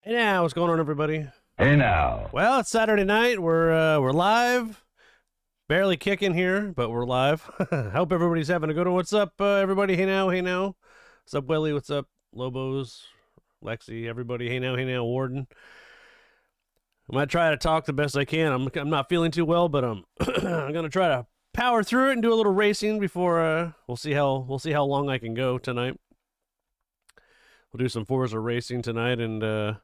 Hey now, what's going on, everybody? Hey now. Well, it's Saturday night. We're live, barely kicking here, but we're live. Hope everybody's having a good one. What's up, everybody? Hey now, hey now. What's up, Willie? What's up, Lobos, Lexi? Everybody, hey now, Warden. I might try to talk the best I can. I'm not feeling too well, but I'm gonna try to power through it and do a little racing before we'll see how long I can go tonight. We'll do some Forza racing tonight and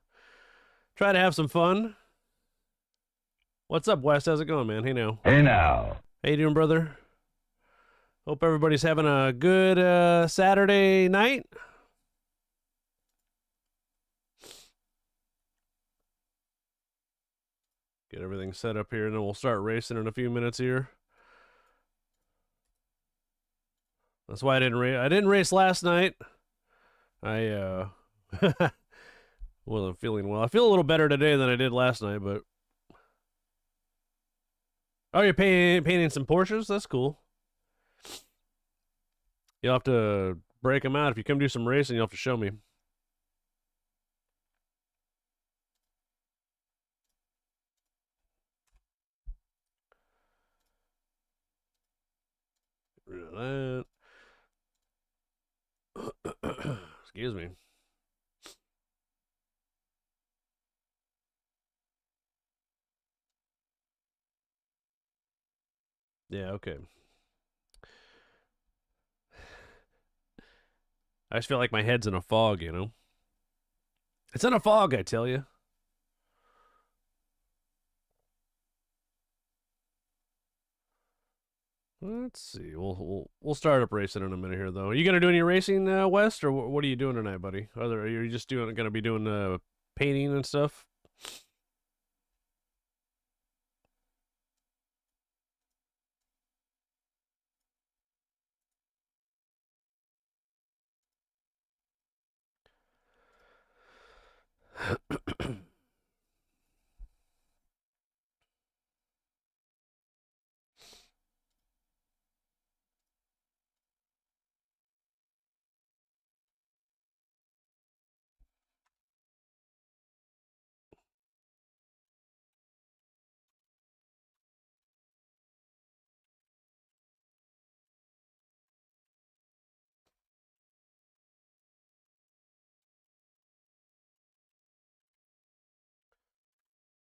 try to have some fun. What's up, Wes? How's it going, man? Hey now. Hey now. How you doing, brother? Hope everybody's having a good Saturday night. Get everything set up here, and then we'll start racing in a few minutes here. That's why I didn't race. I didn't race last night. I wasn't feeling well. I feel a little better today than I did last night, but oh, you're painting some Porsches? That's cool. You'll have to break them out if you come do some racing. You'll have to show me. Get rid of that. Excuse me. Yeah, okay. I just feel like my head's in a fog, you know? It's in a fog, I tell you. Let's see. We'll start up racing in a minute here, though. Are you gonna do any racing, West, or what are you doing tonight, buddy? Are you just gonna be doing painting and stuff?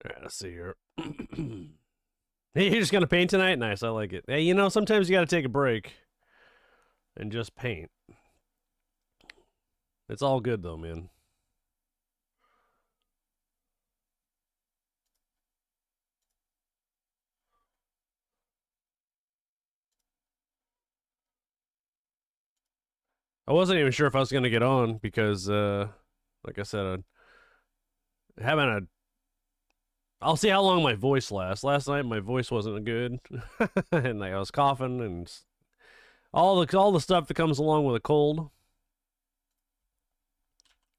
All right, let's see here. Hey, you're just gonna paint tonight? Nice, I like it. Hey, you know, sometimes you gotta take a break and just paint. It's all good though, man. I wasn't even sure if I was gonna get on because, like I said, having a. I'll see how long my voice lasts. Last night my voice wasn't good, and like, I was coughing and all the stuff that comes along with a cold.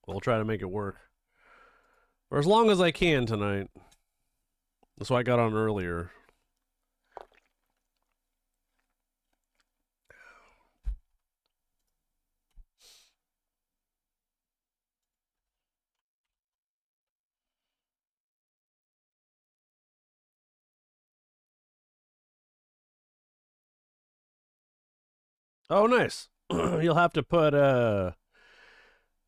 We'll try to make it work for as long as I can tonight. That's why I got on earlier. Oh, nice. You'll have to put. Are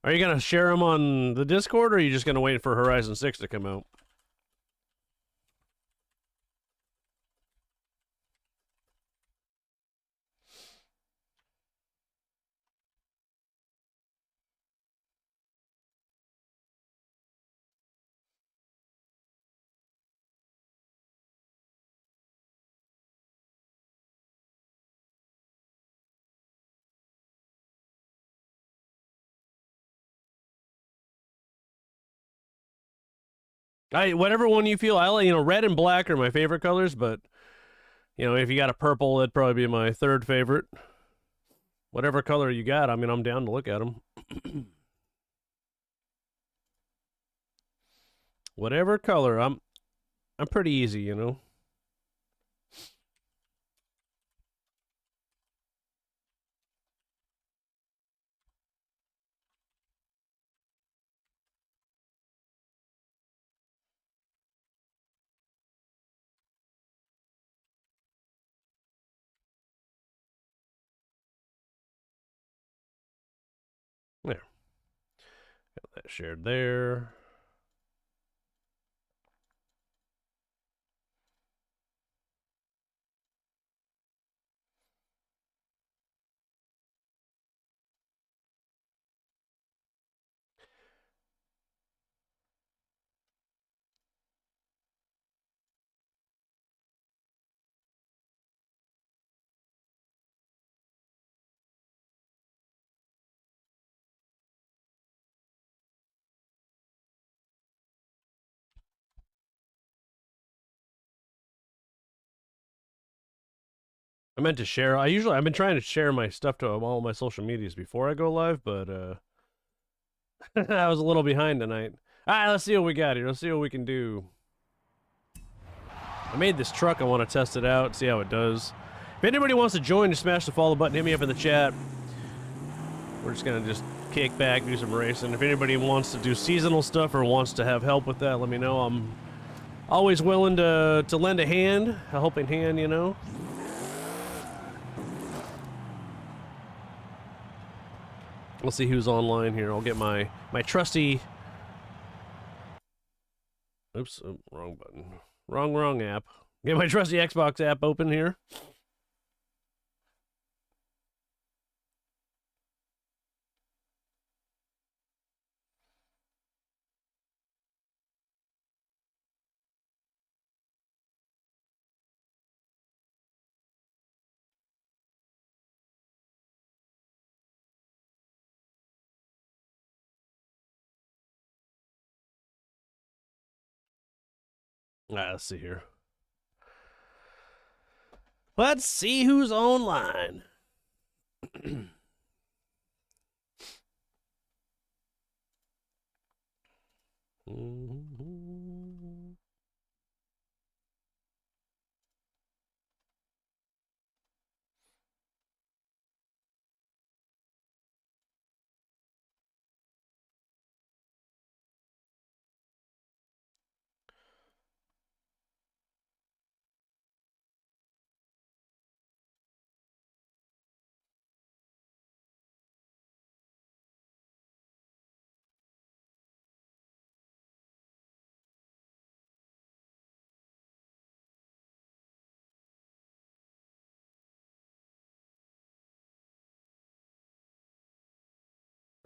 you gonna share them on the Discord, or are you just gonna wait for Horizon 6 to come out? Whatever one you feel. Red and black are my favorite colors, but if you got a purple, that'd probably be my third favorite. Whatever color you got, I mean, I'm down to look at them. Whatever color, I'm pretty easy, you know. Got that shared there. I meant to share. I've been trying to share my stuff to all my social medias before I go live, but I was a little behind tonight. All right, let's see what we got here. Let's see what we can do. I made this truck. I want to test it out, see how it does. If anybody wants to join, just smash the follow button. Hit me up in the chat. We're just gonna kick back, do some racing. If anybody wants to do seasonal stuff or wants to have help with that, let me know. I'm always willing to lend a hand, a helping hand, you know. We'll see who's online here. I'll get my trusty. Oops, oh, wrong button. Wrong app. Get my trusty Xbox app open here. Let's see here. Let's see who's online.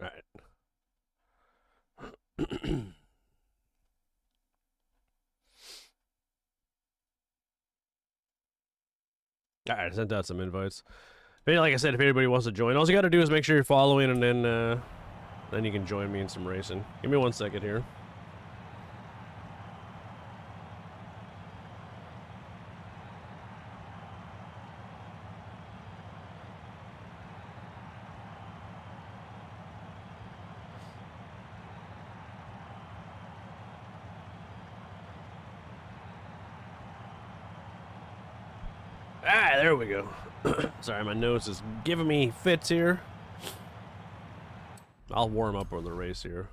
All right. All right, I sent out some invites. Like I said, if anybody wants to join, all you got to do is make sure you're following, and then you can join me in some racing. Give me 1 second here. Ah, there we go. Sorry, my nose is giving me fits here. I'll warm up on the race here.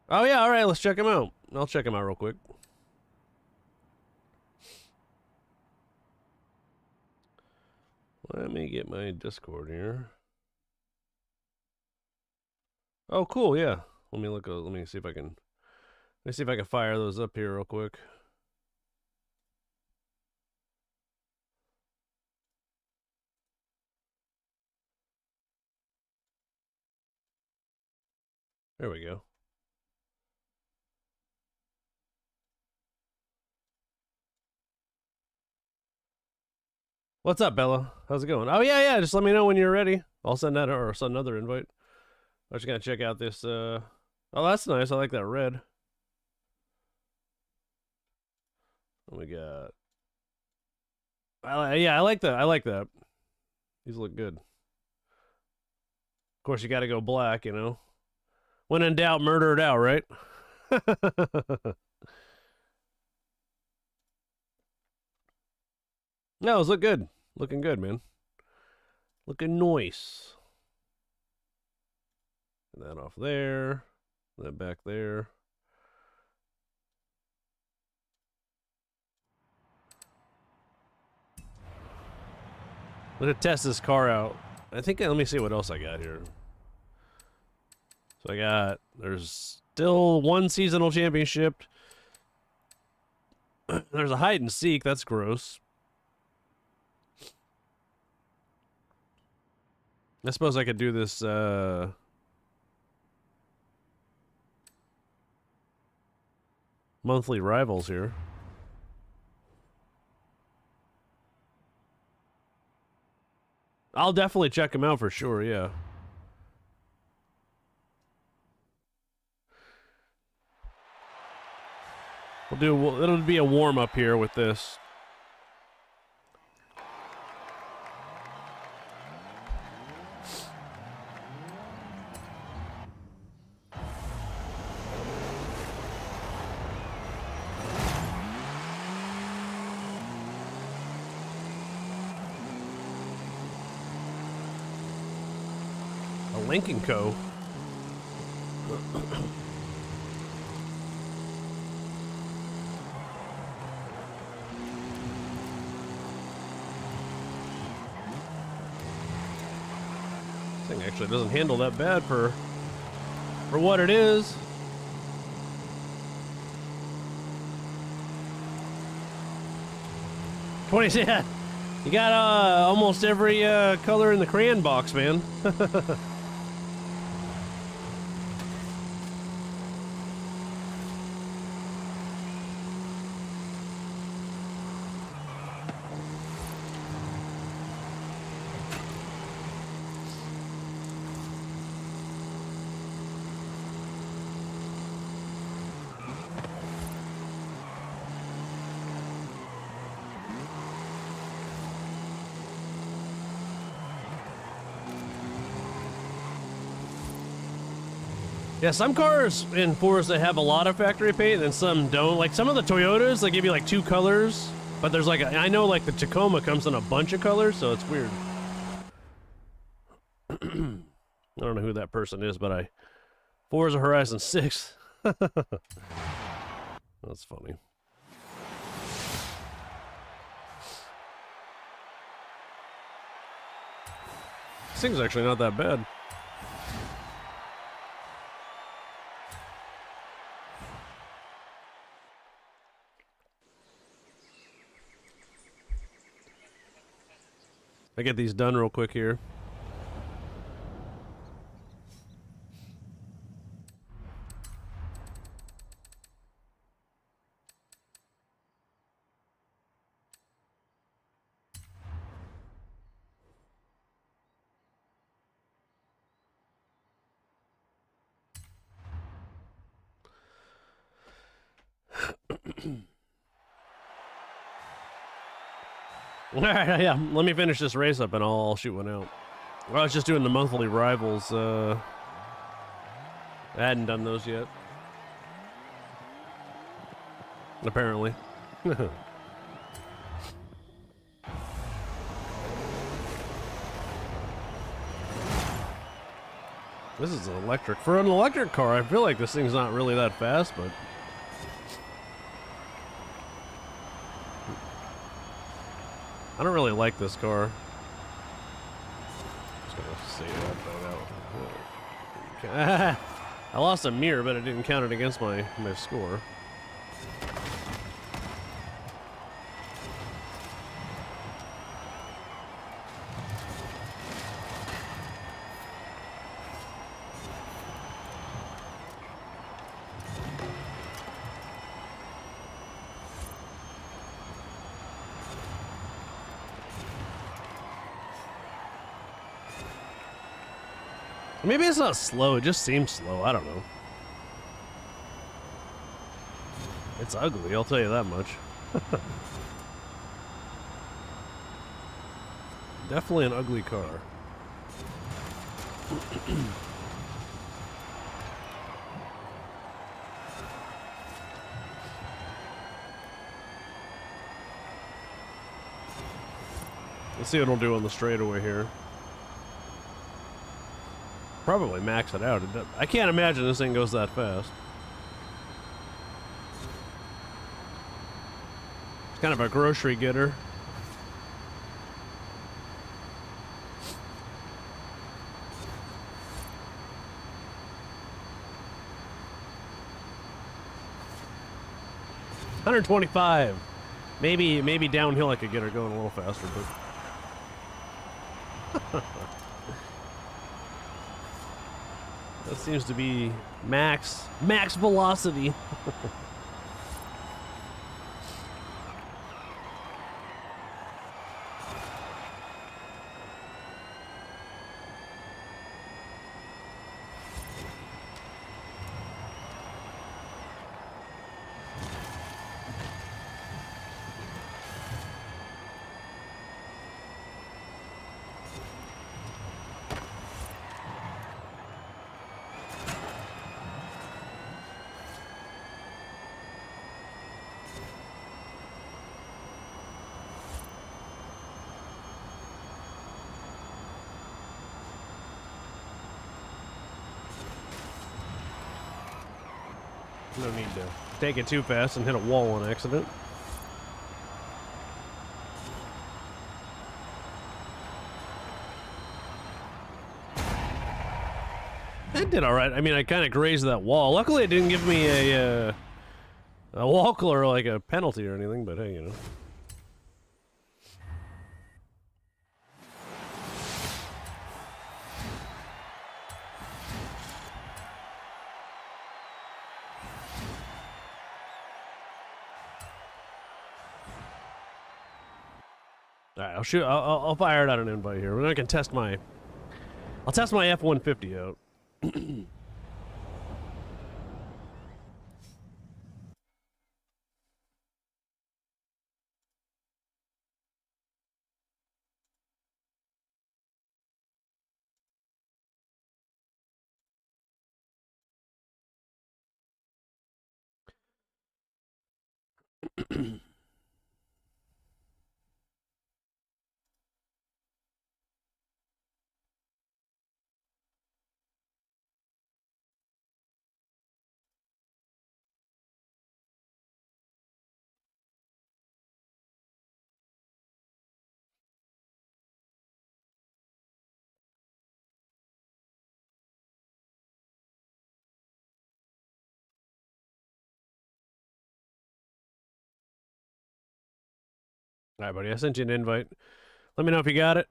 Oh yeah, all right, let's check him out. I'll check him out real quick. Let me get my Discord here. Oh, cool, yeah. Let me see if I can. Let me see if I can fire those up here real quick. There we go. What's up, Bella? How's it going? Oh yeah. Just let me know when you're ready. I'll send that or send another invite. I'm just gonna check out this. Oh, that's nice. I like that red. What we got? Yeah, I like that. I like that. These look good. Of course, you got to go black, you know. When in doubt, murder it out, right? No, those look good. Looking good, man. Looking nice. Get that off there. That back there. Let's test this car out. I think, let me see what else I got here. So there's still one seasonal championship. There's a hide and seek. That's gross. I suppose I could do this, monthly rivals here. I'll definitely check him out for sure, yeah. It'll be a warm-up here with this. A Lincoln Co. This thing actually doesn't handle that bad for what it is. Yeah, you got almost every color in the crayon box, man. Yeah, some cars in Forza have a lot of factory paint and some don't. Like some of the Toyotas, they give you like 2 colors, but there's like I know like the Tacoma comes in a bunch of colors, so it's weird. I don't know who that person is, but Forza Horizon 6. That's funny. This thing's actually not that bad. I get these done real quick here. Alright, yeah, let me finish this race up and I'll shoot one out. Well, I was just doing the monthly rivals. I hadn't done those yet. Apparently. This is an electric. For an electric car, I feel like this thing's not really that fast, but... I don't really like this car. Just gonna say that out. I lost a mirror, but it didn't count it against my score. Maybe it's not slow, it just seems slow, I don't know. It's ugly, I'll tell you that much. Definitely an ugly car. Let's see what it'll do on the straightaway here. Probably max it out. I can't imagine this thing goes that fast. It's kind of a grocery getter. 125. Maybe downhill I could get her going a little faster, but that seems to be max velocity. No need to take it too fast and hit a wall on accident. It did all right. I mean, I kind of grazed that wall. Luckily, it didn't give me a wall or like a penalty or anything. But hey, you know. All right, I'll shoot. I'll fire it out an invite here. Then I can test my. I'll test my F-150 out. All right, buddy. I sent you an invite. Let me know if you got it.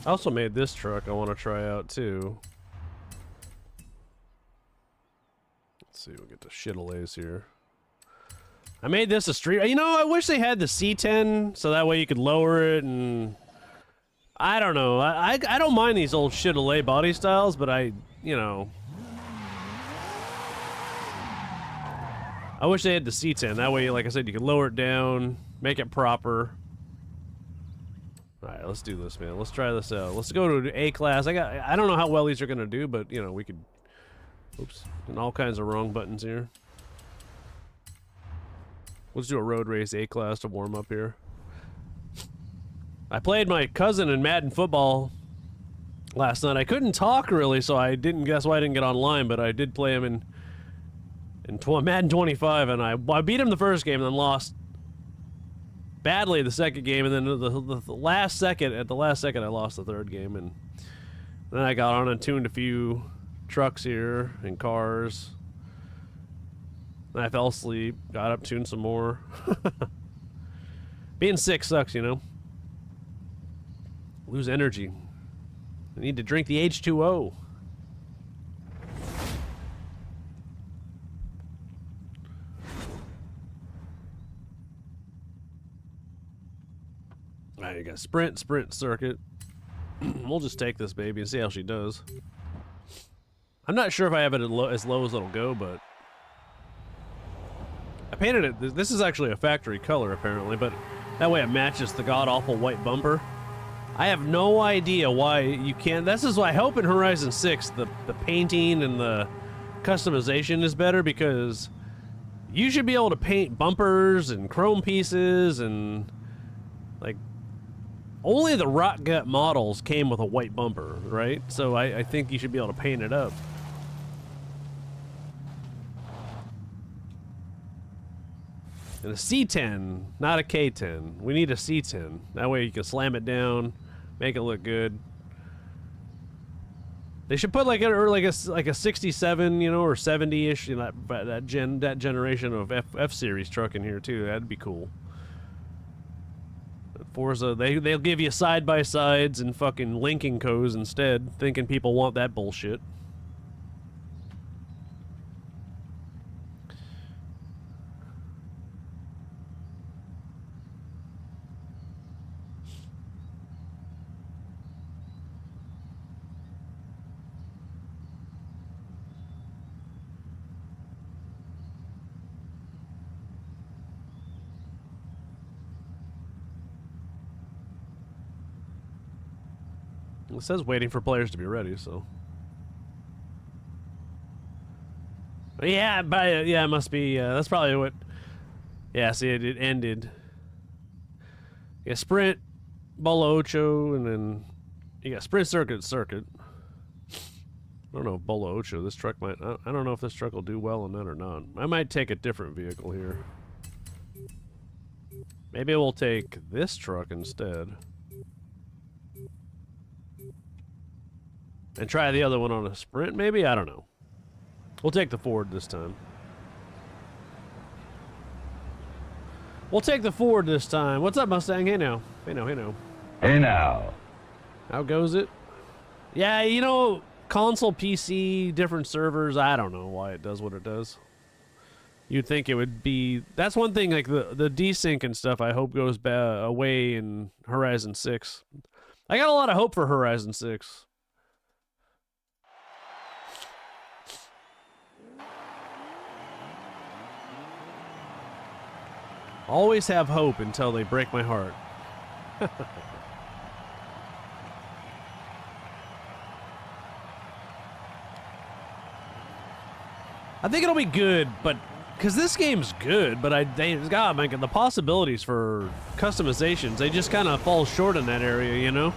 I also made this truck I want to try out too. Let's see, we'll get to shit-a-lays here. I made this a street. You know, I wish they had the C10 so that way you could lower it and I don't know. I don't mind these old shit-a-lay body styles, but you know, I wish they had the C10. That way, like I said, you could lower it down, make it proper. All right, let's do this, man. Let's try this out. Let's go to A class. I don't know how well these are gonna do, but you know, we could. Oops, and all kinds of wrong buttons here. Let's do a road race A class to warm up here. I played my cousin in Madden football last night. I couldn't talk really, so I didn't. That's why I didn't get online. But I did play him in Madden 25, and I beat him the first game, and then lost badly the second game, and then the last second I lost the third game, and then I got on and tuned a few trucks here and cars. Then I fell asleep, got up, tuned some more. Being sick sucks, you know. Lose energy. I need to drink the H2O. Alright, you got sprint circuit. We'll just take this baby and see how she does. I'm not sure if I have it as low as it'll go, but I painted it. This is actually a factory color, apparently, but that way it matches the god-awful white bumper. I have no idea why you can't. This is why I hope in Horizon 6 the painting and the customization is better, because you should be able to paint bumpers and chrome pieces and like only the Rock Gut models came with a white bumper, right? So I think you should be able to paint it up. And a C10, not a K10. We need a C10. That way you can slam it down, make it look good. They should put like a 67, you know, or 70-ish, you know, that generation of F series truck in here too. That'd be cool. Forza, they'll give you side by sides and fucking linking codes instead, thinking people want that bullshit. It says waiting for players to be ready, so. Yeah, yeah, it must be, that's probably what, yeah, see, it ended. Yeah, sprint, Bolo Ocho, and then you got sprint, circuit. I don't know if Bolo Ocho, this truck might, I don't know if this truck will do well on that or not. I might take a different vehicle here. Maybe we'll take this truck instead. And try the other one on a sprint, maybe? I don't know. We'll take the Ford this time. What's up, Mustang? Hey now. Hey now. How goes it? Yeah, you know, console, PC, different servers, I don't know why it does what it does. You'd think it would be... That's one thing, like the desync and stuff, I hope goes away in Horizon 6. I got a lot of hope for Horizon 6. Always have hope until they break my heart. I think it'll be good, but because this game's good, but God, man, the possibilities for customizations, they just kind of fall short in that area, you know?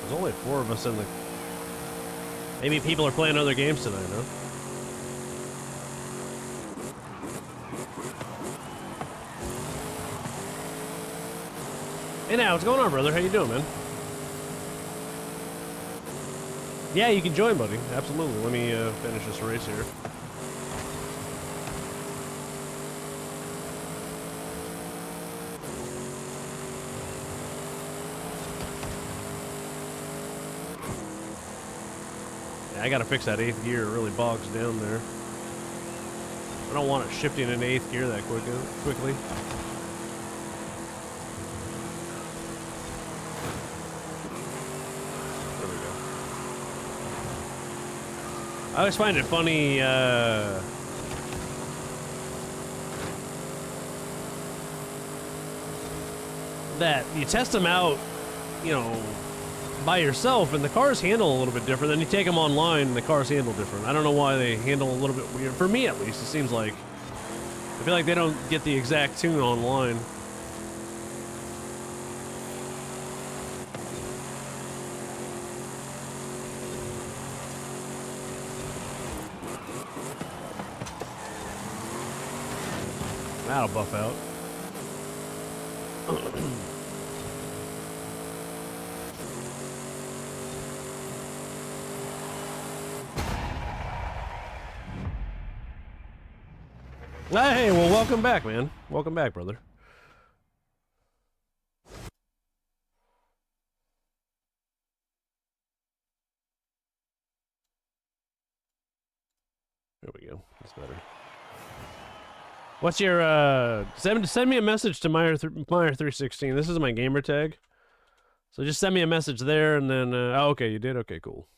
There's only 4 of us in the... Maybe people are playing other games tonight, huh? Hey now, what's going on, brother? How you doing, man? Yeah, you can join, buddy. Absolutely. Let me finish this race here. I gotta fix that 8th gear. It really bogs down there. I don't want it shifting into 8th gear that quickly. There we go. I always find it funny, that you test them out, you know, by yourself, and the cars handle a little bit different. Then you take them online, and the cars handle different. I don't know why they handle a little bit weird. For me, at least, it seems like. I feel like they don't get the exact tune online. That'll buff out. Hey, well, welcome back, man. Welcome back, brother. There we go. That's better. What's your, send me a message to Meyer316. This is my gamer tag. So just send me a message there, and then, oh, okay, you did? Okay, cool.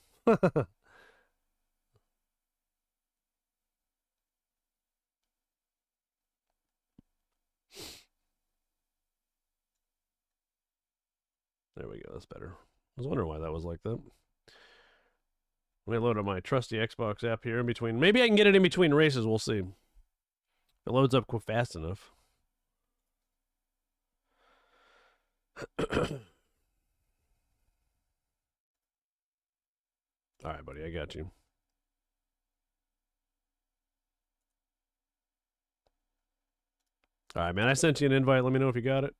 There we go. That's better. I was wondering why that was like that. Let me load up my trusty Xbox app here in between. Maybe I can get it in between races. We'll see. If it loads up fast enough. All right, buddy. I got you. All right, man. I sent you an invite. Let me know if you got it.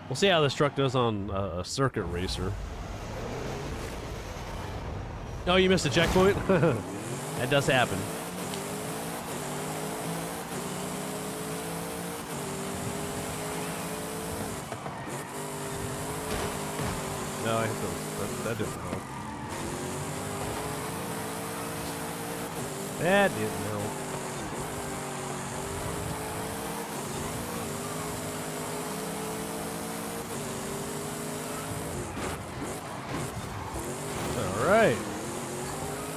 We'll see how this truck does on a circuit racer. Oh, you missed a checkpoint? That does happen. No, I hit those. That didn't help. That didn't help. Alright.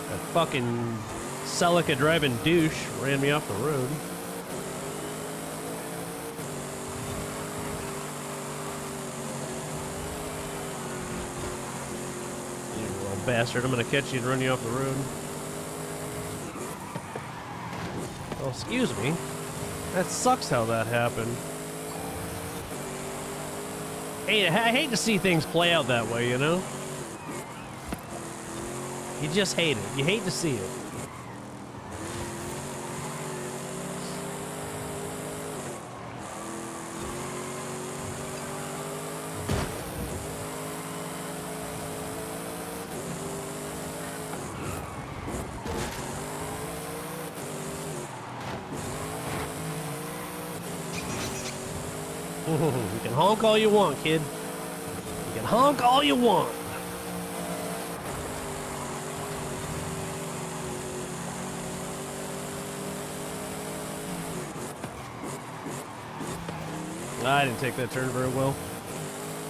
That fucking Celica driving douche ran me off the road. You little bastard. I'm gonna catch you and run you off the road. Oh, excuse me. That sucks how that happened. Hey, I hate to see things play out that way, you know? You just hate it. You hate to see it. You can honk all you want, kid. You can honk all you want. I didn't take that turn very well.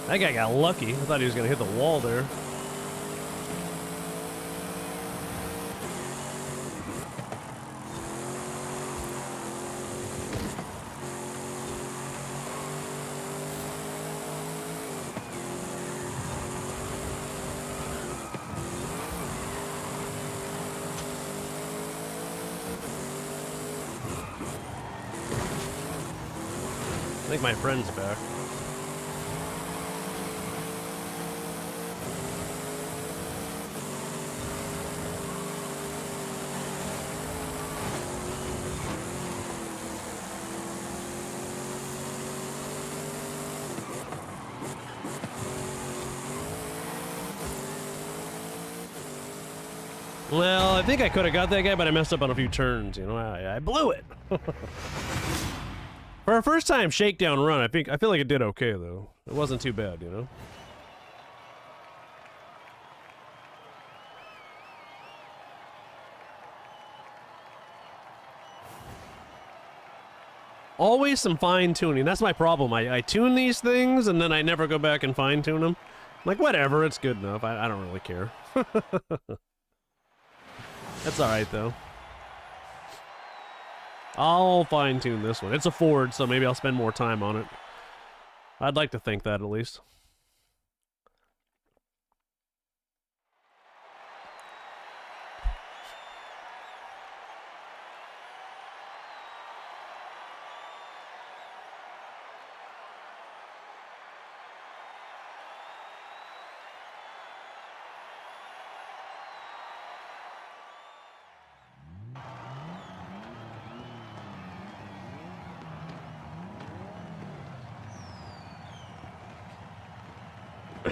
That guy got lucky. I thought he was going to hit the wall there. I think my friend's back. Well, I think I could have got that guy, but I messed up on a few turns. You know, I blew it. For a first time shakedown run, I feel like it did okay though. It wasn't too bad, you know. Always some fine tuning. That's my problem. I tune these things and then I never go back and fine tune them. I'm like, whatever, it's good enough. I don't really care. That's all right though. I'll fine-tune this one. It's a Ford, so maybe I'll spend more time on it. I'd like to think that, at least.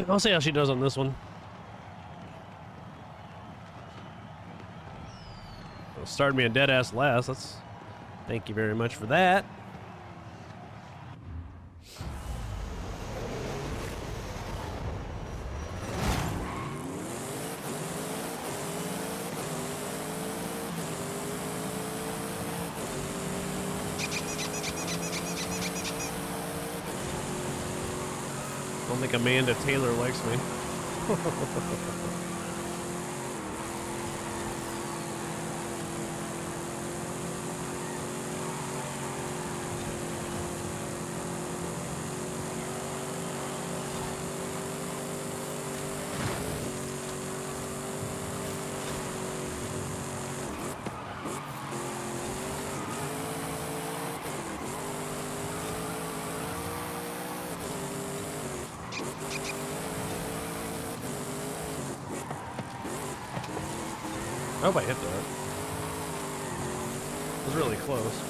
I'll see how she does on this one. Started me a dead ass last. Thank you very much for that. I don't think Amanda Taylor likes me. I hope I hit that. It was really close.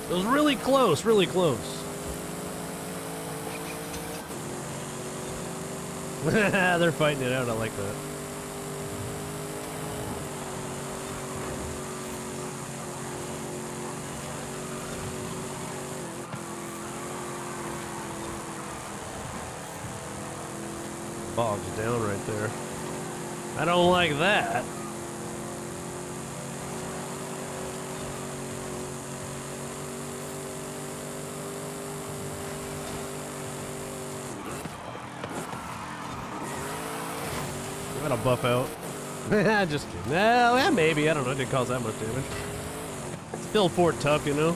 It was really close, really close. They're fighting it out, I like that. Bogs down right there. I don't like that. That'll buff out. Just kidding. Well, yeah, maybe. I don't know. It didn't cause that much damage. Still Fort tough, you know?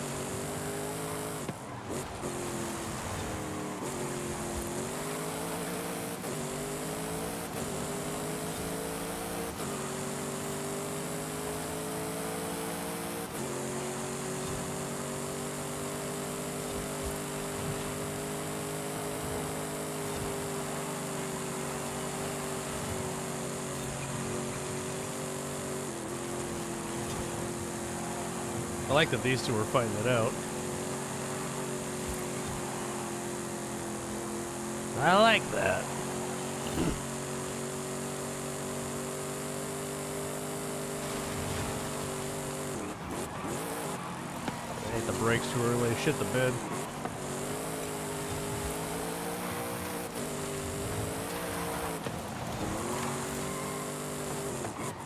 I like that these two are fighting it out. I like that. I hate the brakes too early. Shit the bed.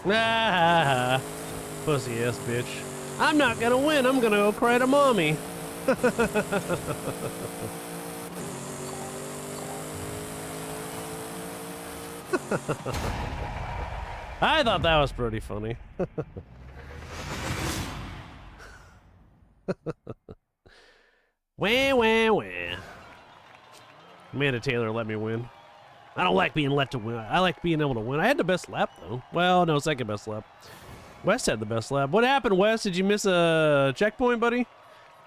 Ah, pussy ass bitch. I'm not gonna win. I'm gonna go cry to mommy. I thought that was pretty funny. Wah, wah, wah. Amanda Taylor let me win. I don't like being let to win. I like being able to win. I had the best lap, though. Well, no, second best lap. Wes had the best lap. What happened, Wes? Did you miss a checkpoint, buddy?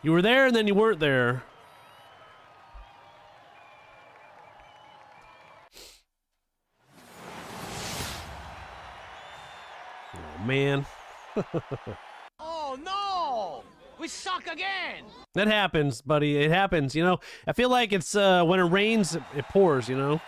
You were there and then you weren't there. Oh, man. Oh, no! We suck again! That happens, buddy. It happens, you know? I feel like it's, when it rains, it pours, you know?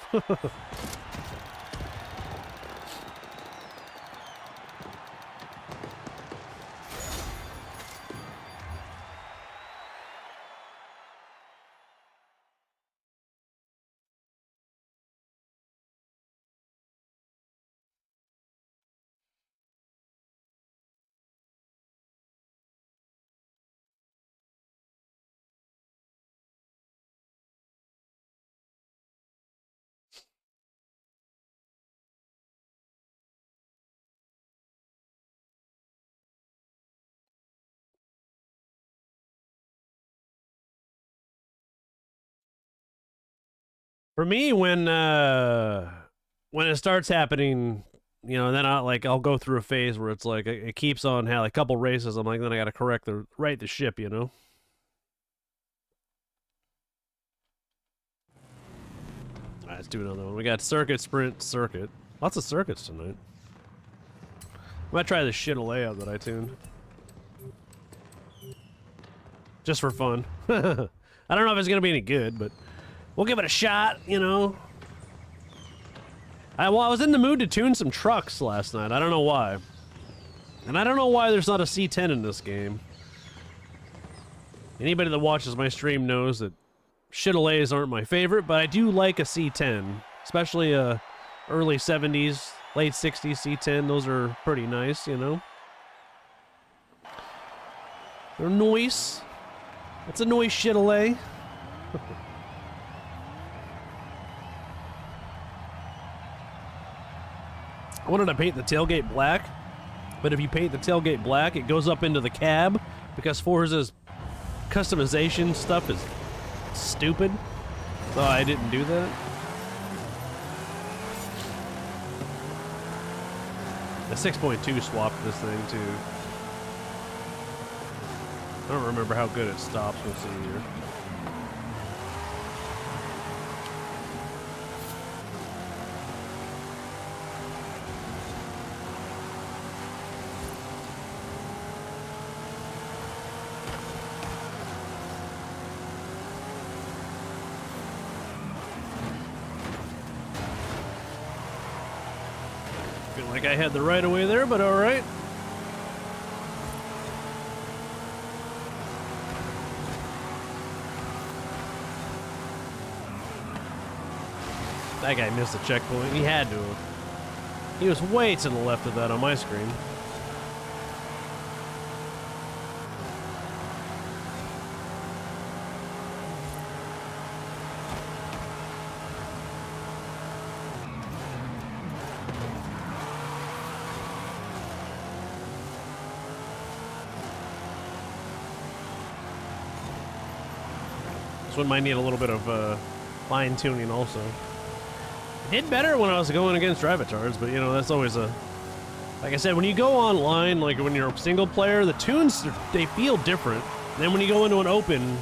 For me, when it starts happening, you know, then I'll go through a phase where it's like it keeps on how like, a couple races. I'm like, then I got to right the ship, you know. All right, let's do another one. We got circuit, sprint, circuit. Lots of circuits tonight. I might try this shit layout that I tuned, just for fun. I don't know if it's gonna be any good, but we'll give it a shot, you know. I was in the mood to tune some trucks last night. I don't know why. And I don't know why there's not a C10 in this game. Anybody that watches my stream knows that Chevrolet's aren't my favorite, but I do like a C10. Especially early 70s, late 60s C10. Those are pretty nice, you know. They're nice. It's a nice Chevrolet. I wanted to paint the tailgate black, but if you paint the tailgate black, it goes up into the cab because Forza's customization stuff is stupid. So I didn't do that. The 6.2 swapped this thing too. I don't remember how good it stops. We'll see here. Feel like I had the right of way there, but alright. That guy missed the checkpoint. He had to have. He was way to the left of that on my screen. This one might need a little bit of fine tuning also. I did better when I was going against Drivatards, but you know, that's always a... Like I said, when you go online, like when you're a single player, the tunes, they feel different. And then when you go into an open,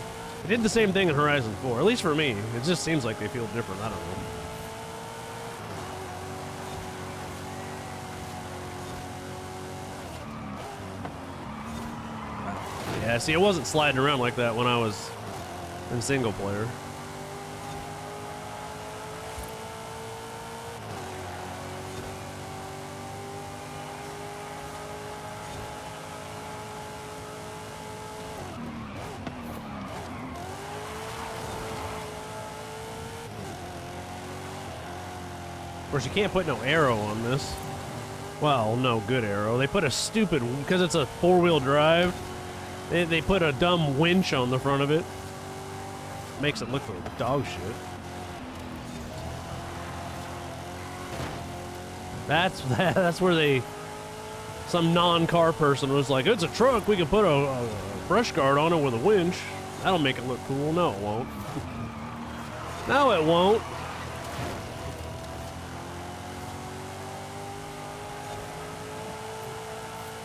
it did the same thing in Horizon 4, at least for me. It just seems like they feel different, I don't know. Yeah, see, it wasn't sliding around like that when I was in single player. Of course, you can't put no arrow on this. Well, no good arrow. They put a stupid, because it's a four-wheel drive, they put a dumb winch on the front of it. Makes it look like dog shit. That's where some non-car person was like, it's a truck, we can put a brush guard on it with a winch. That'll make it look cool. No, it won't. No, it won't.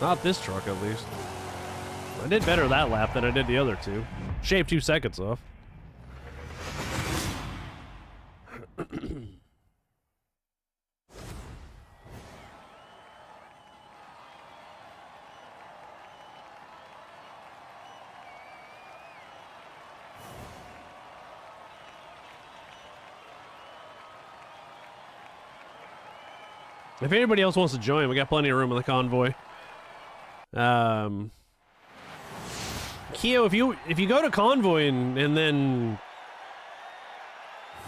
Not this truck, at least. I did better that lap than I did the other two. Shaved 2 seconds off. If anybody else wants to join, we got plenty of room in the convoy. Keo, if you go to convoy and then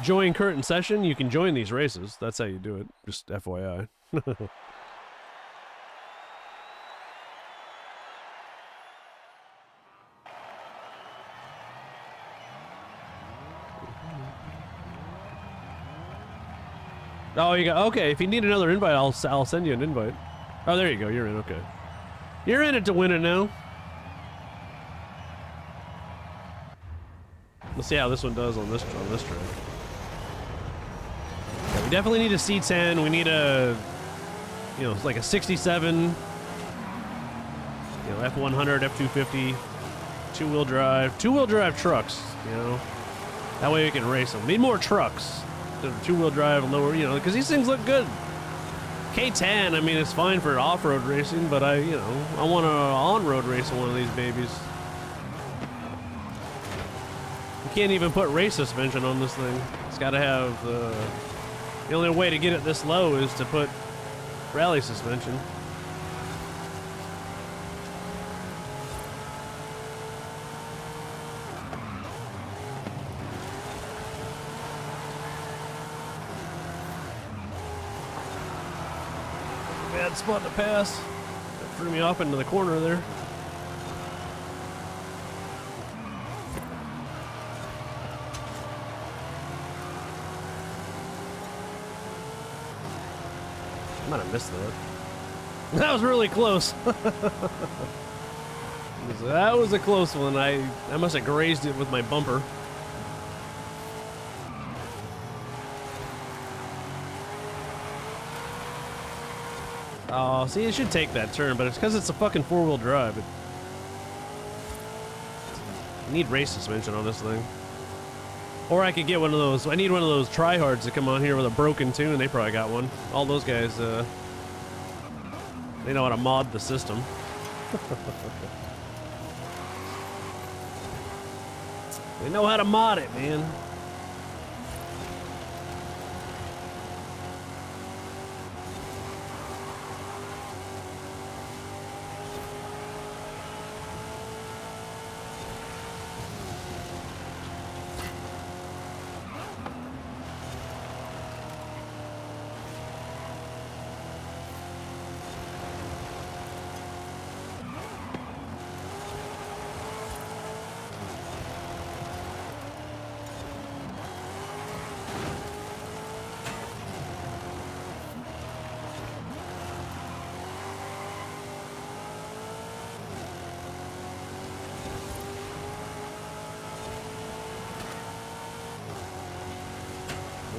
join current session, you can join these races. That's how you do it. Just FYI. Oh, you got okay. If you need another invite, I'll send you an invite. Oh, there you go. You're in. Okay, you're in it to win it now. Let's see how this one does on this track. Yeah, we definitely need a C10. We need a, you know, like a 67. You know, F100, F250, two-wheel drive trucks. You know, that way we can race them. We need more trucks. Two-wheel drive, lower, you know, because these things look good. K10, I mean, it's fine for off-road racing, but I want to on-road race one of these babies. You can't even put race suspension on this thing. It's got to have the only way to get it this low is to put rally suspension. Bad spot to pass. That threw me off into the corner there. I might have missed that. That was really close. That was a close one. I must have grazed it with my bumper. Oh, see, it should take that turn, but it's because it's a fucking four-wheel drive. I need race suspension on this thing. Or I could get one of those. I need one of those tryhards to come on here with a broken tune. They probably got one. All those guys, they know how to mod the system. They know how to mod it, man.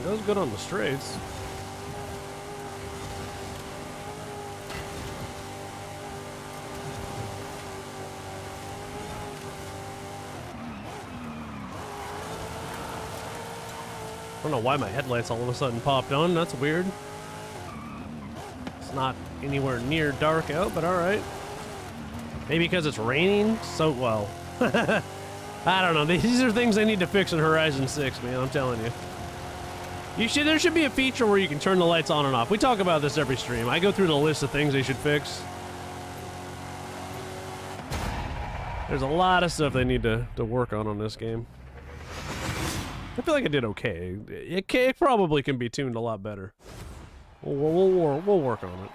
It does good on the straights. I don't know why my headlights all of a sudden popped on. That's weird. It's not anywhere near dark out, but all right. Maybe because it's raining? So, well. I don't know. These are things they need to fix in Horizon 6, man. I'm telling you. There should be a feature where you can turn the lights on and off. We talk about this every stream. I go through the list of things they should fix. There's a lot of stuff they need to work on this game. I feel like I did okay. It probably can be tuned a lot better. We'll work on it.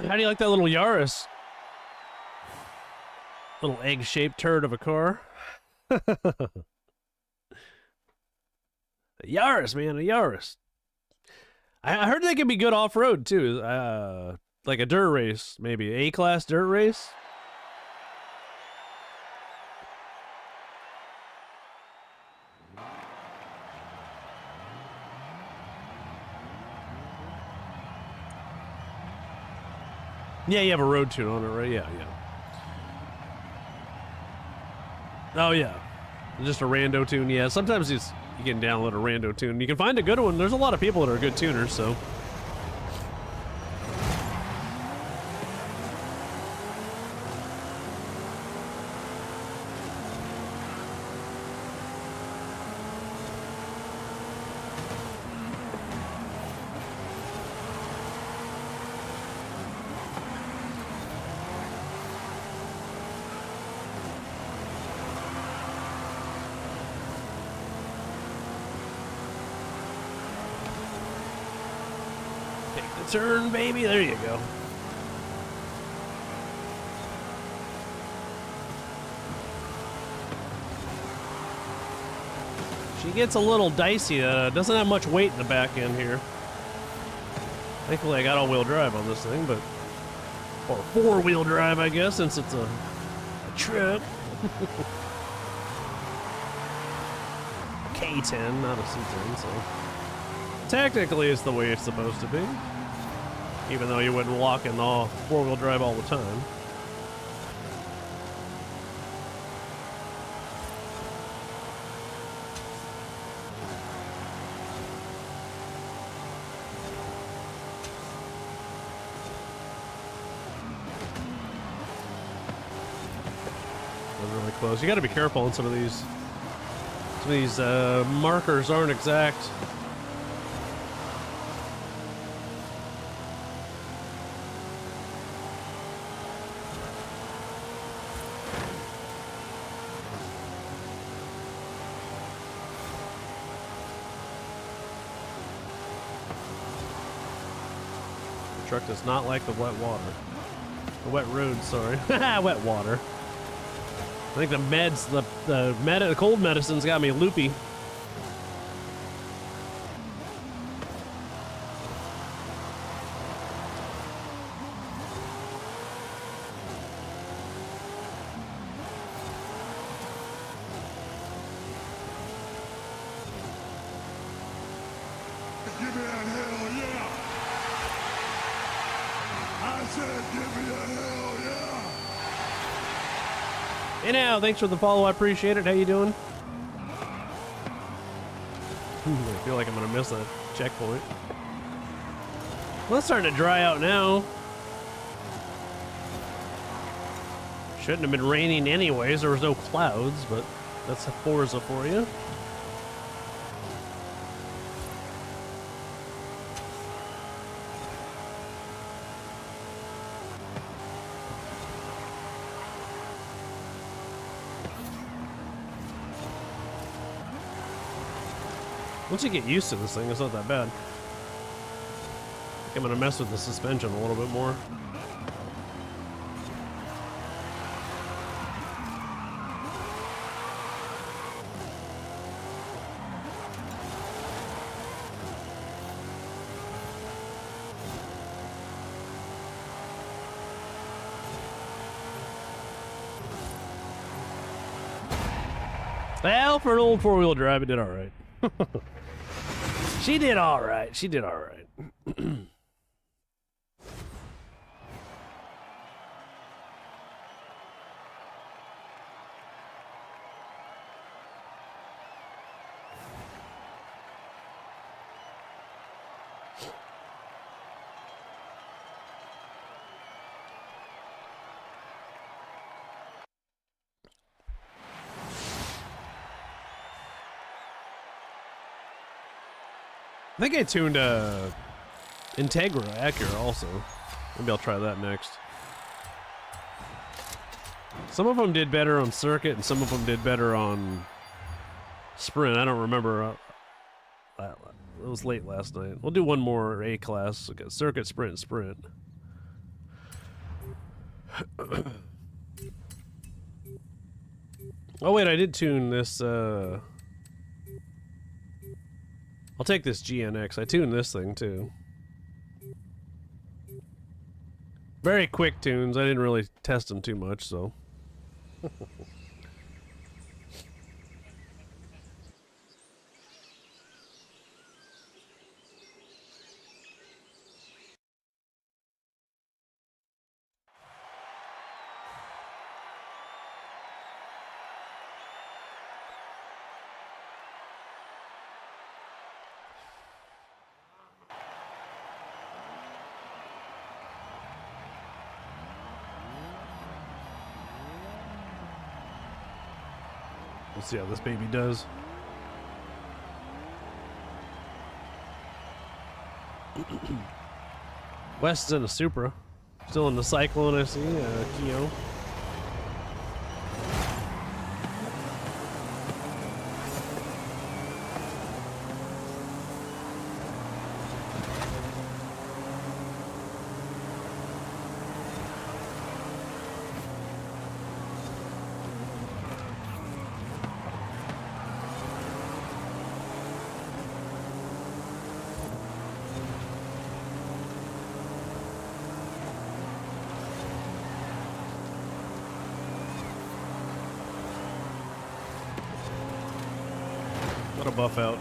How do you like that little Yaris? Little egg-shaped turd of a car. A Yaris, man, a Yaris. I heard they can be good off-road, too. Like a dirt race, maybe. A-class dirt race? Yeah, you have a road tune on it, right? Yeah, yeah. Oh, yeah. Just a rando tune, yeah. Sometimes you can download a rando tune. You can find a good one. There's a lot of people that are good tuners, so. Turn, baby. There you go. She gets a little dicey. Doesn't have much weight in the back end here. Thankfully, I got all-wheel drive on this thing, but or four-wheel drive, I guess, since it's a truck. K10, not a C10, so technically it's the way it's supposed to be. Even though you wouldn't walk in the four-wheel drive all the time. That's really close. You got to be careful on some of these. Some of these markers aren't exact. Truck does not like the wet water. The wet road, sorry. Wet water. I think the meds, the cold medicine's got me loopy. Give me that hell yeah! I said give me a hell yeah! Hey now, thanks for the follow. I appreciate it. How you doing? I feel like I'm gonna miss a checkpoint. Well, it's starting to dry out now. Shouldn't have been raining anyways. There was no clouds, but that's a Forza for you. Once you get used to this thing, it's not that bad. I think I'm gonna mess with the suspension a little bit more. Well, for an old four-wheel drive, it did all right. She did all right. She did all right. I think I tuned Integra Acura also. Maybe I'll try that next. Some of them did better on circuit, and some of them did better on sprint. I don't remember. It was late last night. We'll do one more A class. Okay, circuit, sprint, and sprint. Oh wait, I did tune this. I'll take this GNX. I tuned this thing too. Very quick tunes. I didn't really test them too much, so. We'll see how this baby does. West's in a Supra. Still in the Cyclone, I see. Keo. What a buff out.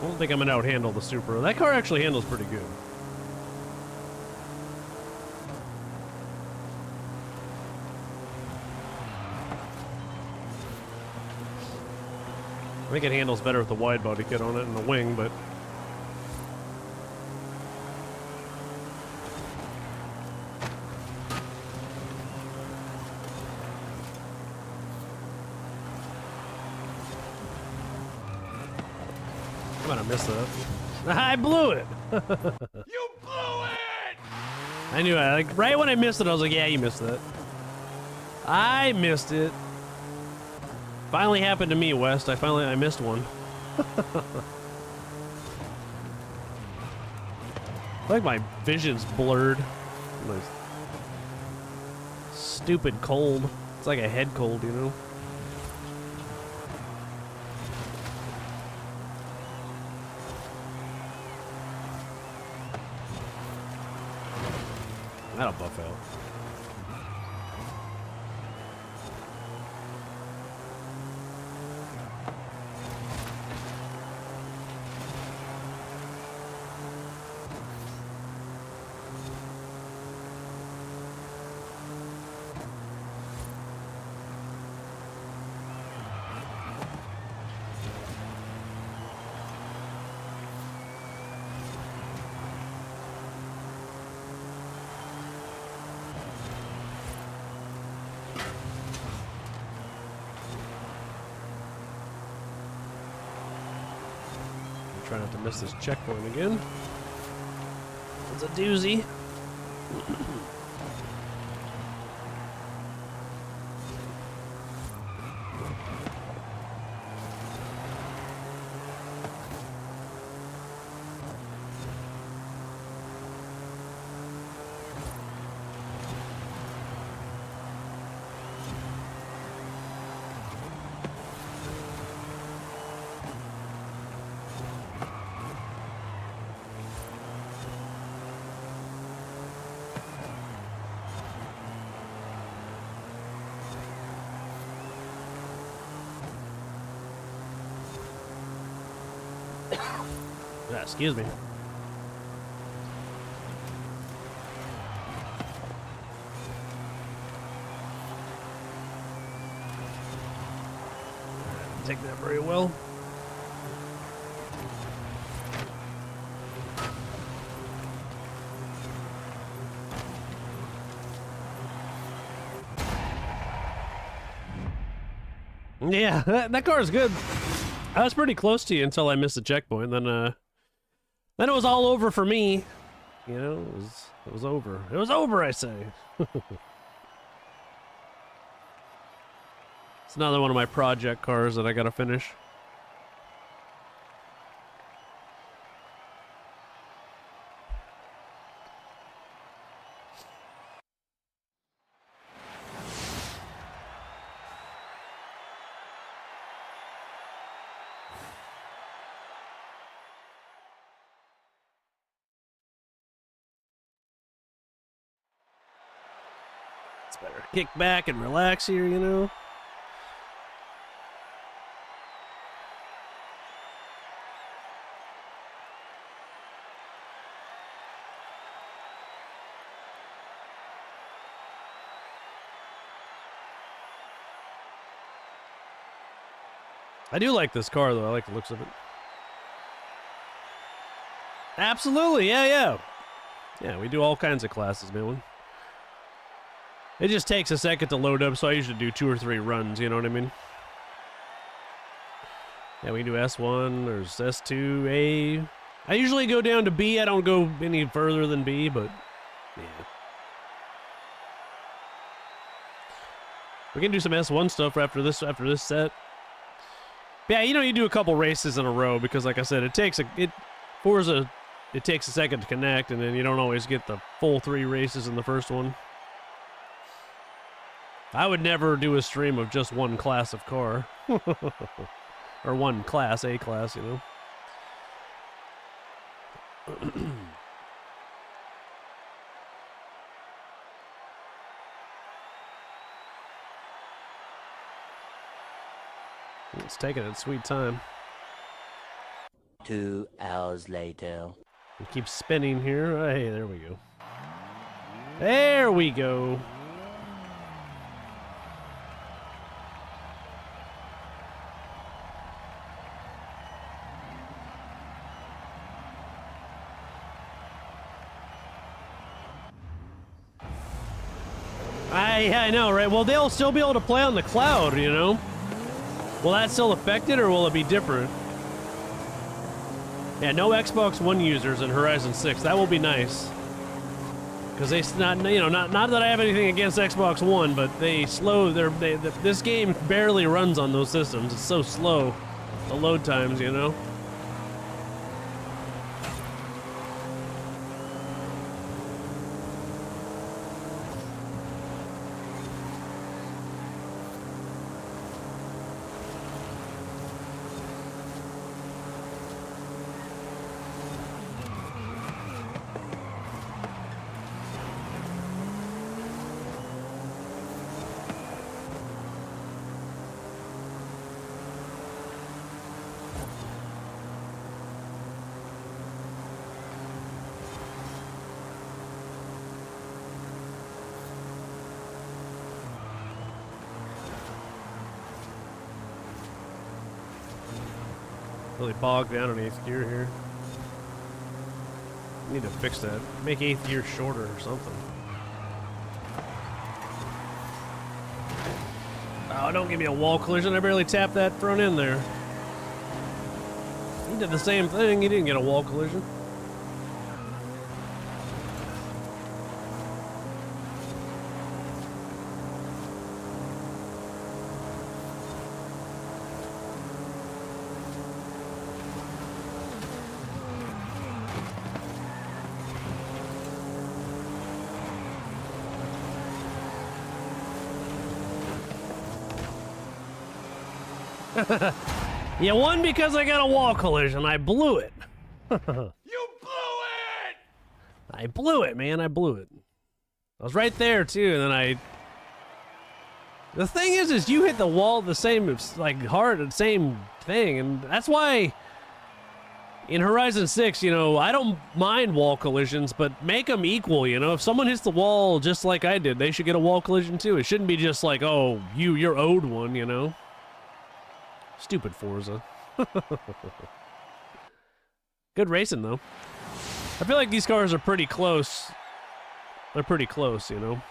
I don't think I'm gonna out-handle the Supra. That car actually handles pretty good. I think it handles better with the wide body kit on it and the wing, but I'm gonna miss that. I blew it! You blew it! I knew it. Like, right when I missed it, I was like, yeah, you missed it. I missed it. Finally happened to me, West. I missed one. Like my vision's blurred. My stupid cold. It's like a head cold, you know? That'll buff out. Try not to miss this checkpoint again. It's a doozy. Excuse me. Take that very well. Yeah, that car is good. I was pretty close to you until I missed the checkpoint. Then it was all over for me. You know, it was over. It was over, I say. It's another one of my project cars that I gotta finish. It's better kick back and relax here, you know. I do like this car, though. I like the looks of it. Absolutely, yeah. Yeah, we do all kinds of classes, man. It just takes a second to load up, so I usually do 2 or 3 runs, you know what I mean? Yeah, we do S1, there's S2, A. I usually go down to B. I don't go any further than B, but yeah. We can do some S1 stuff after this set. Yeah, you know, you do a couple races in a row because, like I said, Forza, it takes a second to connect, and then you don't always get the full 3 races in the first one. I would never do a stream of just one class of car. Or one class, A class, you know. It's taking its sweet time. 2 hours later. It keeps spinning here. Oh, hey, there we go. There we go. I know, right? Well, they'll still be able to play on the cloud, you know? Will that still affect it, or will it be different? Yeah, no Xbox One users in Horizon 6. That will be nice. Because not that I have anything against Xbox One, but this game barely runs on those systems. It's so slow, the load times, you know? Really bogged down in 8th gear here. Need to fix that. Make 8th gear shorter or something. Oh, don't give me a wall collision. I barely tapped that front end there. He did the same thing. He didn't get a wall collision. You won because I got a wall collision. I blew it. You blew it! I blew it, man. I blew it. I was right there, too, and then The thing is you hit the wall the same, like, hard, the same thing, and that's why in Horizon 6, you know, I don't mind wall collisions, but make them equal, you know? If someone hits the wall just like I did, they should get a wall collision too. It shouldn't be just like, oh, you're owed one, you know? Stupid Forza. Good racing, though. I feel like these cars are pretty close. They're pretty close, you know?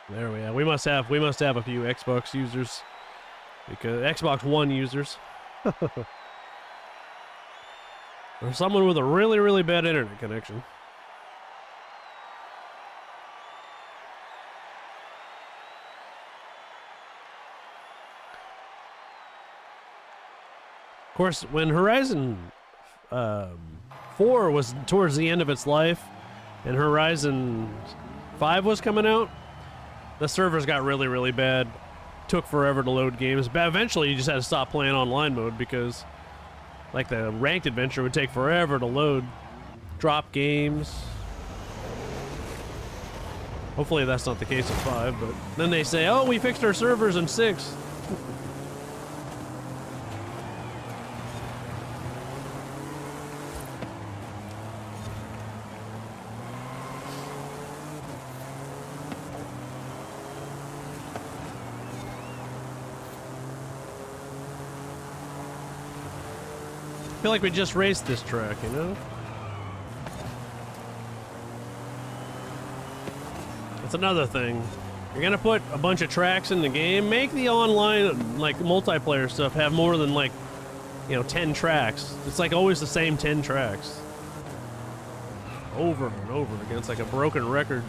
There we are. We must have a few Xbox users, because Xbox One users, or someone with a really, really bad internet connection. Of course, when Horizon 4 was towards the end of its life, and Horizon 5 was coming out, the servers got really, really bad. Took forever to load games. But eventually, you just had to stop playing online mode because, like, the ranked adventure would take forever to load. Drop games. Hopefully, that's not the case in 5. But then they say, "Oh, we fixed our servers in 6." I feel like we just raced this track, you know? That's another thing. You're gonna put a bunch of tracks in the game, make the online, like, multiplayer stuff have more than, like, you know, 10 tracks. It's like always the same 10 tracks. Over and over again. It's like a broken record.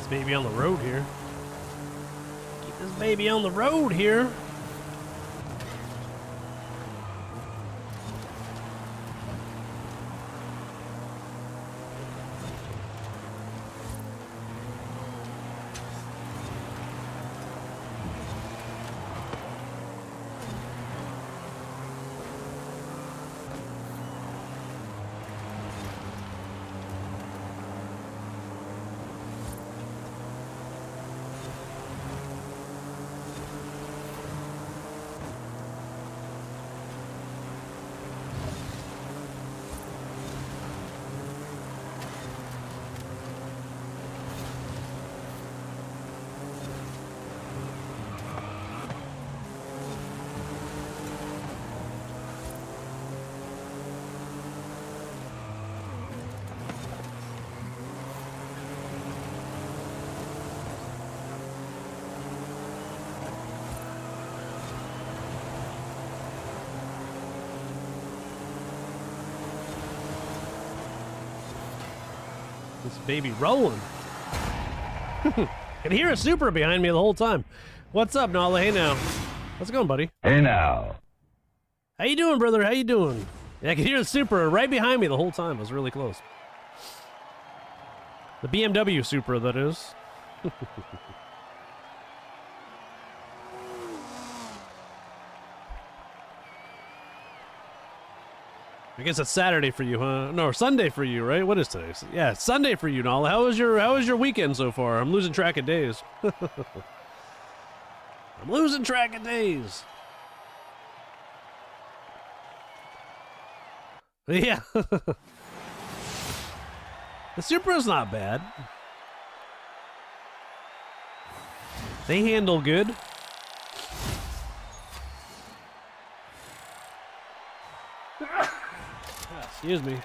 Baby on the road here. Keep this baby on the road here. This baby rolling. Can hear a Supra behind me the whole time. What's up, Nala? Hey now. How's it going, buddy? Hey now. How you doing, brother? How you doing? Yeah, I can hear the Supra right behind me the whole time. It was really close. The BMW Supra, that is. I guess it's Saturday for you, huh? No, Sunday for you, right? What is today? Yeah, it's Sunday for you, Nala. How was your weekend so far? I'm losing track of days. I'm losing track of days. Yeah. The Supra's not bad. They handle good. Excuse me.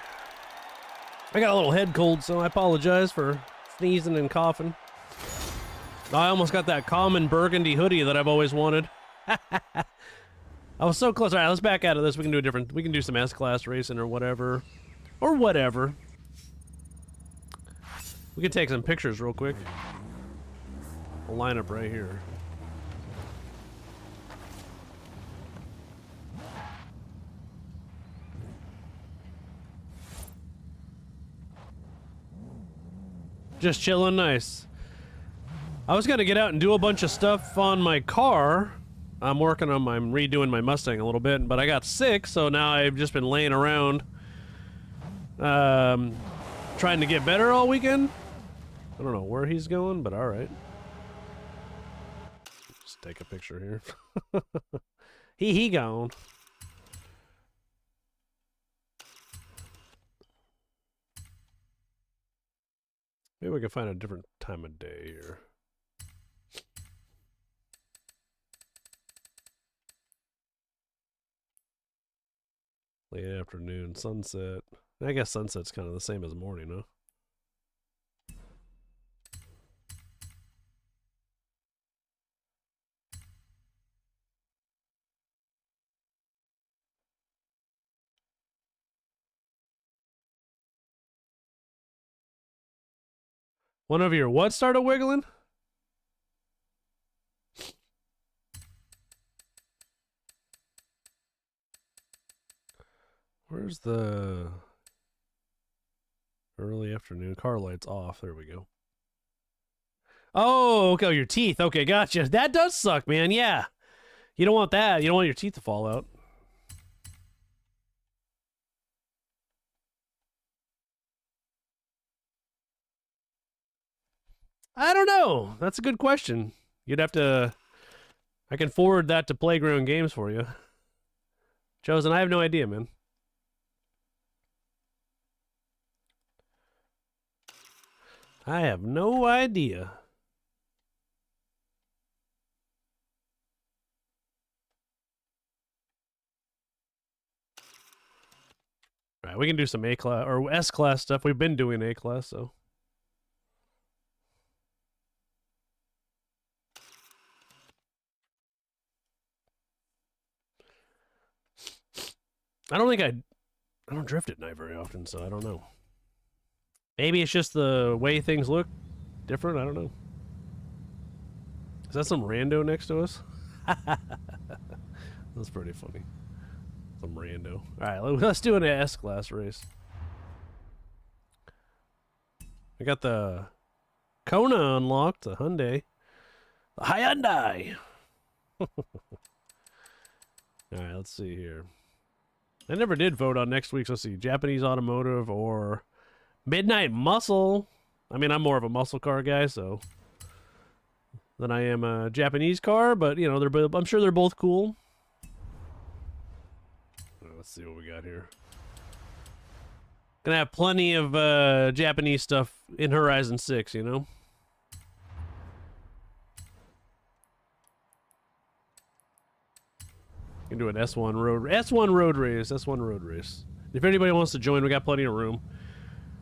I got a little head cold, so I apologize for sneezing and coughing. I almost got that common burgundy hoodie that I've always wanted. I was so close. All right, let's back out of this. We can do a different. We can do some S-Class racing or whatever. Or whatever. We can take some pictures real quick. We'll line up right here. Just chilling nice. I was gonna get out and do a bunch of stuff on my car. I'm redoing my Mustang a little bit, but I got sick, so now I've just been laying around trying to get better all weekend. I don't know where he's going, but all right. Just take a picture here. he gone. Maybe we can find a different time of day here. Late afternoon, sunset. I guess sunset's kind of the same as morning, huh? One of your what started wiggling? Where's the early afternoon? Car lights off. There we go. Oh, okay, your teeth. Okay, gotcha. That does suck, man. Yeah. You don't want that. You don't want your teeth to fall out. I don't know. That's a good question. You'd have to... I can forward that to Playground Games for you. Chosen, I have no idea, man. I have no idea. All right, we can do some A-class or S-class stuff. We've been doing A-class, so... I don't drift at night very often, so I don't know. Maybe it's just the way things look different. I don't know. Is that some rando next to us? That's pretty funny. Some rando. All right, let's do an S-class race. I got the Kona unlocked, the Hyundai. The Hyundai! All right, let's see here. I never did vote on next week's. Let's see, Japanese automotive or Midnight Muscle. I mean, I'm more of a muscle car guy, so than I am a Japanese car. But you know, I'm sure they're both cool. Let's see what we got here. Gonna have plenty of Japanese stuff in Horizon 6, you know. Can do an S1 road race. If anybody wants to join, we got plenty of room.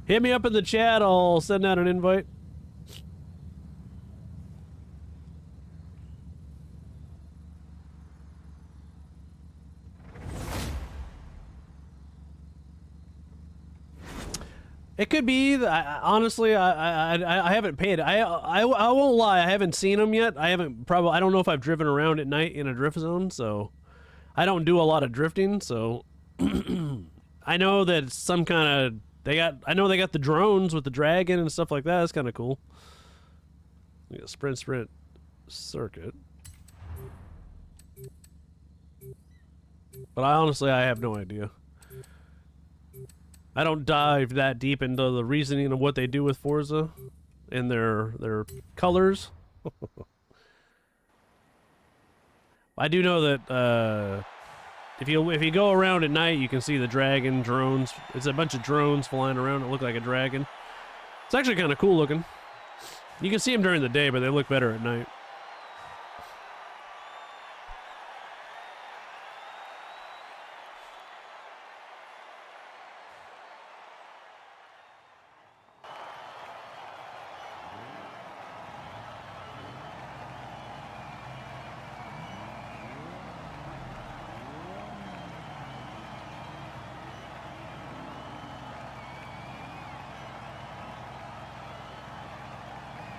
Hit me up in the chat. I'll send out an invite. It could be. Honestly, I haven't paid. I won't lie. I haven't seen them yet. I don't know if I've driven around at night in a drift zone, so I don't do a lot of drifting. So I know that it's some kind of I know they got the drones with the dragon and stuff like that. That's kind of cool. We got sprint circuit. But I have no idea. I don't dive that deep into the reasoning of what they do with Forza and their colors. I do know that if you go around at night, you can see the dragon drones. It's a bunch of drones flying around that look like a dragon. It's actually kind of cool looking. You can see them during the day, but they look better at night.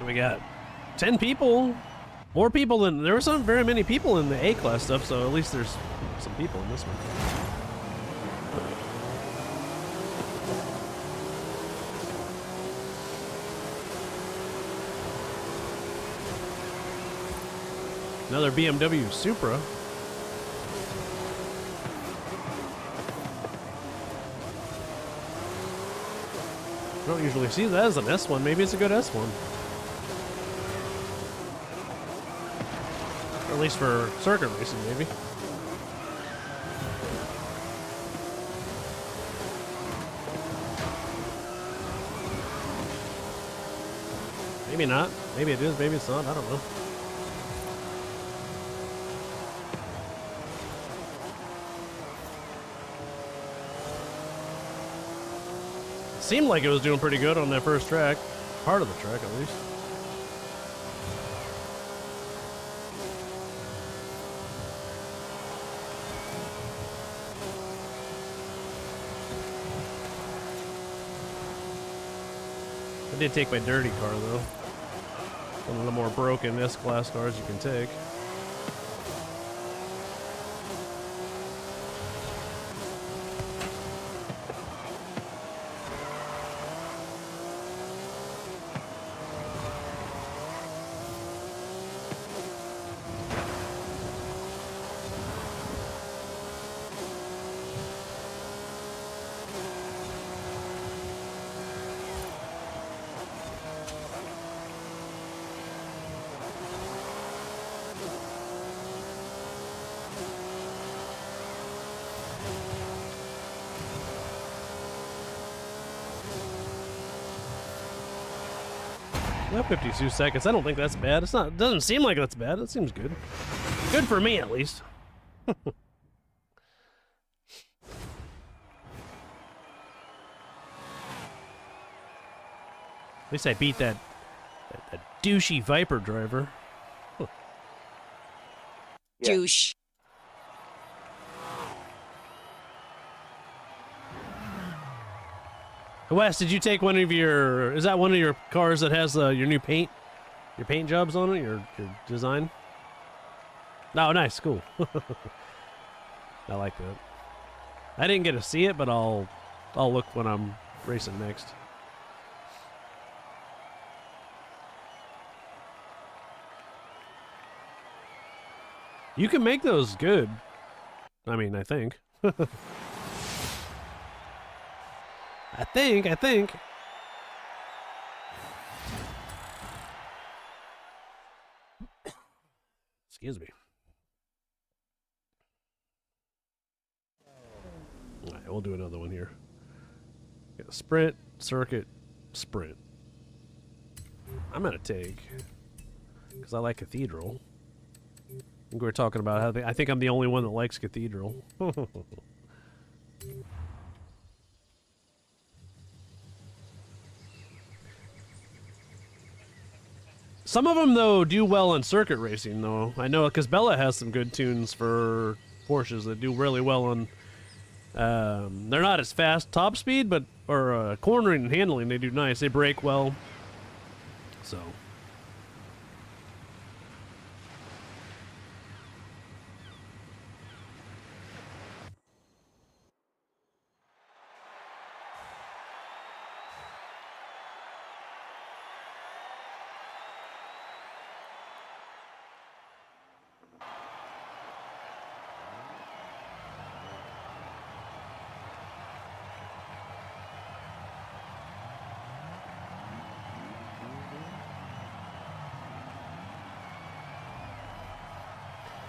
We got 10 people. More people than... There were not very many people in the A-class stuff, so at least there's some people in this one. Another BMW Supra. I don't usually see that as an S1. Maybe it's a good S1. Or at least for circuit racing, maybe. Maybe not. Maybe it is, maybe it's not. I don't know. Seemed like it was doing pretty good on that first track. Part of the track, at least. I did take my dirty car, though. One of the more broken S-Class cars you can take. Well, 52 seconds. I don't think that's bad. It's not. It doesn't seem like that's bad. It seems good. Good for me, at least. At least I beat that douchey Viper driver. Huh. Douche. Wes, did you take one of your... Is that one of your cars that has your new paint? Your paint jobs on it? Your design? Oh, nice. Cool. I like that. I didn't get to see it, but I'll look when I'm racing next. You can make those good. I mean, I think. I think. Excuse me. All right, we'll do another one here. Got a sprint, circuit, sprint. I'm gonna take, because I like Cathedral. I think we were talking about how I think I'm the only one that likes Cathedral. Some of them, though, do well in circuit racing, though. I know, because Bella has some good tunes for Porsches that do really well on... they're not as fast top speed, but or cornering and handling, they do nice. They brake well. So.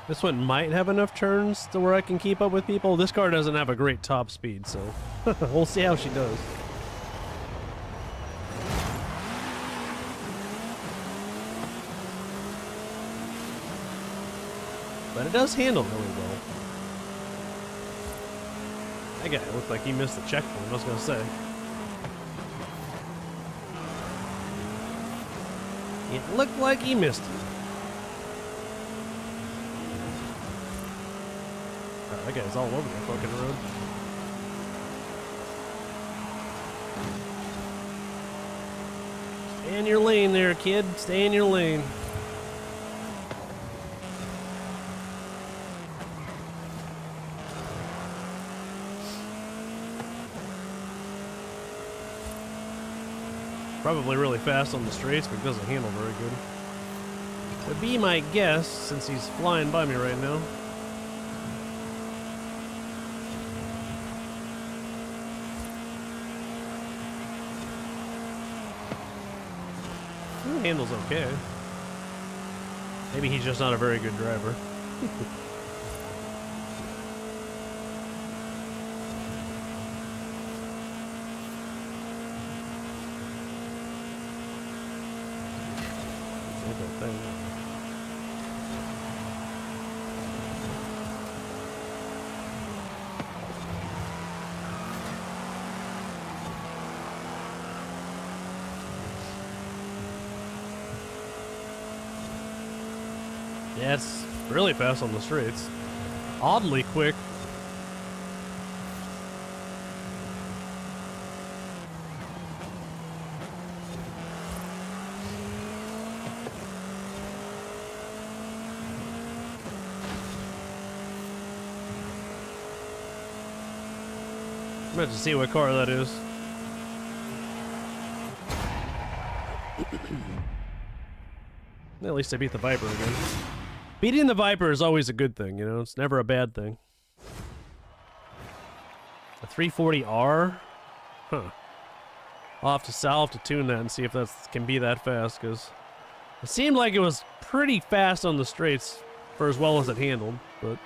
This one might have enough turns to where I can keep up with people. This car doesn't have a great top speed, so we'll see how she does. But it does handle really well. That guy looked like he missed the checkpoint, I was gonna say. It looked like he missed it. Oh, that guy's all over the fucking road. Stay in your lane there, kid. Stay in your lane. Probably really fast on the straights, but doesn't handle very good. Would be my guess, since he's flying by me right now. Handles okay. Maybe he's just not a very good driver. Yeah, it's really fast on the straights. Oddly quick. I'm about to see what car that is. At least I beat the Viper again. Beating the Viper is always a good thing, you know? It's never a bad thing. A 340R? Huh. I'll have to tune that and see if that can be that fast, because it seemed like it was pretty fast on the straights for as well as it handled, but...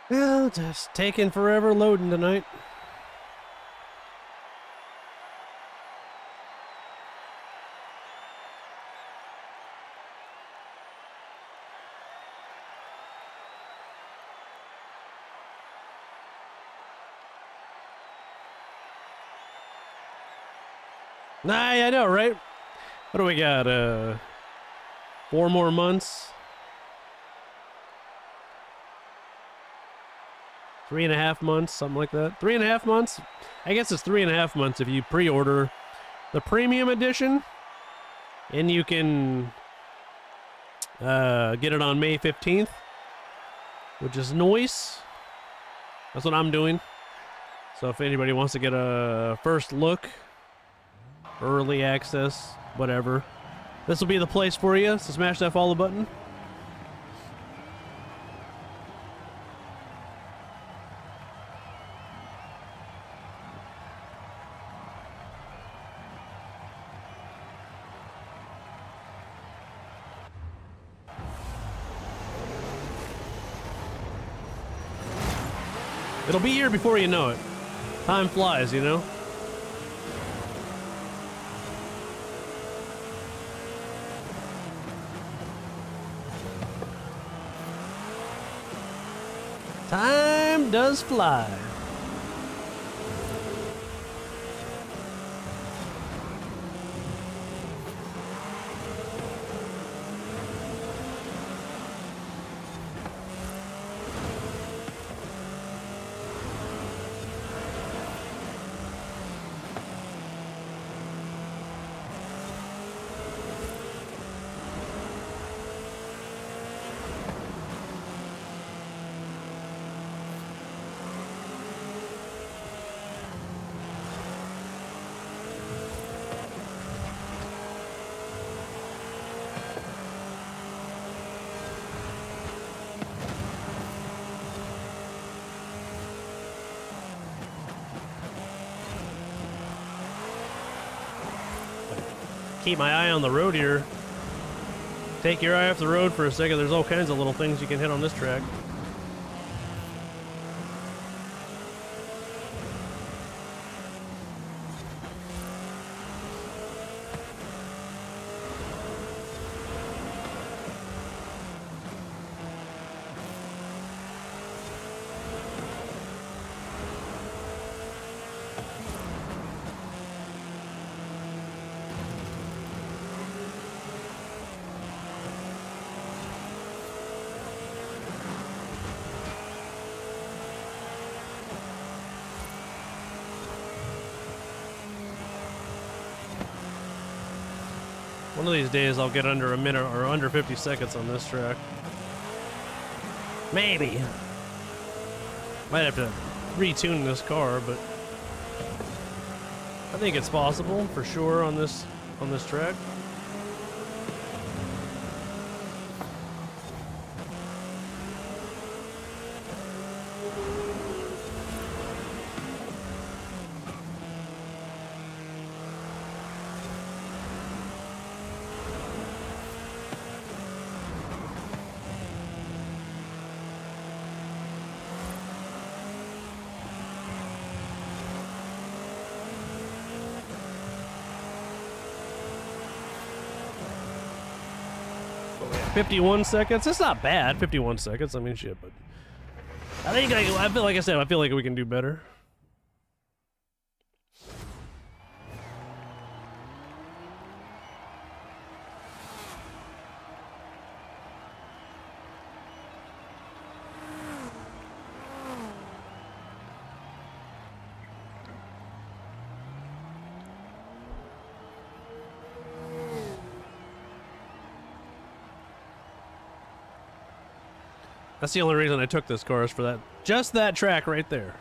Well, just taking forever loading tonight. Nah, I know, right? What do we got? 4 more months? 3.5 months, something like that. 3.5 months? I guess it's 3.5 months if you pre-order the premium edition, and you can get it on May 15th, which is nice. That's what I'm doing. So if anybody wants to get a first look, early access, whatever, this will be the place for you. So smash that follow button. It'll be here before you know it. Time flies, you know? Time does fly. Keep my eye on the road here. Take your eye off the road for a second. There's all kinds of little things you can hit on this track. One of these days I'll get under a minute or under 50 seconds on this track. Maybe. Might have to retune this car, but I think it's possible for sure on this track. But 51 seconds. It's not bad. 51 seconds. I mean, shit. But I feel like I said. I feel like we can do better. That's the only reason I took this car is for that. Just that track right there.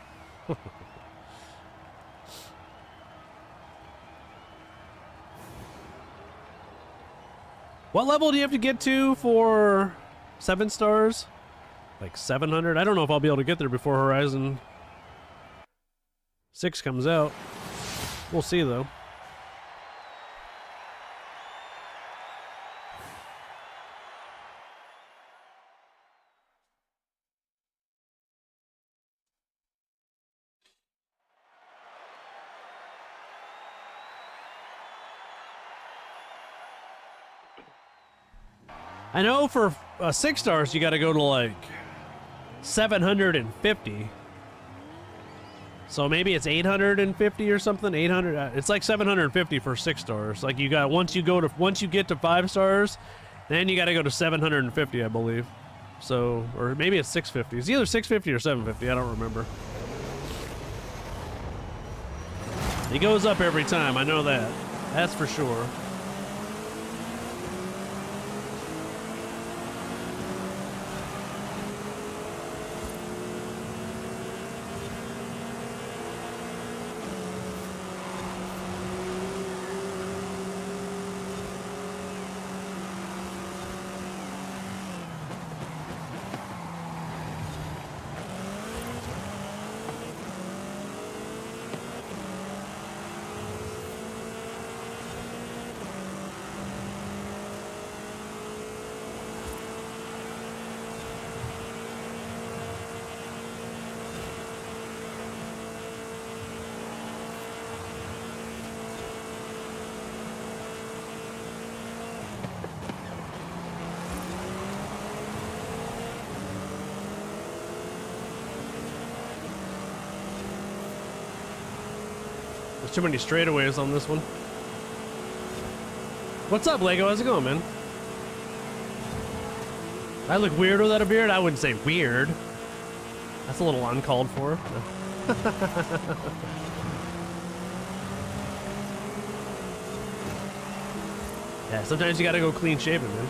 What level do you have to get to for 7 stars? Like 700? I don't know if I'll be able to get there before Horizon 6 comes out. We'll see though. I know for 6 stars you got to go to like 750. So maybe it's 850 or something. 800. It's like 750 for 6 stars. Like you got once you get to 5 stars, then you got to go to 750, I believe. So, or maybe it's 650. It's either 650 or 750. I don't remember. He goes up every time. I know that. That's for sure. There's too many straightaways on this one. What's up, Lego? How's it going, man? I look weird without a beard? I wouldn't say weird. That's a little uncalled for. Yeah, sometimes you gotta go clean shaven, man.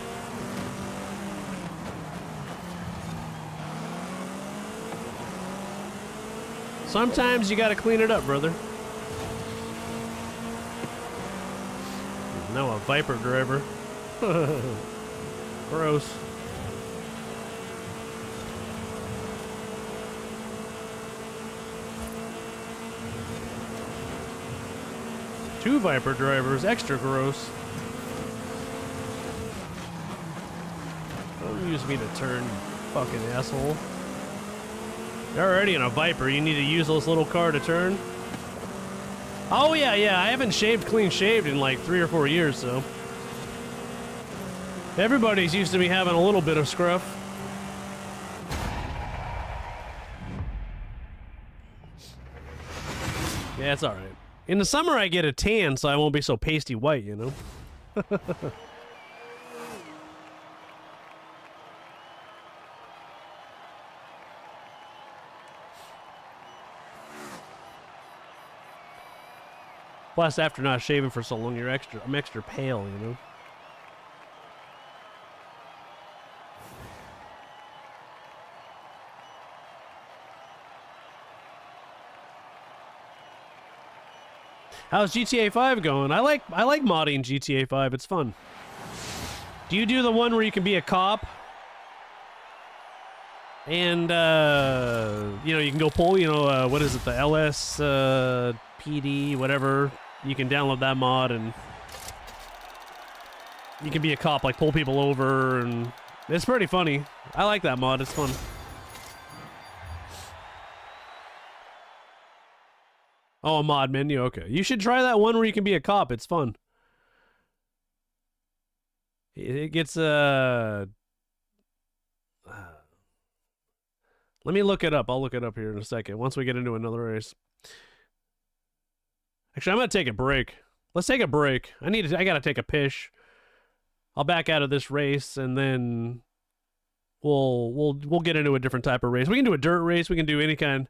Sometimes you gotta clean it up, brother. Now a Viper driver. Gross. Two Viper drivers, extra gross. Don't use me to turn, you fucking asshole. You're already in a Viper, you need a useless little car to turn? Oh yeah, I haven't shaved clean shaved in like 3 or 4 years, so. Everybody's used to me having a little bit of scruff. Yeah, it's alright. In the summer I get a tan, so I won't be so pasty white, you know? Plus, after not shaving for so long, I'm extra pale, you know? How's GTA 5 going? I like modding GTA 5. It's fun. Do you do the one where you can be a cop? And, you know, you can go pull, you know, what is it, the LS, PD, whatever. You can download that mod and you can be a cop, like pull people over, and it's pretty funny. I like that mod. It's fun. Oh, a mod menu. Okay. You should try that one where you can be a cop. It's fun. It gets, let me look it up. I'll look it up here in a second once we get into another race. Actually, I'm going to take a break. Let's take a break. I got to take a piss. I'll back out of this race and then we'll get into a different type of race. We can do a dirt race. We can do any kind.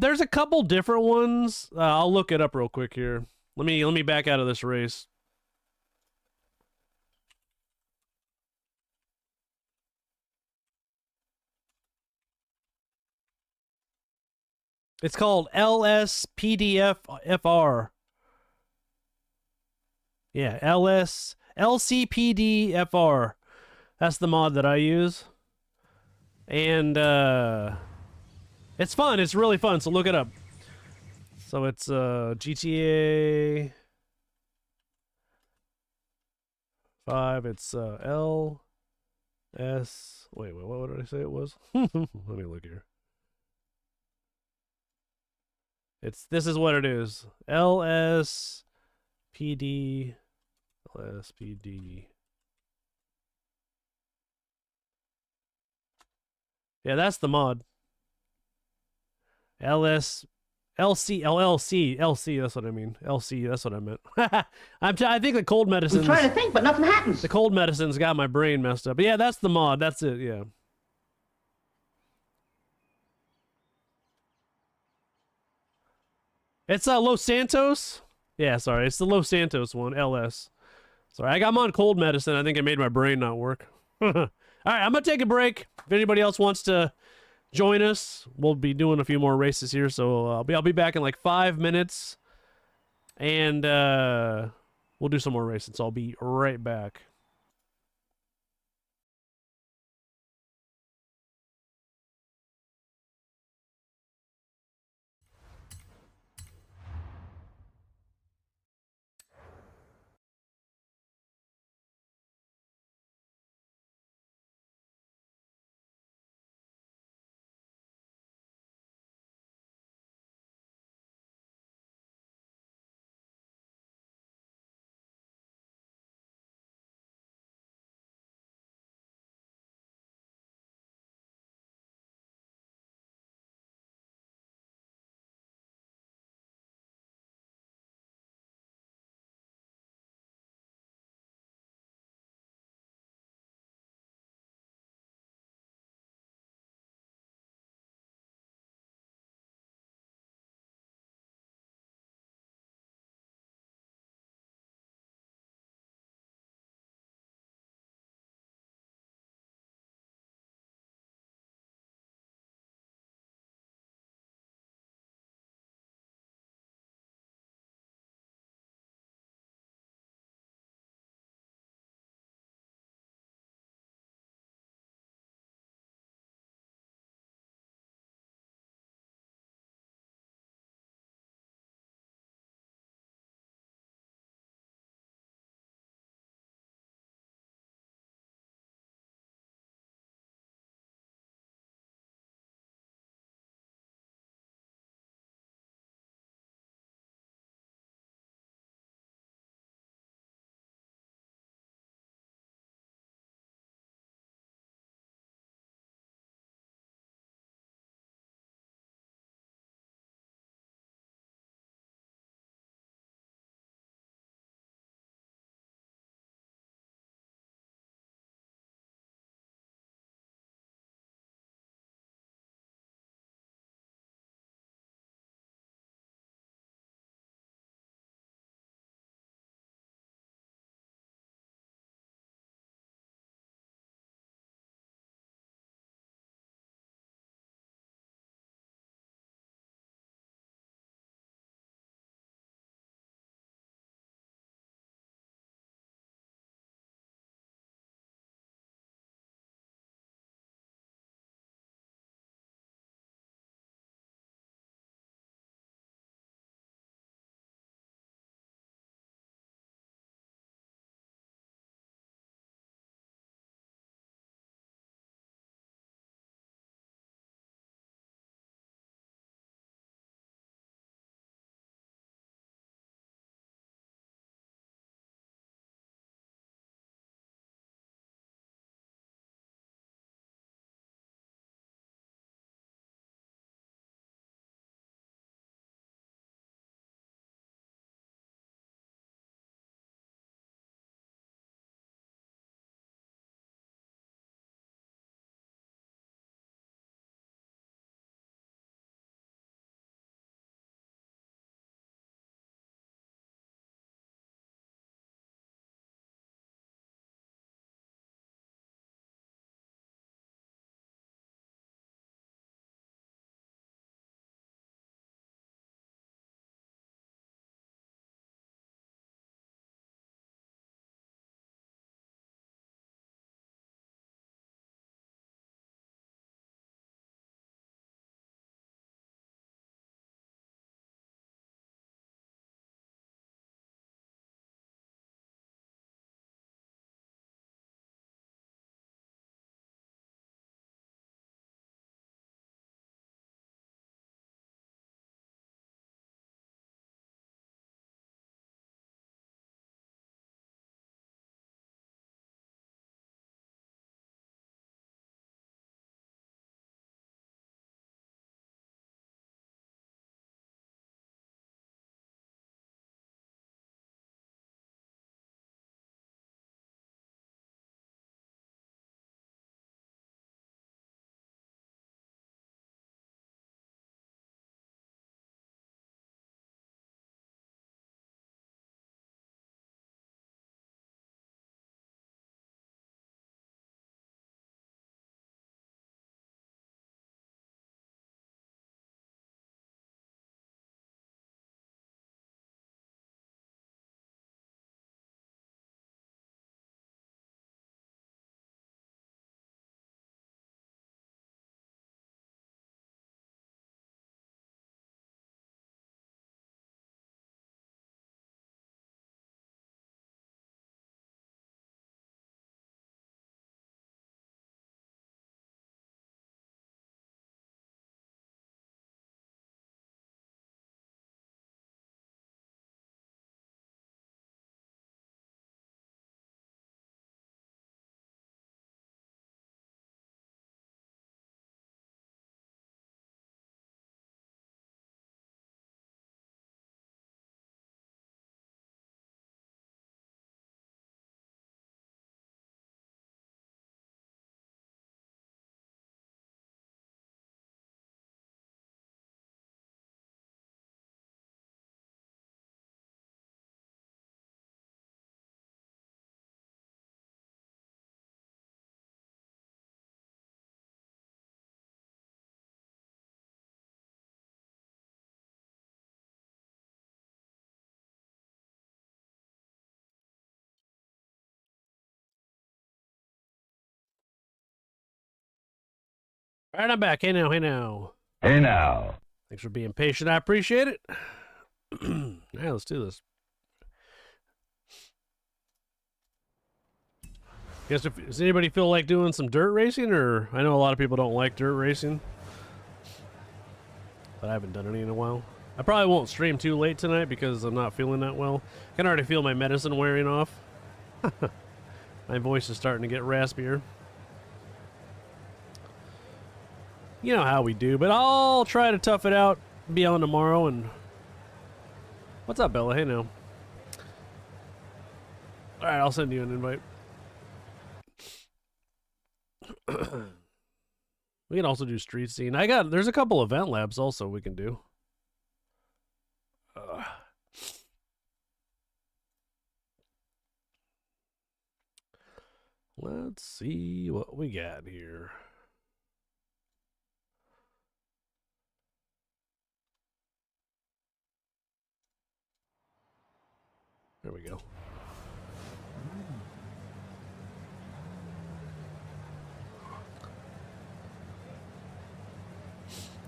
There's a couple different ones. I'll look it up real quick here. Let me back out of this race. It's called LSPDFR. Yeah, LCPDFR. That's the mod that I use. And it's fun. It's really fun, so look it up. So it's GTA 5. It's LS. Wait, what did I say it was? Let me look here. This is what it is. LSPD. Yeah, that's the mod. LSPDFR. LC. That's what I mean. LC. That's what I meant. I think the cold medicine. I'm trying to think, but nothing happens. The cold medicine's got my brain messed up. But yeah, that's the mod. That's it. Yeah. It's Los Santos. Yeah, sorry. It's the Los Santos one. LS. Sorry, I got them on cold medicine. I think it made my brain not work. All right, I'm gonna take a break. If anybody else wants to join us, we'll be doing a few more races here. So I'll be back in like 5 minutes, and we'll do some more racing. So I'll be right back. All right, I'm back. Hey now, hey now. Hey now. Thanks for being patient. I appreciate it. Yeah, let's do this. Does anybody feel like doing some dirt racing? Or I know a lot of people don't like dirt racing, but I haven't done any in a while. I probably won't stream too late tonight because I'm not feeling that well. I can already feel my medicine wearing off. My voice is starting to get raspier. You know how we do, but I'll try to tough it out, be on tomorrow, and... What's up, Bella? Hey, now. Alright, I'll send you an invite. We can also do street scene. There's a couple event labs also we can do. Let's see what we got here. There we go.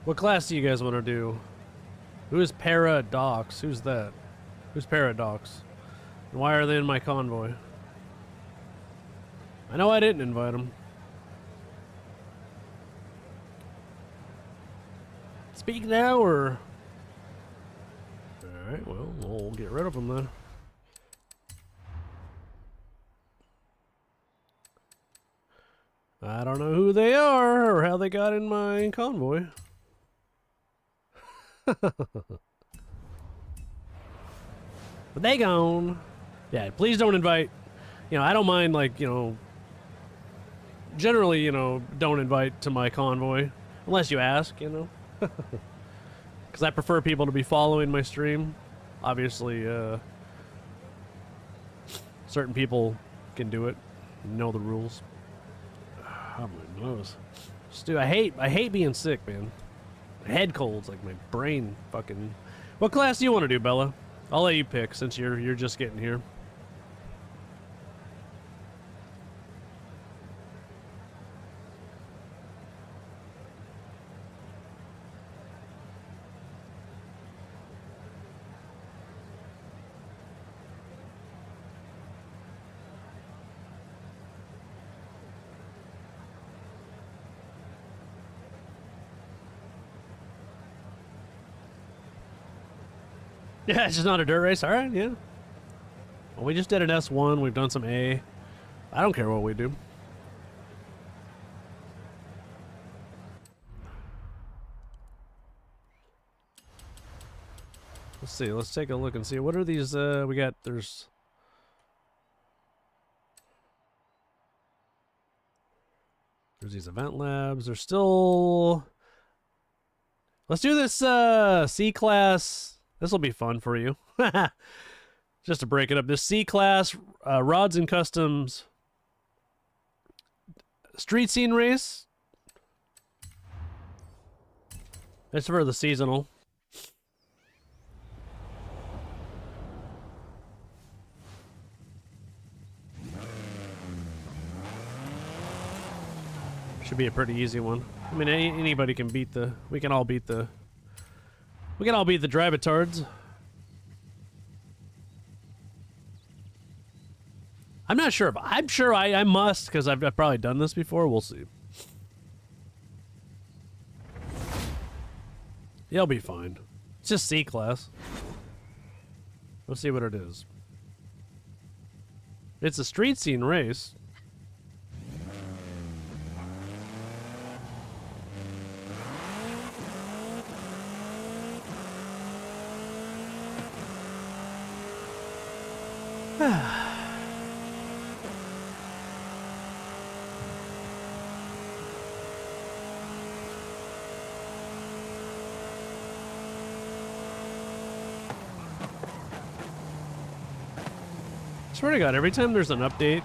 What class do you guys want to do? Who is Paradox? Who's that? Who's Paradox? And why are they in my convoy? I know I didn't invite them. Speak now, or... Alright, well, we'll get rid of them then. I don't know who they are, or how they got in my convoy. But they gone. Yeah, please don't invite. You know, I don't mind, like, you know, generally, you know, don't invite to my convoy unless you ask, you know. Because I prefer people to be following my stream. Obviously, certain people can do it, know the rules. Oh, my nose. Dude, I hate being sick, man. Head colds, like my brain fucking... What class do you want to do, Bella? I'll let you pick since you're just getting here. Yeah, it's just not a dirt race. All right, yeah. Well, we just did an S1. We've done some A. I don't care what we do. Let's see. Let's take a look and see. What are these? We got, there's these event labs. There's still... Let's do this C-class... This will be fun for you. Just to break it up. This C-class rods and customs street scene race. It's for the seasonal. Should be a pretty easy one. I mean, anybody can beat the... We can all beat the drive-a-tards. I'm not sure, but I'm sure I must, because I've probably done this before. We'll see. You'll be fine. It's just C-class. Let's see what it is. It's a street scene race. Swear to God, every time there's an update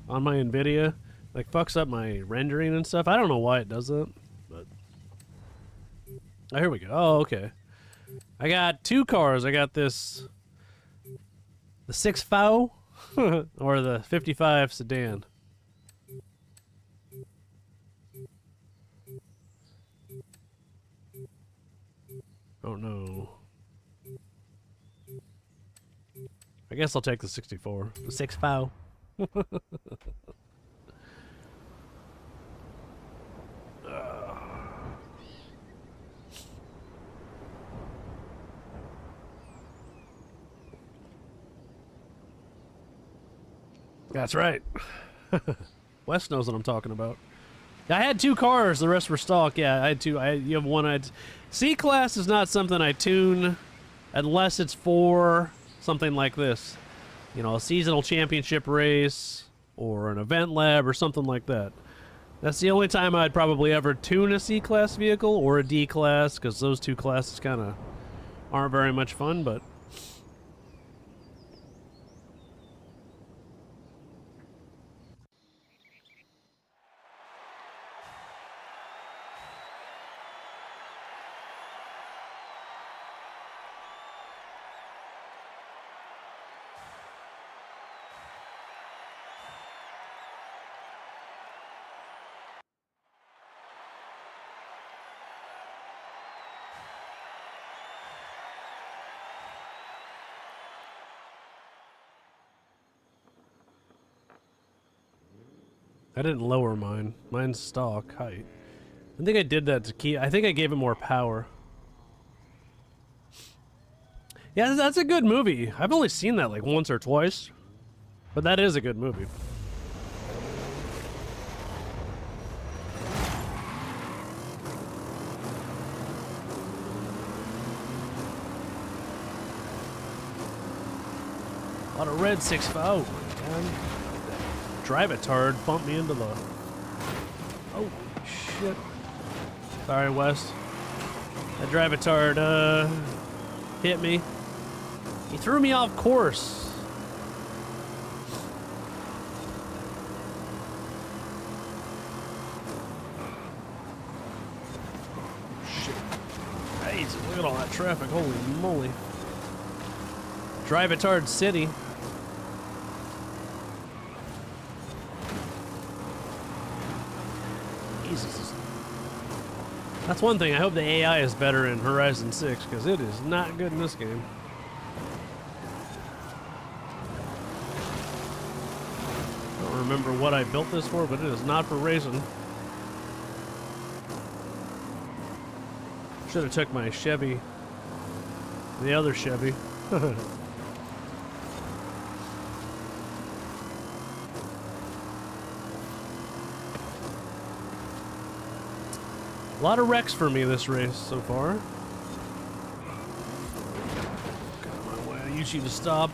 on my NVIDIA, like fucks up my rendering and stuff. I don't know why it does that, but oh, here we go. Oh, okay. I got two cars. I got this, the 6 FAO or the 55 sedan. Oh no. I guess I'll take the 64. The 6.5. That's right. Wes knows what I'm talking about. I had 2 cars, the rest were stock. Yeah, I had 2. You have one. C-Class is not something I tune unless it's for something like this. You know, a seasonal championship race or an event lab or something like that. That's the only time I'd probably ever tune a C-Class vehicle or a D-Class, because those 2 classes kind of aren't very much fun, but... I didn't lower mine. Mine's stock height. I think I did that to keep... I think I gave it more power. Yeah, that's a good movie. I've only seen that like once or twice. But that is a good movie. A lot of red 6.5. Man. Drive it tard. Bump me into the... Oh, shit. Sorry, Wes. That drive it tard, hit me. He threw me off course. Shit. Jesus, look at all that traffic. Holy moly. Drive it tard city. Jesus. That's one thing. I hope the AI is better in Horizon 6, because it is not good in this game. I don't remember what I built this for, but it is not for racing. Should have took my Chevy. The other Chevy. A lot of wrecks for me this race so far. Get out of my way. I use you to stop.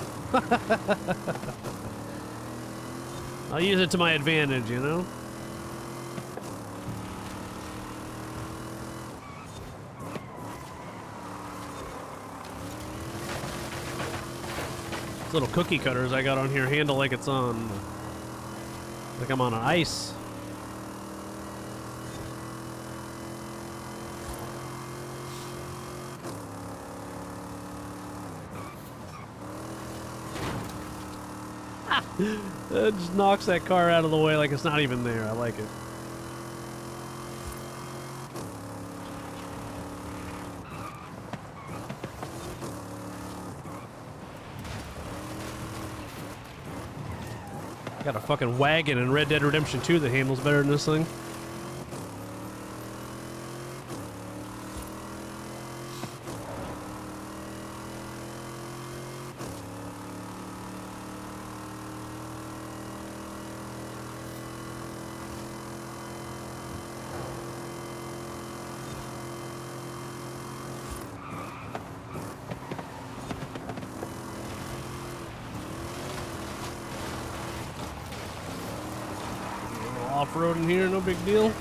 I'll use it to my advantage, you know? These little cookie cutters I got on here handle like it's on... like I'm on ice. It just knocks that car out of the way like it's not even there. I like it. Got a fucking wagon in Red Dead Redemption 2 that handles better than this thing. Off-roading here, no big deal.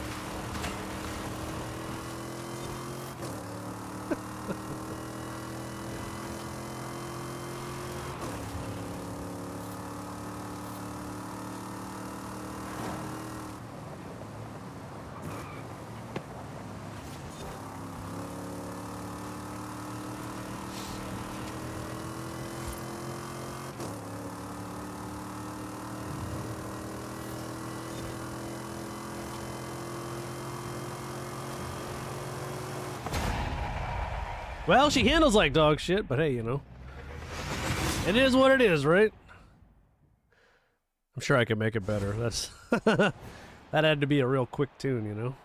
Well, she handles like dog shit, but hey, you know. It is what it is, right? I'm sure I can make it better. That's that had to be a real quick tune, you know.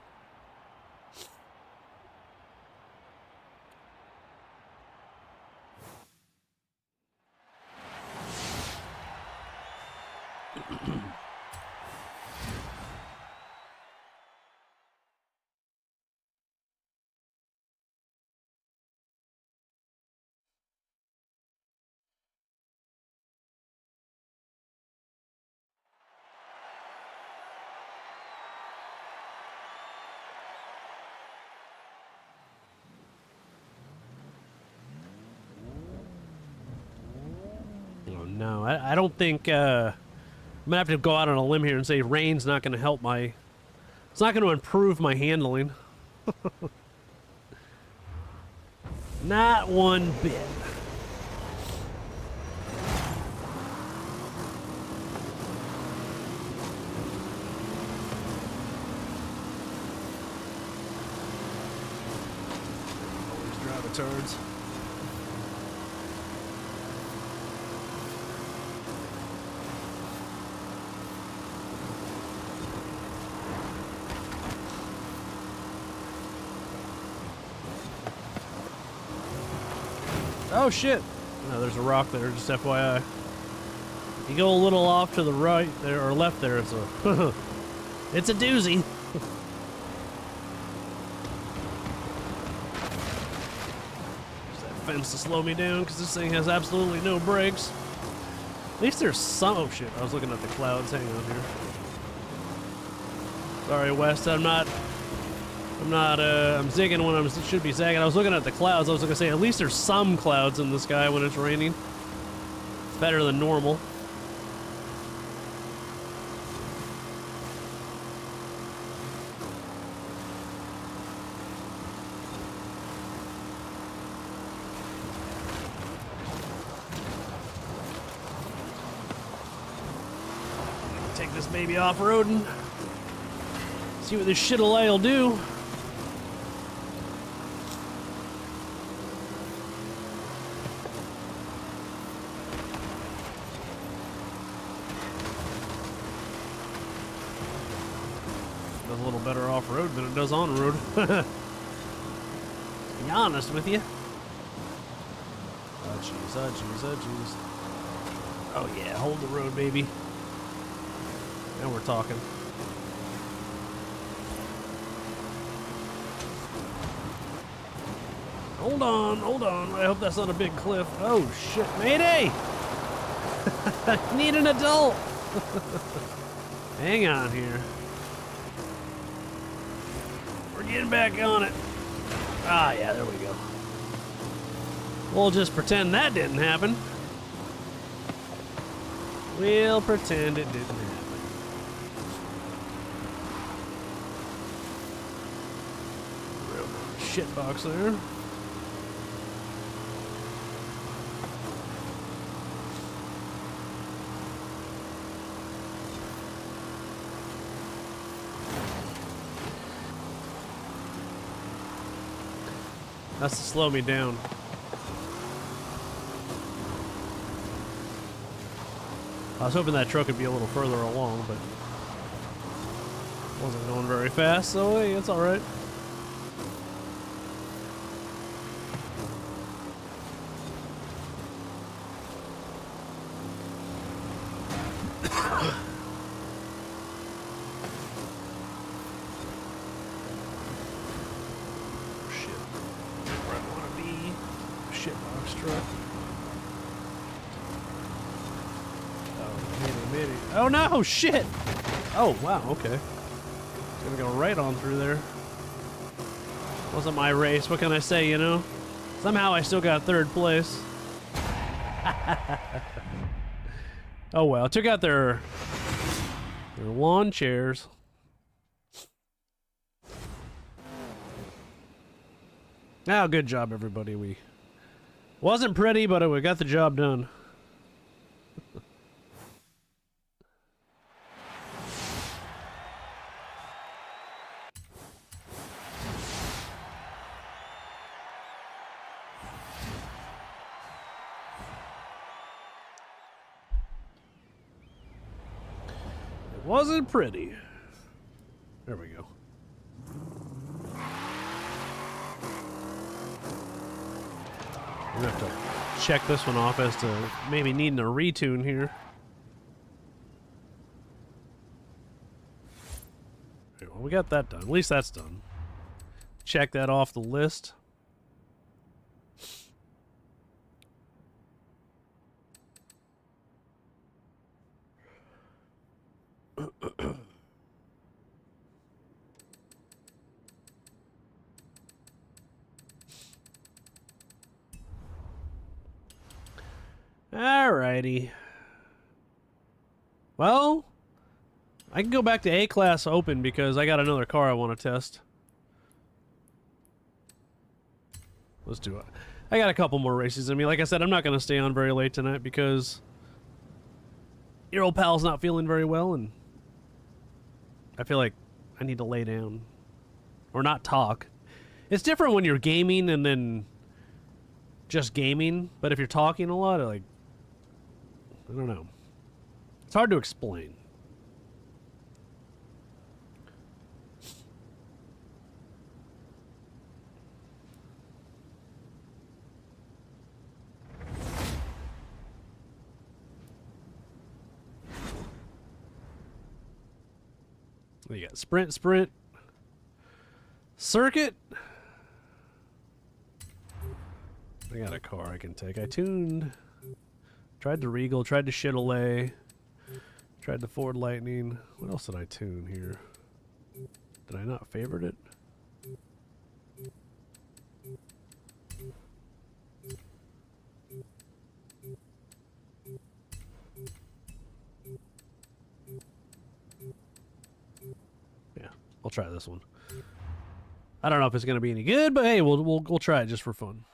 Oh no, I don't think I'm gonna have to go out on a limb here and say rain's not gonna help my. It's not gonna improve my handling. Not one bit. Always drive the turds. Oh shit! No, there's a rock there, just FYI. You go a little off to the right there, or left there, it's a... it's a doozy. There's that fence to slow me down, because this thing has absolutely no brakes. At least there's some... Oh shit, I was looking at the clouds. Hang on here. Sorry, West, I'm zigging when I should be zagging. I was looking at the clouds. I was gonna say, at least there's some clouds in the sky when it's raining. It's better than normal. Take this baby off-roading. See what this shit-a-lay will do. Does a little better off-road than it does on-road. To be honest with you. Oh jeez, oh jeez, oh jeez. Oh yeah, hold the road, baby. Now we're talking. Hold on, hold on. I hope that's not a big cliff. Oh shit, Mayday! I need an adult! Hang on here. We're getting back on it. Ah, yeah, there we go. We'll just pretend that didn't happen. We'll pretend it didn't happen. Real shitbox there. That's to slow me down. I was hoping that truck would be a little further along, but wasn't going very fast, so hey, it's alright. Oh no, shit! Oh, wow, okay. It's gonna go right on through there. Wasn't my race, what can I say, you know? Somehow I still got third place. Oh well, took out their lawn chairs. Oh, good job, everybody. We wasn't pretty, but we got the job done. wasn't pretty. There we go. I'm gonna have to check this one off as to maybe needing a retune here. Okay, well, we got that done. At least that's done. Check that off the list. Alrighty. Well, I can go back to A-Class Open because I got another car I want to test. Let's do it. I got a couple more races in me. Like I said, I'm not going to stay on very late tonight because your old pal's not feeling very well, and I feel like I need to lay down. Or not talk. It's different when you're gaming and then just gaming, but if you're talking a lot, like, I don't know. It's hard to explain. You got sprint, circuit. I got a car I can take. I tuned. Tried the Regal, tried the Chevrolet, tried the Ford Lightning. What else did I tune here? Did I not favorite it? Yeah, I'll try this one. I don't know if it's going to be any good, but hey, we'll try it just for fun.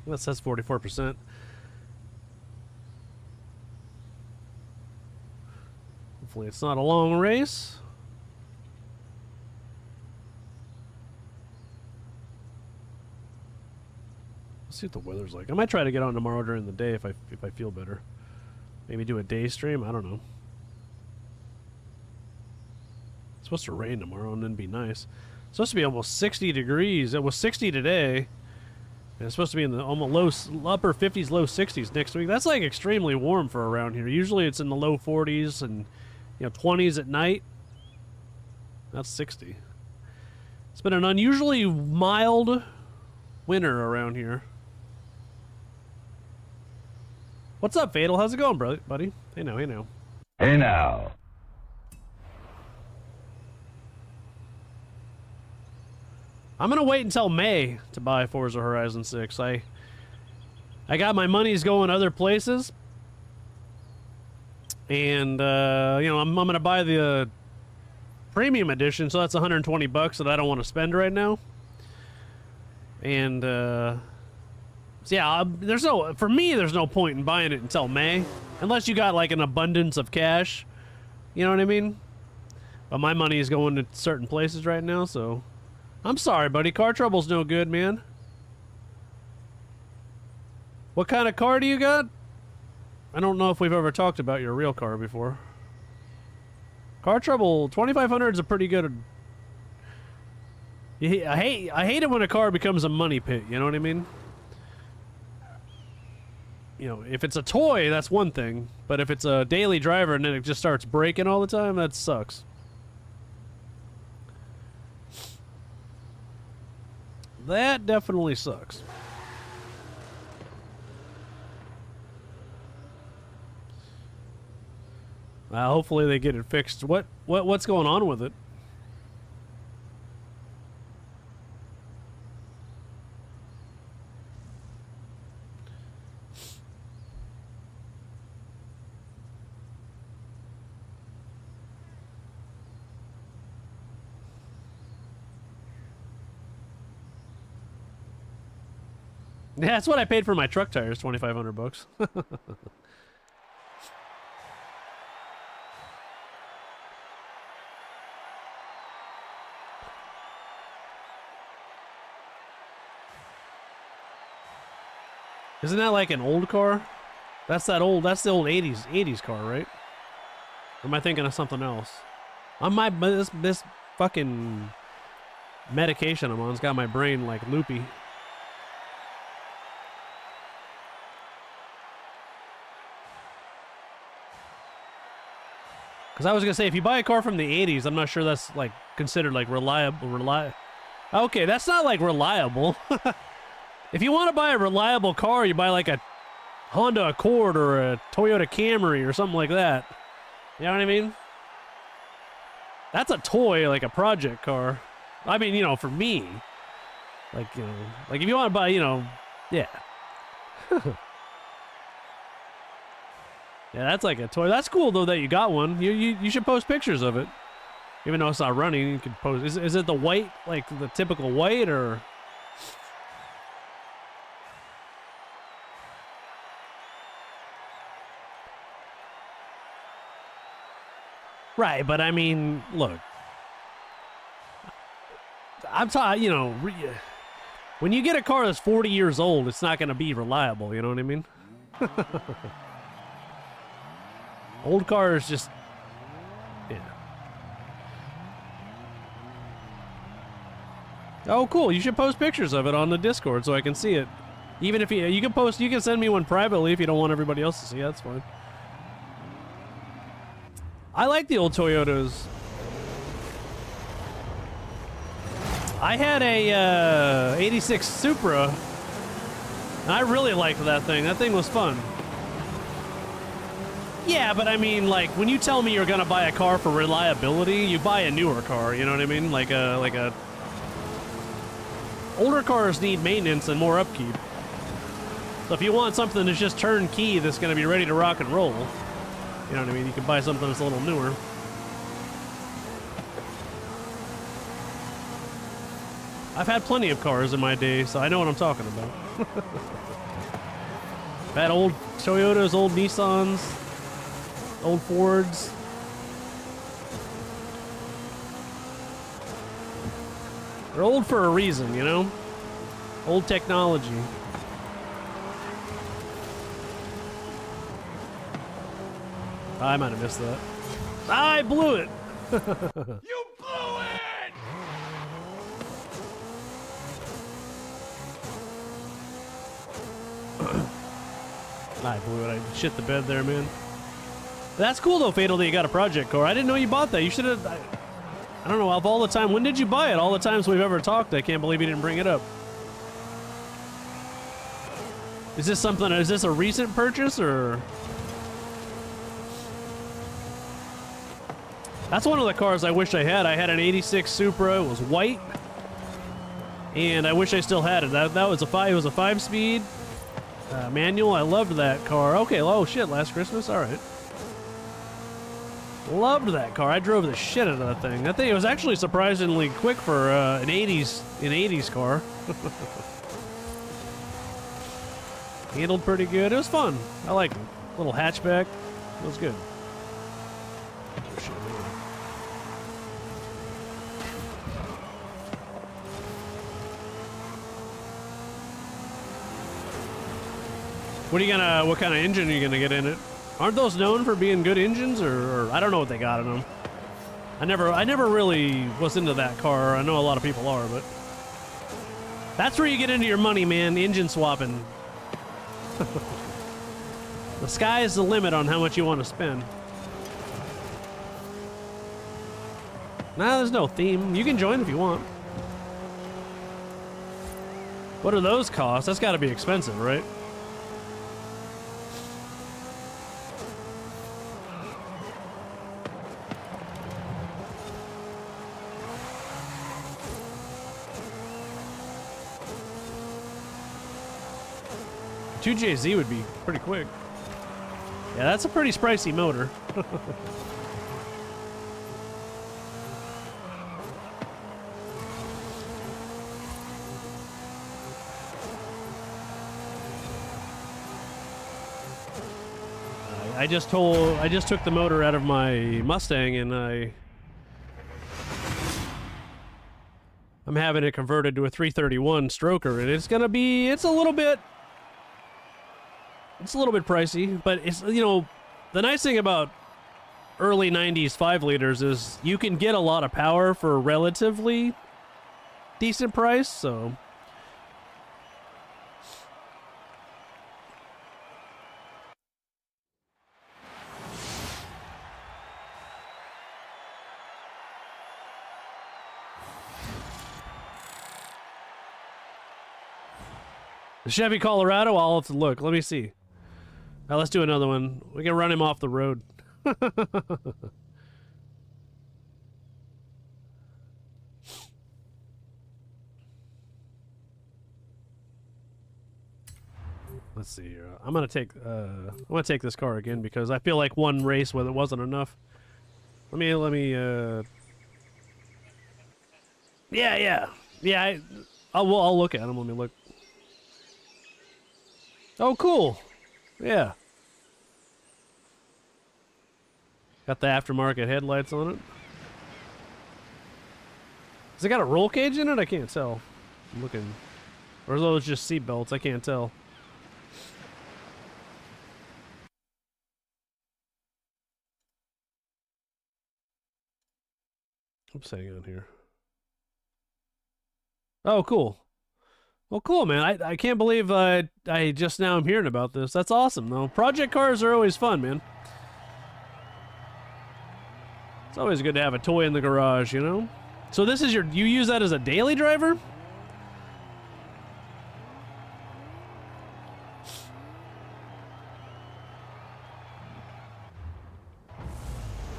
That says 44%. Hopefully it's not a long race. Let's see what the weather's like. I might try to get on tomorrow during the day if I feel better. Maybe do a day stream. I don't know. It's supposed to rain tomorrow and then be nice. It's supposed to be almost 60 degrees. It was 60 today. And it's supposed to be in the almost upper 50s, low 60s next week. That's like extremely warm for around here. Usually it's in the low 40s and 20s at night. That's 60. It's been an unusually mild winter around here. What's up, Fatal? How's it going, buddy? Hey now, hey now. Hey now. I'm gonna wait until May to buy Forza Horizon 6. I got my monies going other places, and I'm gonna buy the premium edition, so that's $120 that I don't want to spend right now. And so yeah, for me, there's no point in buying it until May, unless you got like an abundance of cash. You know what I mean? But my money is going to certain places right now, so. I'm sorry, buddy. Car trouble's no good, man. What kind of car do you got? I don't know if we've ever talked about your real car before. Car trouble, 2,500 is a pretty good. I hate it when a car becomes a money pit. You know what I mean? you know, if it's a toy, that's one thing. But if it's a daily driver and then it just starts breaking all the time, that sucks. That definitely sucks. Hopefully they get it fixed. What's going on with it? Yeah, that's what I paid for my truck tires, $2,500. Isn't that like an old car? That's the old 80s car, right? Or am I thinking of something else? This fucking medication I'm on's got my brain like loopy. Because I was gonna say, if you buy a car from the 80s, I'm not sure that's like considered like reliable. Okay, that's not like reliable. If you want to buy a reliable car, you buy like a Honda Accord or a Toyota Camry or something like that. You know what I mean? That's a toy, like a project car. I mean, you know, for me, like, you know, like if you want to buy, you know, yeah. Yeah, that's like a toy. That's cool though that you got one. You should post pictures of it, even though it's not running. You can post. Is it the white, like the typical white, or? Right, but I mean, look, I'm talking, you know, when you get a car that's 40 years old, it's not going to be reliable, you know what I mean? Old cars just, yeah. Oh, cool, you should post pictures of it on the Discord so I can see it. Even if you can post, you can send me one privately if you don't want everybody else to see it, that's fine. I like the old Toyotas. I had a 86 Supra, and I really liked that thing. That thing was fun. Yeah, but I mean, like, when you tell me you're gonna buy a car for reliability, you buy a newer car, you know what I mean? Like a... Older cars need maintenance and more upkeep. So if you want something that's just turnkey that's gonna be ready to rock and roll, you know what I mean? You can buy something that's a little newer. I've had plenty of cars in my day, so I know what I'm talking about. I've had old Toyotas, old Nissans, old Fords. They're old for a reason, you know? Old technology. I might have missed that. I blew it! You blew it! I blew it. I shit the bed there, man. That's cool, though, Fatal, that you got a project car. I didn't know you bought that. You should have... I don't know, of all the time... When did you buy it? All the times we've ever talked, I can't believe you didn't bring it up. Is this something... Is this a recent purchase, or... That's one of the cars I wish I had. I had an 86 Supra. It was white. And I wish I still had it. That was a 5-speed manual. I loved that car. Okay, oh shit, last Christmas? Alright. Loved that car. I drove the shit out of that thing. That thing was actually surprisingly quick for an 80s car. Handled pretty good. It was fun. I liked it. Little hatchback. It was good. Oh, shit, man. What kind of engine are you gonna get in it? Aren't those known for being good engines, or I don't know what they got in them. I never really was into that car. I know a lot of people are, but that's where you get into your money, man. Engine swapping. The sky is the limit on how much you want to spend. Nah, there's no theme. You can join if you want. What do those cost? That's got to be expensive, right? Two JZ would be pretty quick. Yeah, that's a pretty pricey motor. I just took the motor out of my Mustang and I'm having it converted to a 331 stroker, and it's a little bit pricey, but it's, you know, the nice thing about early 90s 5 liters is you can get a lot of power for a relatively decent price, so the Chevy Colorado, I'll have to look. Let me see. Now let's do another one. We can run him off the road. Let's see here. I'm gonna take this car again because I feel like one race with it wasn't enough. Let me yeah. I'll look at him. Let me look. Oh, cool. Yeah. Got the aftermarket headlights on it. Has it got a roll cage in it? I can't tell. I'm looking. Or are those just seat belts? I can't tell. Oops, hang on here. Oh, cool. Well, cool, man. I can't believe I just now am hearing about this. That's awesome, though. Project cars are always fun, man. It's always good to have a toy in the garage, you know? So this is you use that as a daily driver?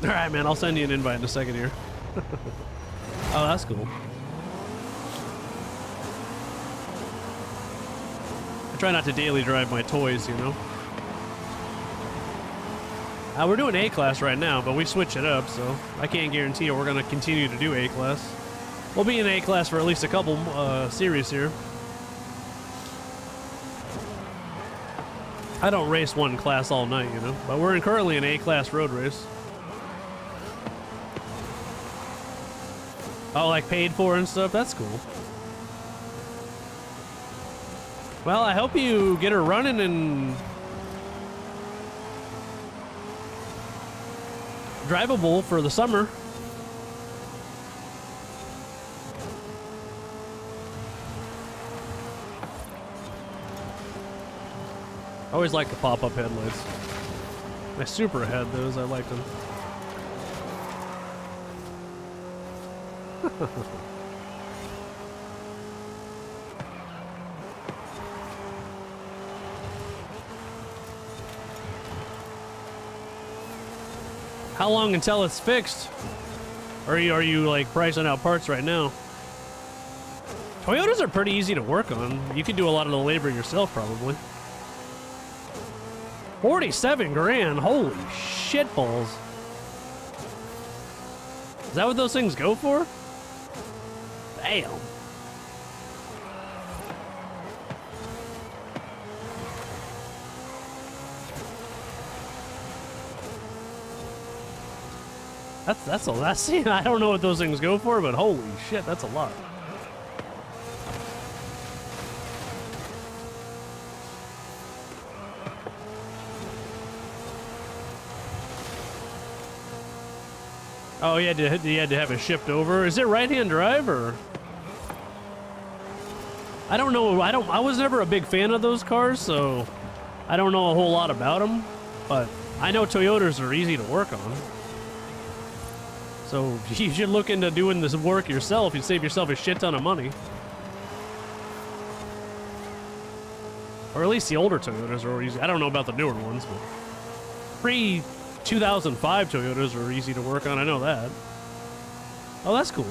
All right, man. I'll send you an invite in a second here. Oh, that's cool. Try not to daily drive my toys, you know. We're doing A-Class right now, but we switch it up, so I can't guarantee you we're going to continue to do A-Class. We'll be in A-Class for at least a couple series here. I don't race one class all night, you know, but we're currently in A-Class road race. Oh, like paid for and stuff? That's cool. Well, I hope you get her running and drivable for the summer. I always like the pop-up headlights. I super had those. I liked them. How long until it's fixed? Or are you like pricing out parts right now? Toyotas are pretty easy to work on. You can do a lot of the labor yourself, probably. 47 grand, holy shitballs. Is that what those things go for? Damn. That's a lot. See, I don't know what those things go for, but holy shit, that's a lot. Oh, you had to have it shipped over. Is it right-hand drive or? I don't know. I was never a big fan of those cars, so I don't know a whole lot about them, but I know Toyotas are easy to work on. So you should look into doing this work yourself. You'd save yourself a shit ton of money. Or at least the older Toyotas are easy. I don't know about the newer ones, but pre-2005 Toyotas are easy to work on. I know that. Oh, that's cool.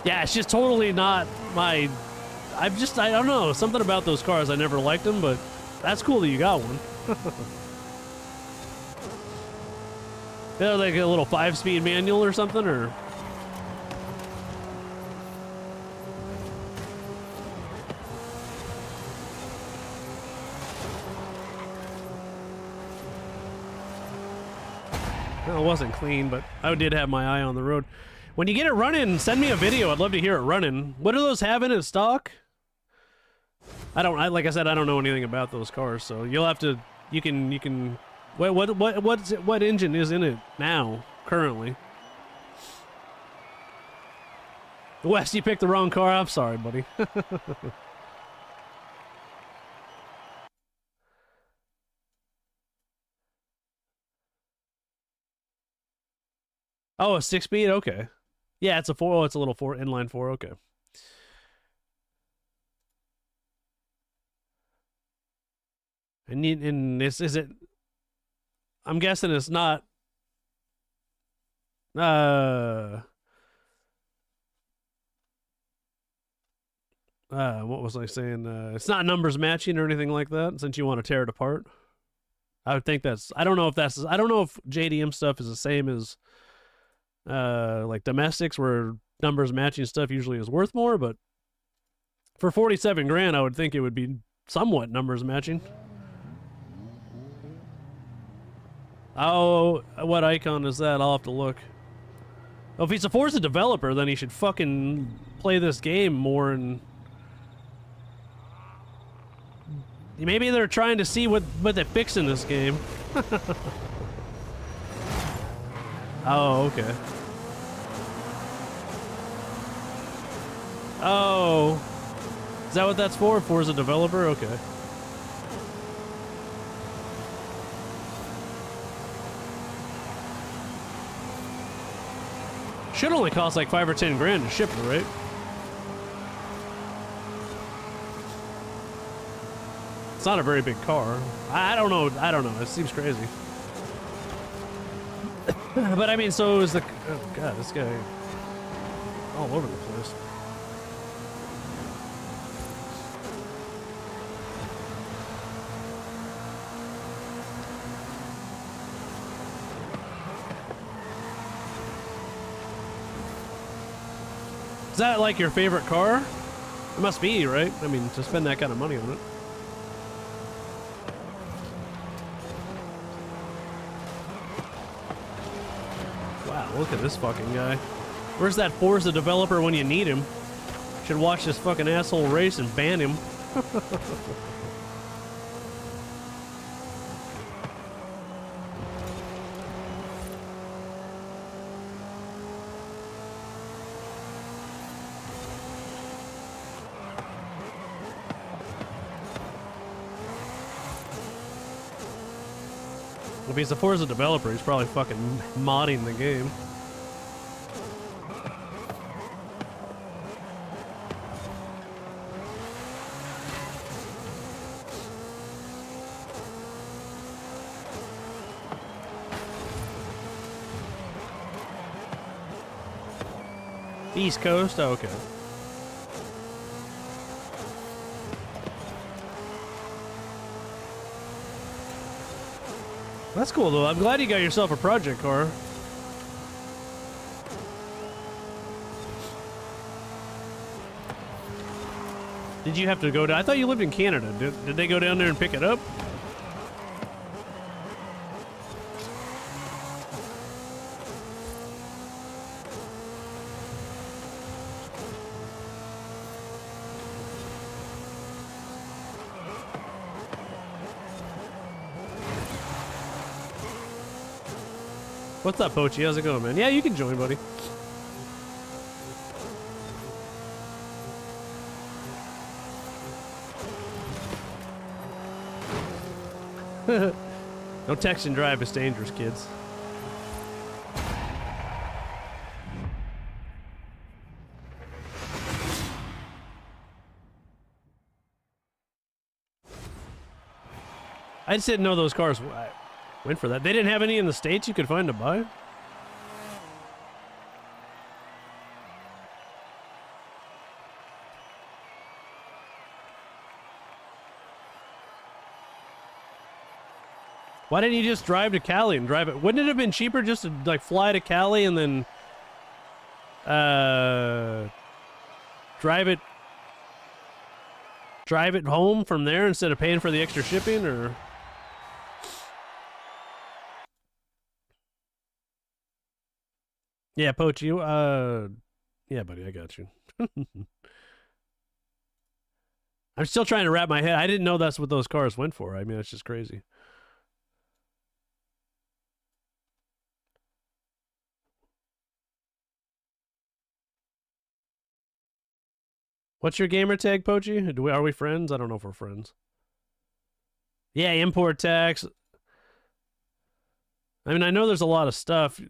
Yeah, it's just totally not my... I don't know. Something about those cars. I never liked them, but that's cool that you got one. They're like a little 5-speed manual or something, or... Well, it wasn't clean, but I did have my eye on the road. When you get it running, send me a video. I'd love to hear it running. What do those have in it stock? Like I said, I don't know anything about those cars, so you'll have to. You can. What engine is in it now, currently? Wes, you picked the wrong car. I'm sorry, buddy. Oh, a 6-speed. Okay. Yeah, it's a 4. Oh, it's a little 4 inline 4. Okay. And this is it. I'm guessing it's not. What was I saying? It's not numbers matching or anything like that. Since you want to tear it apart, I would think that's. I don't know if that's. I don't know if JDM stuff is the same as, like domestics, where numbers matching stuff usually is worth more. But for 47 grand, I would think it would be somewhat numbers matching. Oh, what icon is that? I'll have to look. Oh, if he's a Forza developer, then he should fucking play this game more and... Maybe they're trying to see what they fix in this game. Oh, okay. Oh. Is that what that's for? Forza developer? Okay. Should only cost like 5 or 10 grand to ship it, right? It's not a very big car. I don't know. I don't know. It seems crazy. But I mean, so is the... Oh, God, this guy... all over the place. Is that like your favorite car? It must be, right? I mean, to spend that kind of money on it. Wow, look at this fucking guy. Where's that Forza developer when you need him? Should watch this fucking asshole race and ban him. If he's a Forza developer, he's probably fucking modding the game. East Coast? Oh, okay. That's cool, though. I'm glad you got yourself a project car. Did you have to go down? I thought you lived in Canada. Did they go down there and pick it up? What's up, Pochi? How's it going, man? Yeah, you can join, buddy. Don't text and drive. It's dangerous, kids. I just didn't know those cars went for that. They didn't have any in the States you could find to buy? Why didn't you just drive to Cali and drive it? Wouldn't it have been cheaper just to like fly to Cali and then drive it home from there instead of paying for the extra shipping? Or yeah, Poach, you yeah, buddy, I got you. I'm still trying to wrap my head. I didn't know that's what those cars went for. I mean, it's just crazy. What's your gamer tag, Pochi? Are we friends? I don't know if we're friends. Yeah, import tax. I mean, I know there's a lot of stuff.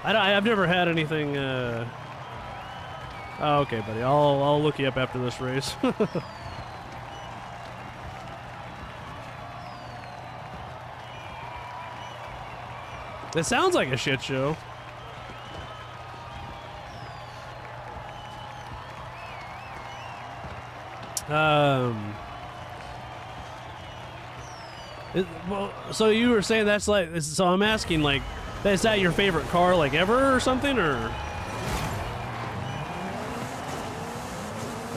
I've never had anything. Oh, okay, buddy. I'll look you up after this race. It sounds like a shit show. Well, so you were saying that's like, so I'm asking, like, is that your favorite car, like, ever or something, or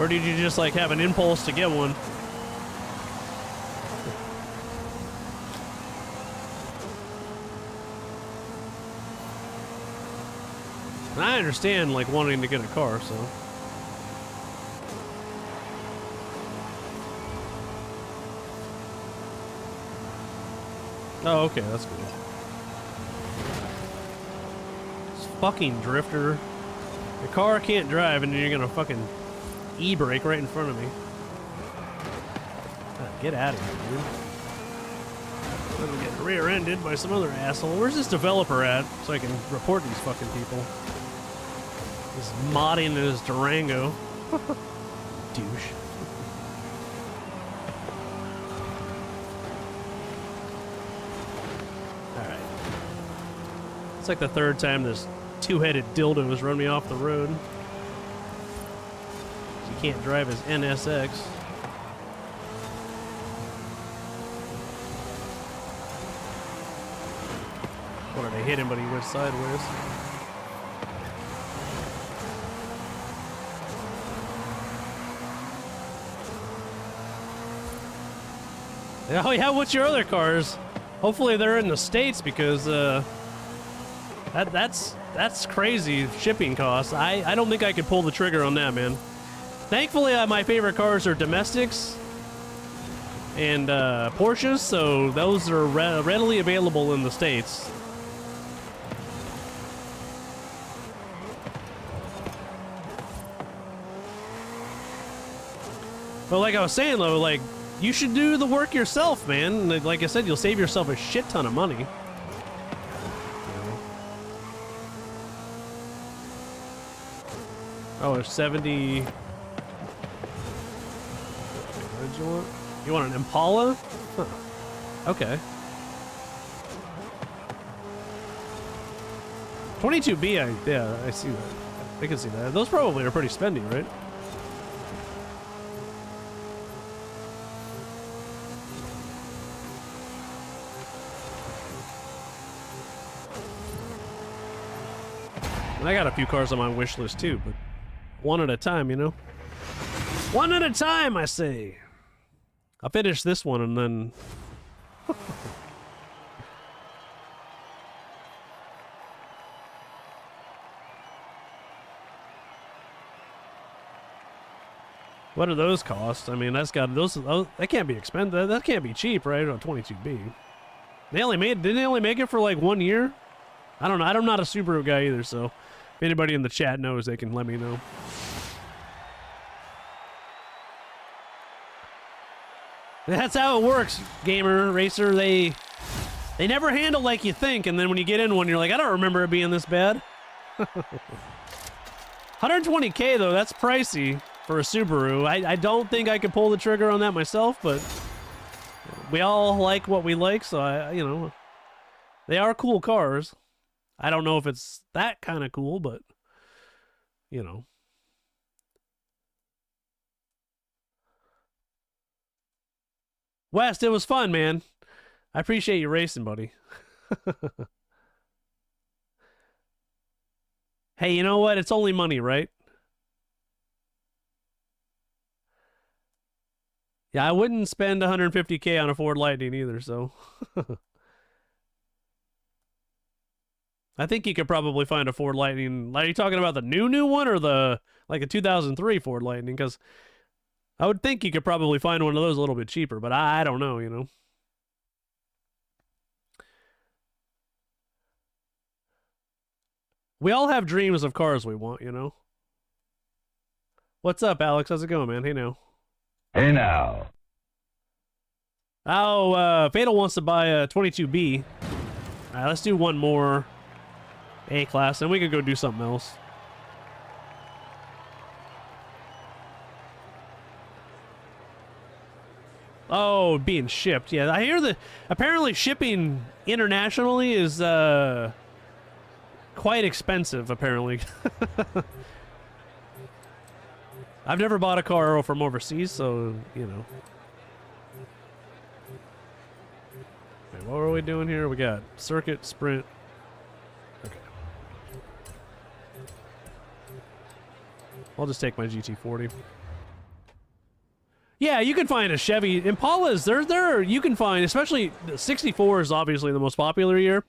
did you just, like, have an impulse to get one? I understand, like, wanting to get a car, so. Oh, okay, that's good. This fucking drifter. Your car can't drive, and you're gonna fucking e-brake right in front of me. God, get out of here, dude. I'm getting rear-ended by some other asshole. Where's this developer at, so I can report these fucking people? He's modding his Durango. Douche. Alright. It's like the third time this two-headed dildo has run me off the road. He can't drive his NSX. Wanted to hit him, but he went sideways. Oh yeah, what's your other cars? Hopefully they're in the States, because that's crazy shipping costs. I don't think I could pull the trigger on that, man. Thankfully, my favorite cars are domestics and Porsches, so those are readily available in the States. But like I was saying, though, like, you should do the work yourself, man. Like I said, you'll save yourself a shit ton of money. Oh, it's 70. What did you want? You want an Impala? Huh. Okay. 22B, yeah, I see that. I can see that. Those probably are pretty spendy, right? And I got a few cars on my wish list too, but one at a time, you know? One at a time, I say. I'll finish this one and then... What do those cost? I mean, that's got those that can't be expensive. That can't be cheap, right? On 22B. Didn't they only make it for like 1 year? I don't know. I'm not a Subaru guy either, so If anybody in the chat knows, they can let me know. That's how it works, gamer, racer. They never handle like you think, and then when you get in one, you're like, I don't remember it being this bad. 120K, though, that's pricey for a Subaru. I don't think I could pull the trigger on that myself, but we all like what we like, so you know, they are cool cars. I don't know if it's that kind of cool, but, you know. West, it was fun, man. I appreciate you racing, buddy. Hey, you know what? It's only money, right? Yeah, I wouldn't spend 150K on a Ford Lightning either, so. I think you could probably find a Ford Lightning. Are you talking about the new one or the, like a 2003 Ford Lightning? Because I would think you could probably find one of those a little bit cheaper, but I don't know, you know. We all have dreams of cars we want, you know. What's up, Alex? How's it going, man? Hey, now. Hey now. Oh, Fatal wants to buy a 22B. All right, let's do one more A-Class, and we could go do something else. Oh, being shipped. Yeah, I hear that apparently shipping internationally is quite expensive, apparently. I've never bought a car from overseas, so, you know. Wait, what are we doing here? We got circuit, sprint. Okay. I'll just take my GT40. Yeah, you can find a Chevy. Impalas, they're you can find, especially the 64 is obviously the most popular year.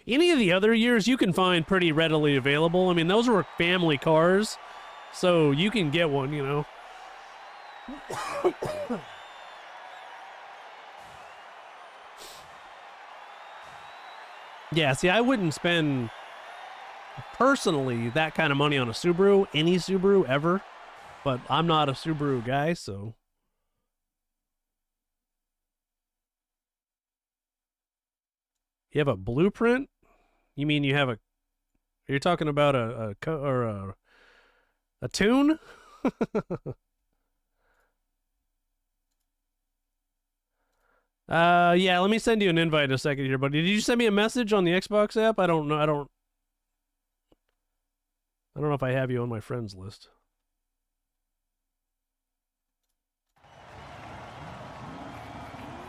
Any of the other years you can find pretty readily available. I mean, those were family cars, so you can get one, you know. Yeah, see, I wouldn't spend, personally, that kind of money on a Subaru, any Subaru ever, but I'm not a Subaru guy, so... You have a blueprint? You mean you have a... You're talking about a tune? Yeah, let me send you an invite in a second here, buddy. Did you send me a message on the Xbox app? I don't know. I don't know if I have you on my friends list.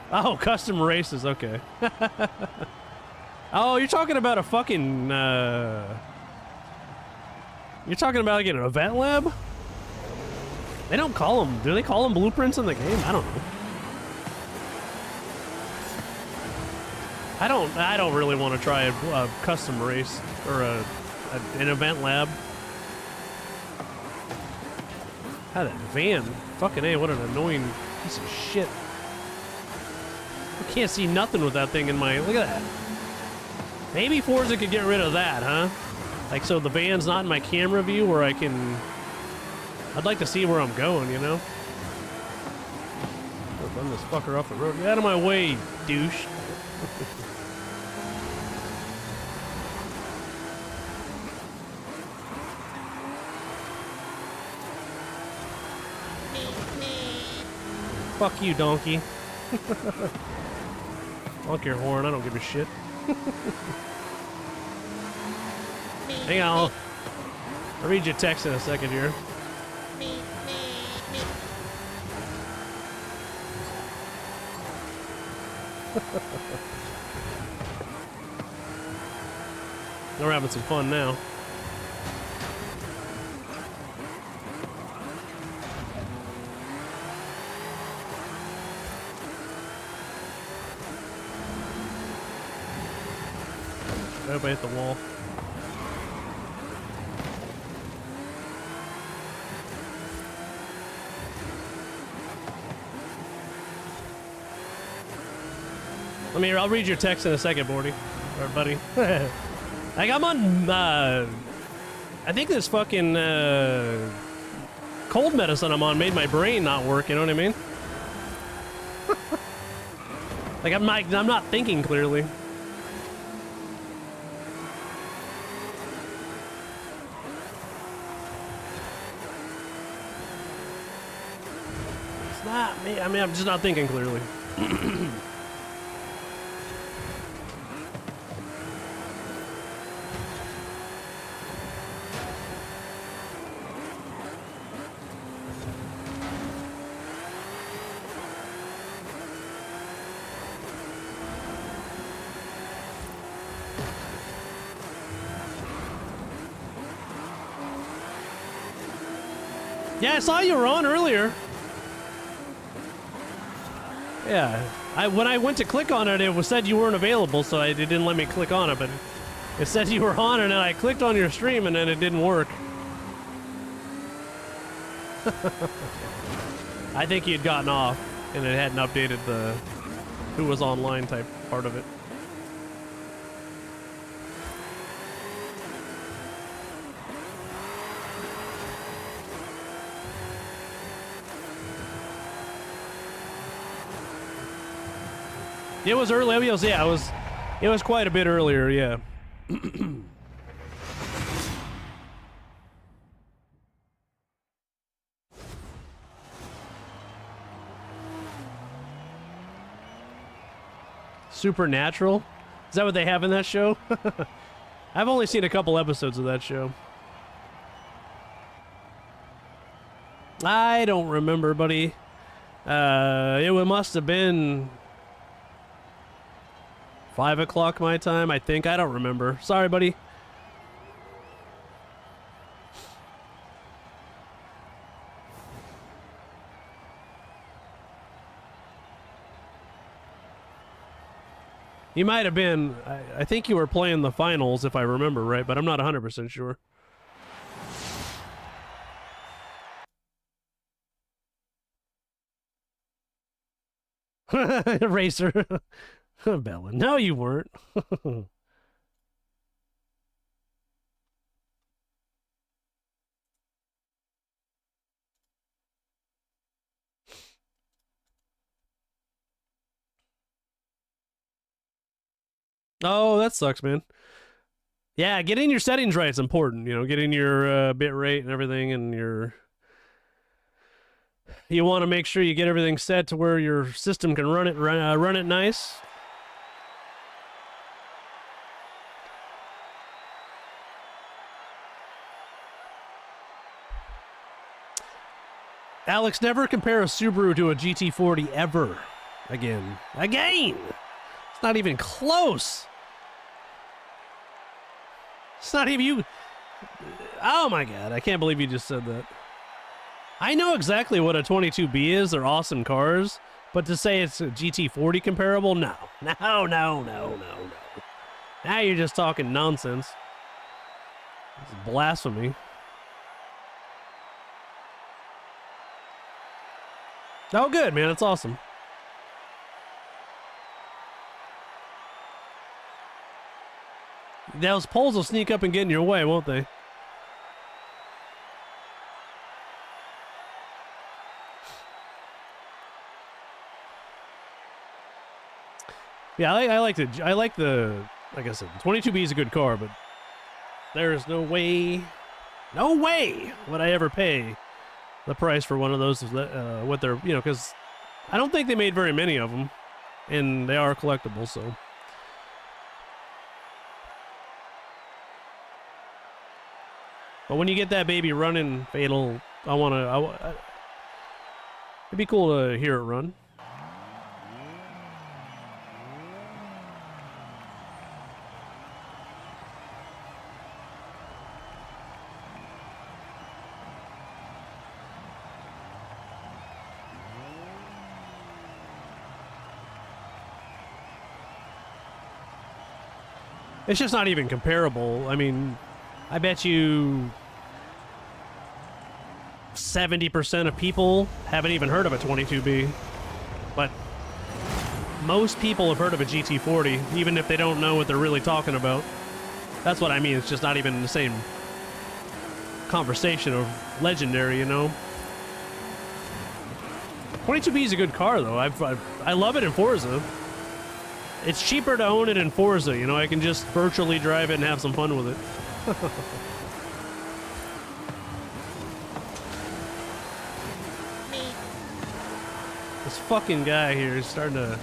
Oh, custom races. Okay. Oh, you're talking about a fucking, you're talking about like an event lab? They don't call them, do they call them blueprints in the game? I don't know. I don't really want to try a custom race or an event lab. How that van, fucking A, what an annoying piece of shit. I can't see nothing with that thing in my, look at that. Maybe Forza could get rid of that, huh? Like, so the van's not in my camera view where I can... I'd like to see where I'm going, you know? I'll run this fucker off the road. Get out of my way, douche. Fuck you, donkey. Honk your horn, I don't give a shit. Hang on, I'll read your text in a second here. We're having some fun now. I hope I hit the wall. I'll read your text in a second, Bordy. Or buddy. Like, I'm on, I think this fucking cold medicine I'm on made my brain not work, you know what I mean? Like I'm not thinking clearly. It's not me. I mean, I'm just not thinking clearly. Yeah, I saw you were on earlier. Yeah, when I went to click on it, it was said you weren't available, so it didn't let me click on it, but it said you were on, and then I clicked on your stream, and then it didn't work. I think you'd gotten off, and it hadn't updated the who was online type part of it. It was early. It was quite a bit earlier, yeah. Supernatural? Is that what they have in that show? I've only seen a couple episodes of that show. I don't remember, buddy. It must have been 5 o'clock my time, I think. I don't remember. Sorry, buddy. You might have been. I think you were playing the finals, if I remember right, but I'm not 100% sure. Racer. Bella. No, you weren't. Oh, that sucks, man. Yeah, getting your settings right is important. You know, getting your bit rate and everything, and you want to make sure you get everything set to where your system can run it nice. Alex, never compare a Subaru to a GT40 ever. Again. It's not even close. It's not even you. Oh my God, I can't believe you just said that. I know exactly what a 22B is. They're awesome cars. But to say it's a GT40 comparable, no. No. Now you're just talking nonsense. It's blasphemy. Oh, good, man. It's awesome. Those poles will sneak up and get in your way, won't they? Yeah, I like the, like I said, 22B is a good car, but there is no way would I ever pay the price for one of those, what they're, you know, because I don't think they made very many of them, and they are collectible, so. But when you get that baby running, Fatal, it'd be cool to hear it run. It's just not even comparable. I mean, I bet you 70% of people haven't even heard of a 22B. But most people have heard of a GT40, even if they don't know what they're really talking about. That's what I mean. It's just not even the same conversation of legendary, you know. 22B is a good car, though. I love it in Forza. It's cheaper to own it in Forza, you know. I can just virtually drive it and have some fun with it. This fucking guy here is starting to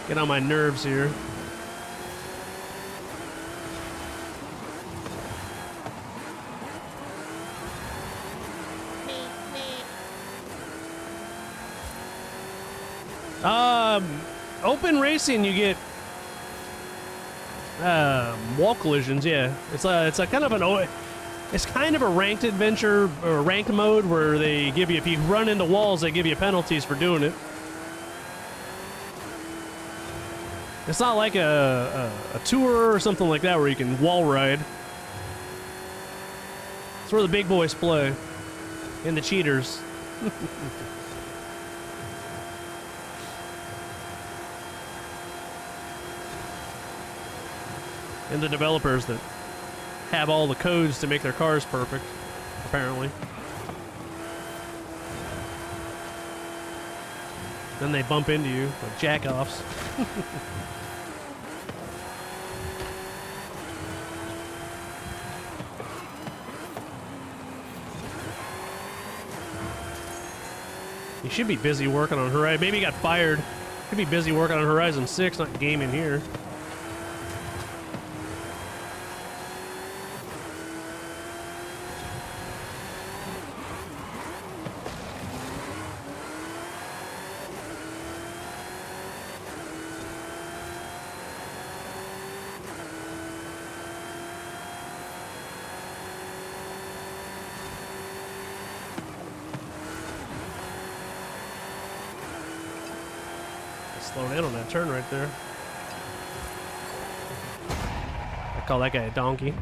get on my nerves here. Open racing, you get wall collisions. Yeah, it's a kind of it's kind of a ranked adventure or ranked mode where they give you, if you run into walls, they give you penalties for doing it. It's not like a tour or something like that where you can wall ride. It's where the big boys play and the cheaters. And the developers that have all the codes to make their cars perfect, apparently. Then they bump into you like jack-offs. You should be busy working on Horizon. Maybe he got fired. Could be busy working on Horizon 6, not gaming here. Slow down on that turn right there. I call that guy a donkey.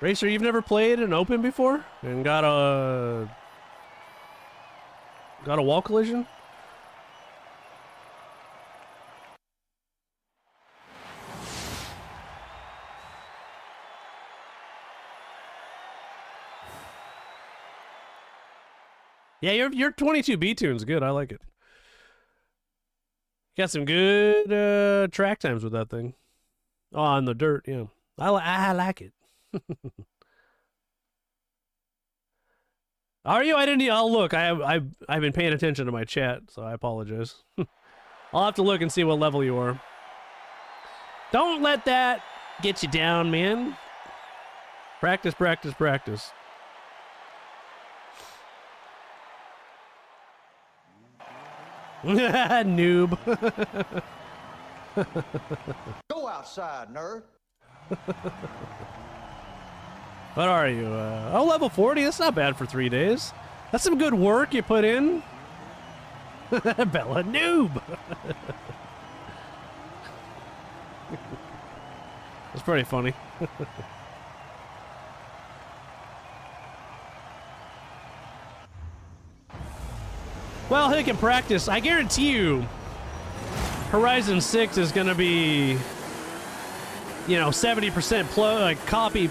Racer, you've never played an open before and got a wall collision? Yeah, your 22B tune's good. I like it. Got some good track times with that thing. Oh, on the dirt, yeah. I like it. Are you? I didn't. Oh, look. I've been paying attention to my chat, so I apologize. I'll have to look and see what level you are. Don't let that get you down, man. Practice, practice, practice. Noob. Go outside, nerd. What are you? Oh, level 40? That's not bad for 3 days. That's some good work you put in. Bella noob. That's pretty funny. Well, he can practice. I guarantee you, Horizon 6 is going to be, you know, 70% like copy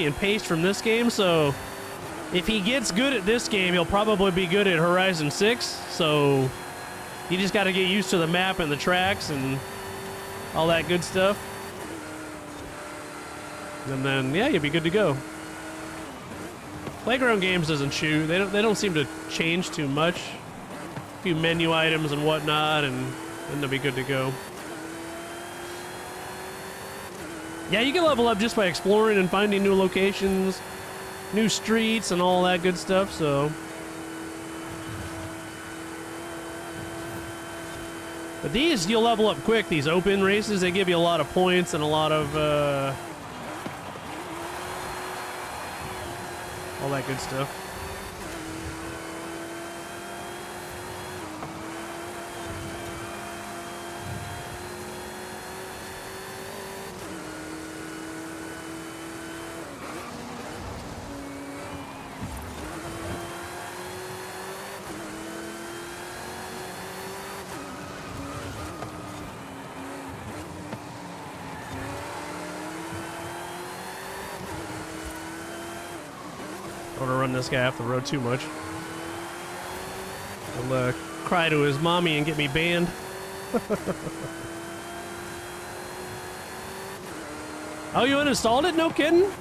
and paste from this game. So if he gets good at this game, he'll probably be good at Horizon 6. So you just got to get used to the map and the tracks and all that good stuff. And then, yeah, you'll be good to go. Playground games doesn't chew. They don't seem to change too much. A few menu items and whatnot, and then they'll be good to go. Yeah, you can level up just by exploring and finding new locations, new streets, and all that good stuff, so. But these, you'll level up quick. These open races, they give you a lot of points and a lot of, all that good stuff. want to run this guy off the road too much. He'll cry to his mommy and get me banned. Oh, you uninstalled it? No kidding?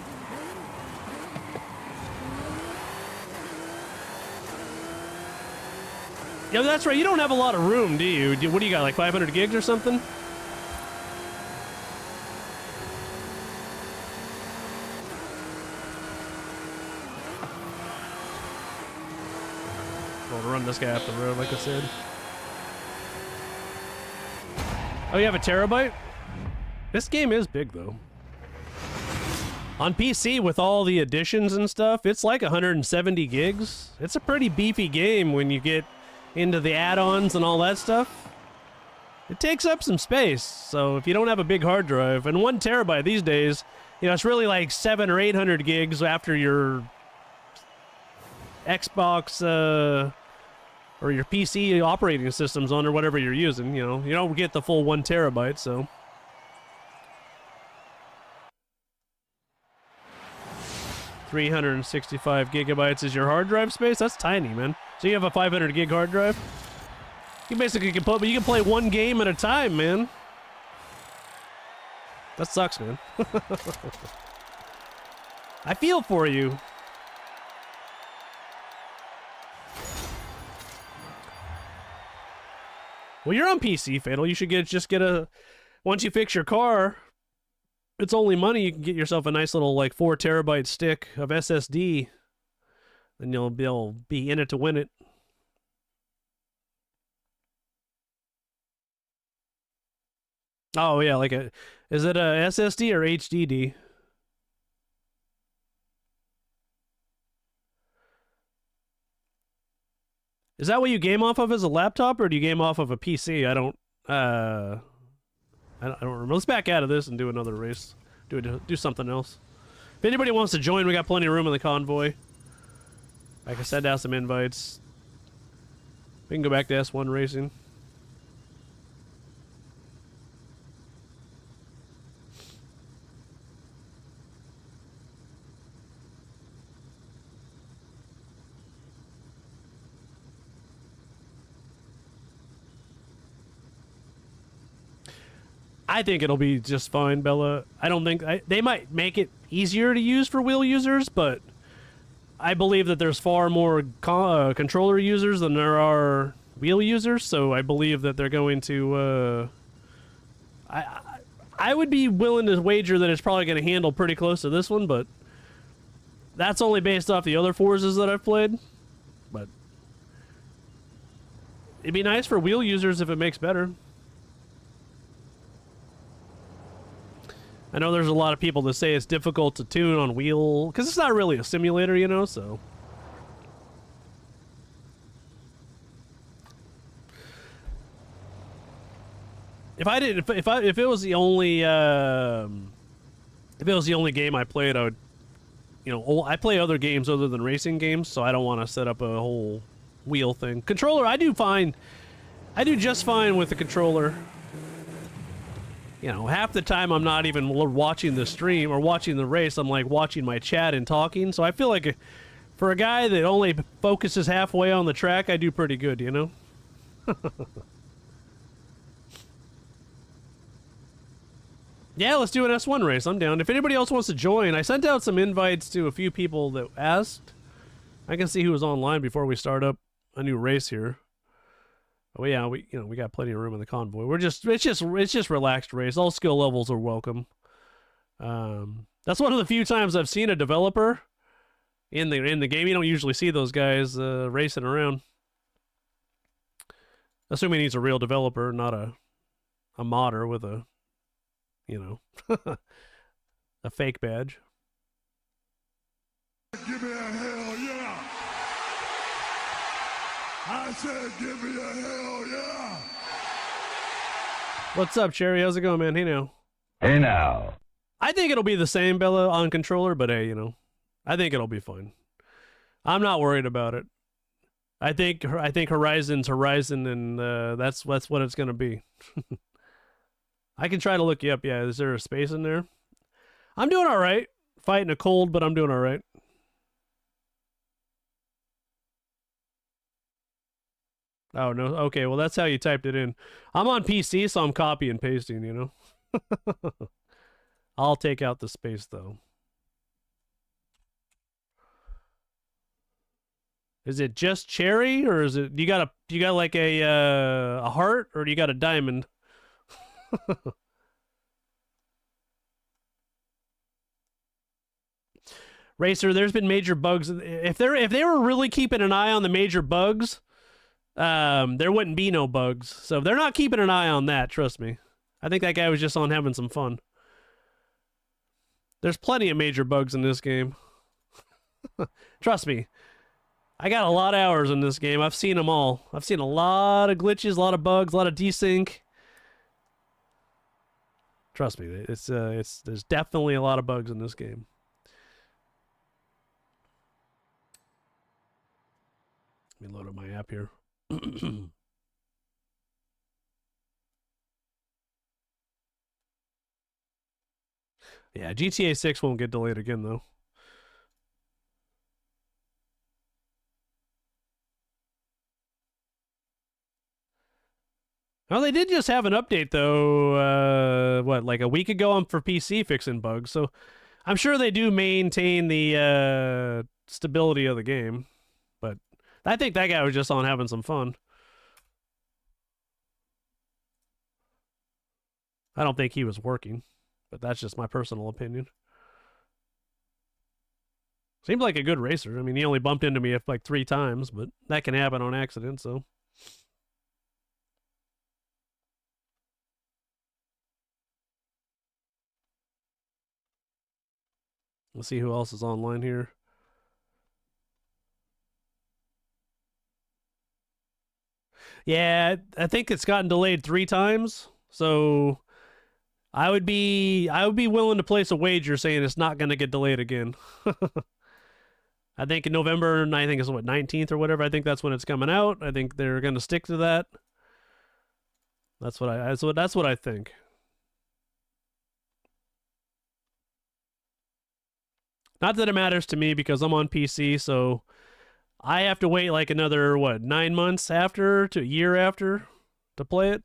Yeah, that's right. You don't have a lot of room, do you? What do you got, like 500 gigs or something? We'll run this guy off the road, like I said. Oh, you have a terabyte? This game is big, though. On PC, with all the additions and stuff, it's like 170 gigs. It's a pretty beefy game when you get into the add-ons and all that stuff. It takes up some space, so if you don't have a big hard drive, and 1 terabyte these days, you know, it's really like 700 or 800 gigs after your Xbox or your PC operating system's on or whatever you're using. You know, you don't get the full 1 terabyte, so. $365 gigabytes is your hard drive space. That's tiny, man. So you have a 500 gig hard drive. You basically can put, but you can play 1 game at a time, man. That sucks, man. I feel for you. Well, you're on PC, Fatal. You should just get a. Once you fix your car, it's only money. You can get yourself a nice little like 4 terabyte stick of SSD, then you'll be in it to win it. Oh yeah, is it a SSD or HDD? Is that what you game off of as a laptop, or do you game off of a PC? I don't remember. Let's back out of this and do another race. Do something else. If anybody wants to join, we got plenty of room in the convoy. I can send out some invites. We can go back to S1 racing. I think it'll be just fine, Bella. I don't think they might make it easier to use for wheel users, but I believe that there's far more controller users than there are wheel users. So I believe that they're going to. I would be willing to wager that it's probably going to handle pretty close to this one, but that's only based off the other Forzas that I've played. But it'd be nice for wheel users if it makes better. I know there's a lot of people that say it's difficult to tune on wheel, because it's not really a simulator, you know, so. If it was the only, if it was the only game I played, I would, you know, I play other games other than racing games, so I don't want to set up a whole wheel thing. Controller, I do just fine with the controller. You know, half the time I'm not even watching the stream or watching the race. I'm like watching my chat and talking. So I feel like for a guy that only focuses halfway on the track, I do pretty good, you know? Yeah, let's do an S1 race. I'm down. If anybody else wants to join, I sent out some invites to a few people that asked. I can see who was online before we start up a new race here. Oh yeah, we got plenty of room in the convoy. It's just relaxed race. All skill levels are welcome. That's one of the few times I've seen a developer in the game. You don't usually see those guys racing around. Assuming he's a real developer, not a modder with a, you know, a fake badge. Give me a hell yeah! I said give me a hell yeah! What's up, Cherry? How's it going, man? Hey now. Hey now. I think it'll be the same, Bella, on controller, but hey, you know, I think it'll be fine. I'm not worried about it. I think Horizon's Horizon, and that's what it's gonna be. I can try to look you up. Yeah, is there a space in there? I'm doing all right. Fighting a cold, but I'm doing all right. Oh, no. Okay, well, that's how you typed it in. I'm on PC, so I'm copy and pasting, you know? I'll take out the space, though. Is it just cherry, or is it you got like a heart, or do you got a diamond? Racer, there's been major bugs. If they were really keeping an eye on the major bugs, there wouldn't be no bugs. So they're not keeping an eye on that. Trust me. I think that guy was just on having some fun. There's plenty of major bugs in this game. Trust me. I got a lot of hours in this game. I've seen them all. I've seen a lot of glitches, a lot of bugs, a lot of desync. Trust me, there's definitely a lot of bugs in this game. Let me load up my app here. Yeah, GTA 6 won't get delayed again, though. Oh, they did just have an update, though, what, like a week ago on for PC fixing bugs, so I'm sure they do maintain the stability of the game, but I think that guy was just on having some fun. I don't think he was working, but that's just my personal opinion. Seemed like a good racer. I mean, he only bumped into me like 3 times, but that can happen on accident, so... Let's see who else is online here. Yeah, I think it's gotten delayed 3 times. So I would be willing to place a wager saying it's not going to get delayed again. I think in November, I think it's what 19th or whatever. I think that's when it's coming out. I think they're going to stick to that. That's what I think. Not that it matters to me because I'm on PC, so I have to wait like another, what, 9 months after to a year after to play it.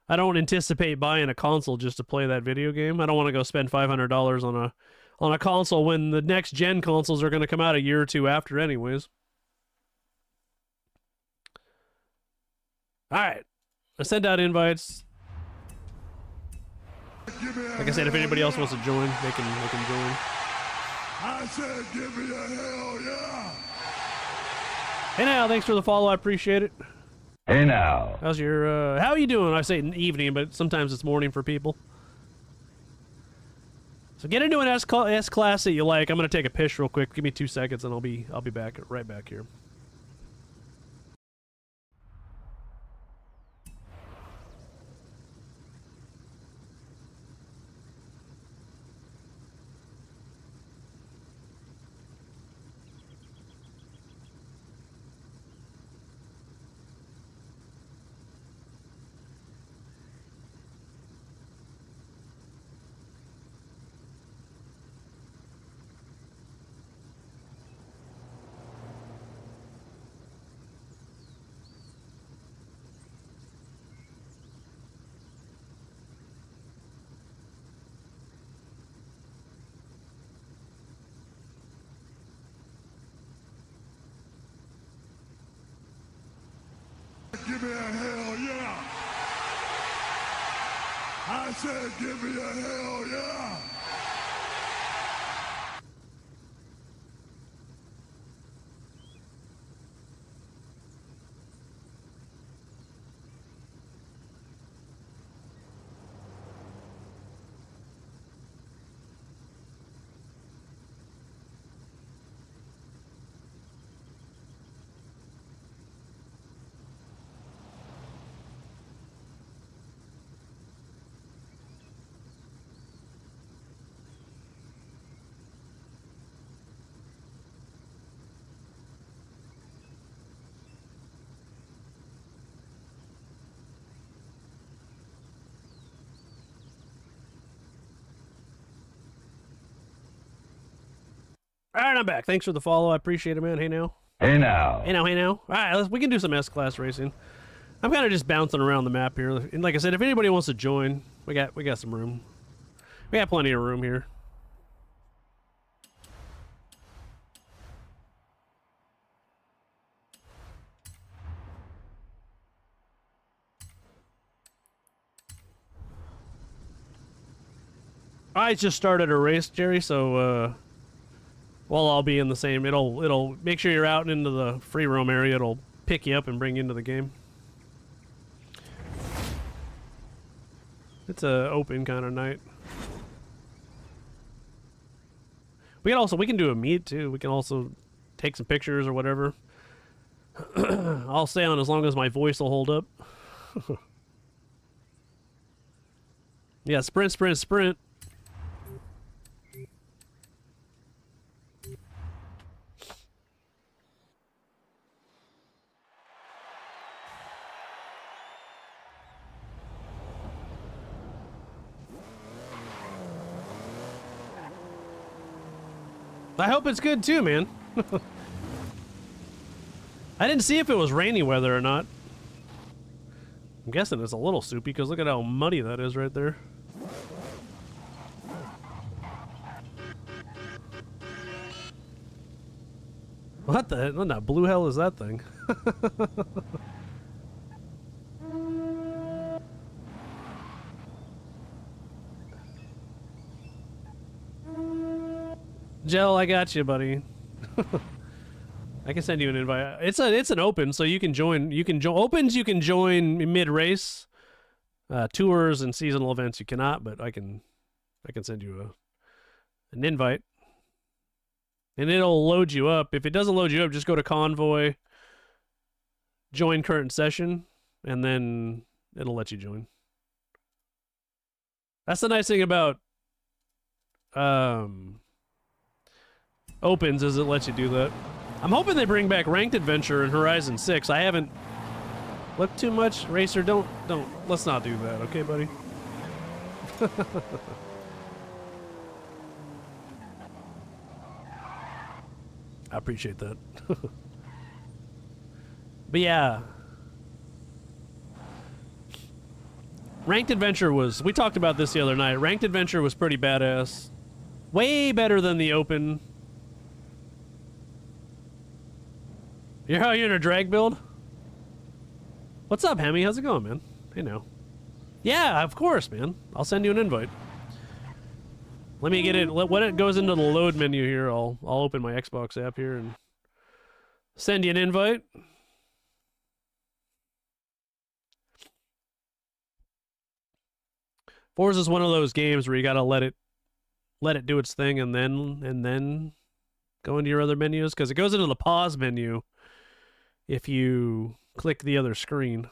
I don't anticipate buying a console just to play that video game. I don't want to go spend $500 on a console when the next gen consoles are going to come out a year or 2 after anyways. All right. I sent out invites. Like I said, if anybody else wants to join, they can join. I said, give me a hell yeah! Hey now, thanks for the follow. I appreciate it. Hey now. How's your how are you doing? I say evening, but sometimes it's morning for people. So get into an S class that you like. I'm gonna take a piss real quick. Give me 2 seconds, and I'll be right back here. Give me a hell yeah! I said, give me a hell yeah! All right, I'm back. Thanks for the follow. I appreciate it, man. Hey now. Hey now. Hey now, hey now. All right, we can do some S-Class racing. I'm kind of just bouncing around the map here. And like I said, if anybody wants to join, we got some room. We got plenty of room here. I just started a race, Jerry, so we'll all be in the same. It'll make sure you're out and into the free roam area. It'll pick you up and bring you into the game. It's a open kind of night. We can do a meet too. We can also take some pictures or whatever. I'll stay on as long as my voice will hold up. Yeah, sprint, sprint, sprint. I hope it's good too, man. I didn't see if it was rainy weather or not. I'm guessing it's a little soupy because look at how muddy that is right there. What the blue hell is that thing? Gel, I got you, buddy. I can send you an invite. It's an open, so you can join. Opens. You can join mid race. Tours and seasonal events you cannot, but I can send you an invite, and it'll load you up. If it doesn't load you up, just go to Convoy, join current session, and then it'll let you join. That's the nice thing about opens, is it lets you do that. I'm hoping they bring back Ranked Adventure in Horizon 6. I haven't looked too much. Racer, don't. Let's not do that, okay, buddy? I appreciate that. But yeah. Ranked Adventure was... We talked about this the other night. Ranked Adventure was pretty badass. Way better than the open. You're in a drag build? What's up, Hemi? How's it going, man? Hey now. Yeah, of course, man. I'll send you an invite. Let me get it. When it goes into the load menu here, I'll open my Xbox app here and send you an invite. Forza is one of those games where you gotta let it do its thing and then go into your other menus, because it goes into the pause menu if you click the other screen.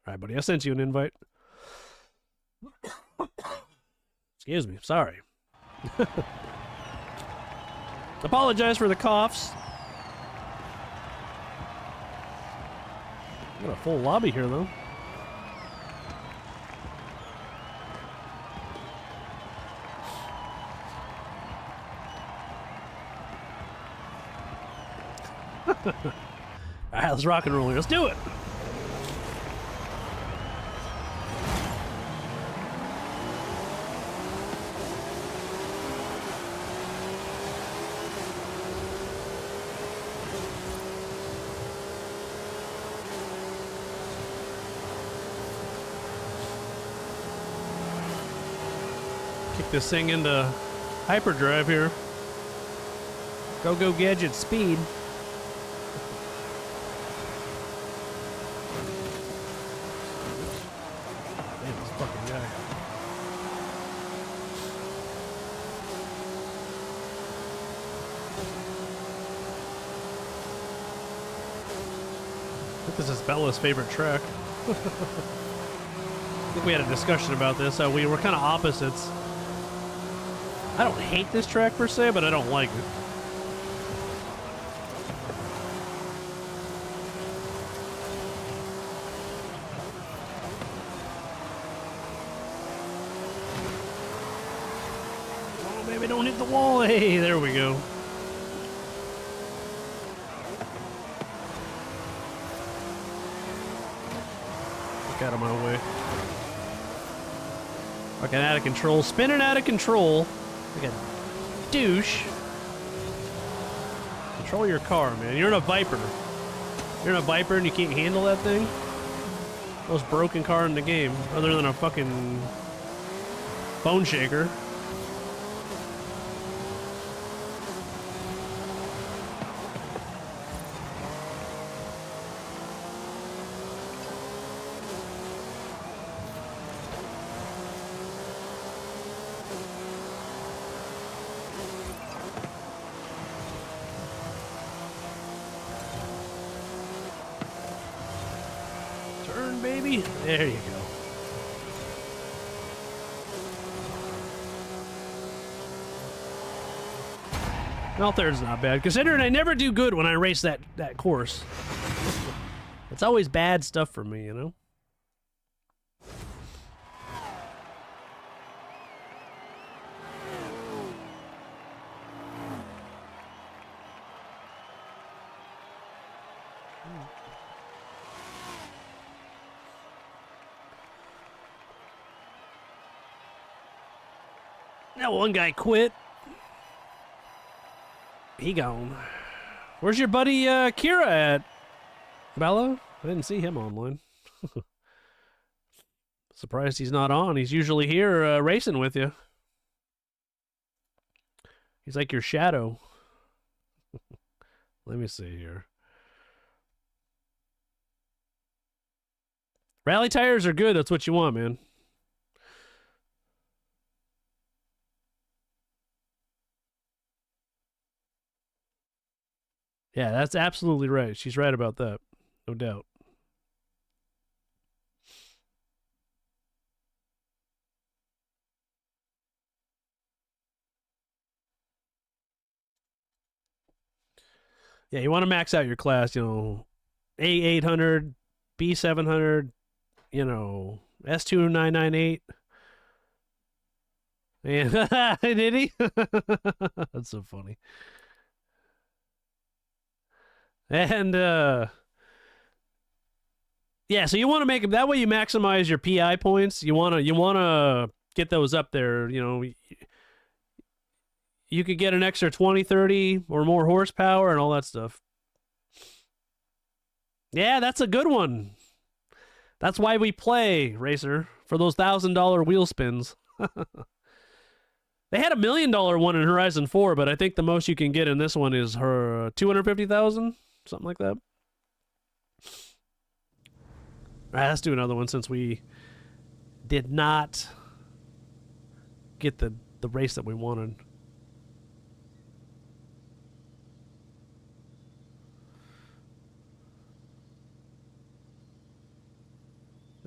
All right, buddy, I sent you an invite. Excuse me, sorry. Apologize for the coughs. Got a full lobby here, though. Alright, let's rock and roll here. Let's do it! Kick this thing into hyperdrive here. Go gadget speed. Damn, this fucking guy. I think this is Bella's favorite track. I think we had a discussion about this. We were kind of opposites. I don't hate this track per se, but I don't like it. Don't hit the wall. Hey, there we go. Look out of my way. Fucking out of control. Spinning out of control. Like a douche. Control your car, man. You're in a Viper. You're in a Viper and you can't handle that thing? Most broken car in the game, other than a fucking bone shaker. Turn, baby. There you go. Well, third's not bad, considering I never do good when I race that course. It's always bad stuff for me, you know? That one guy quit. He gone. Where's your buddy Kira at? Bella? I didn't see him online. Surprised he's not on. He's usually here racing with you. He's like your shadow. Let me see here. Rally tires are good. That's what you want, man. Yeah, that's absolutely right. She's right about that. No doubt. Yeah, you want to max out your class, you know, A800, B700, you know, S2998. And did he? That's so funny. And yeah, so you want to make them that way. You maximize your PI points. You wanna get those up there. You know, you could get an extra 20, 30 or more horsepower and all that stuff. Yeah, that's a good one. That's why we play, Racer, for those $1,000 wheel spins. They had $1 million one in Horizon 4, but I think the most you can get in this one is her 250,000, something like that. All right, let's do another one since we did not get the race that we wanted.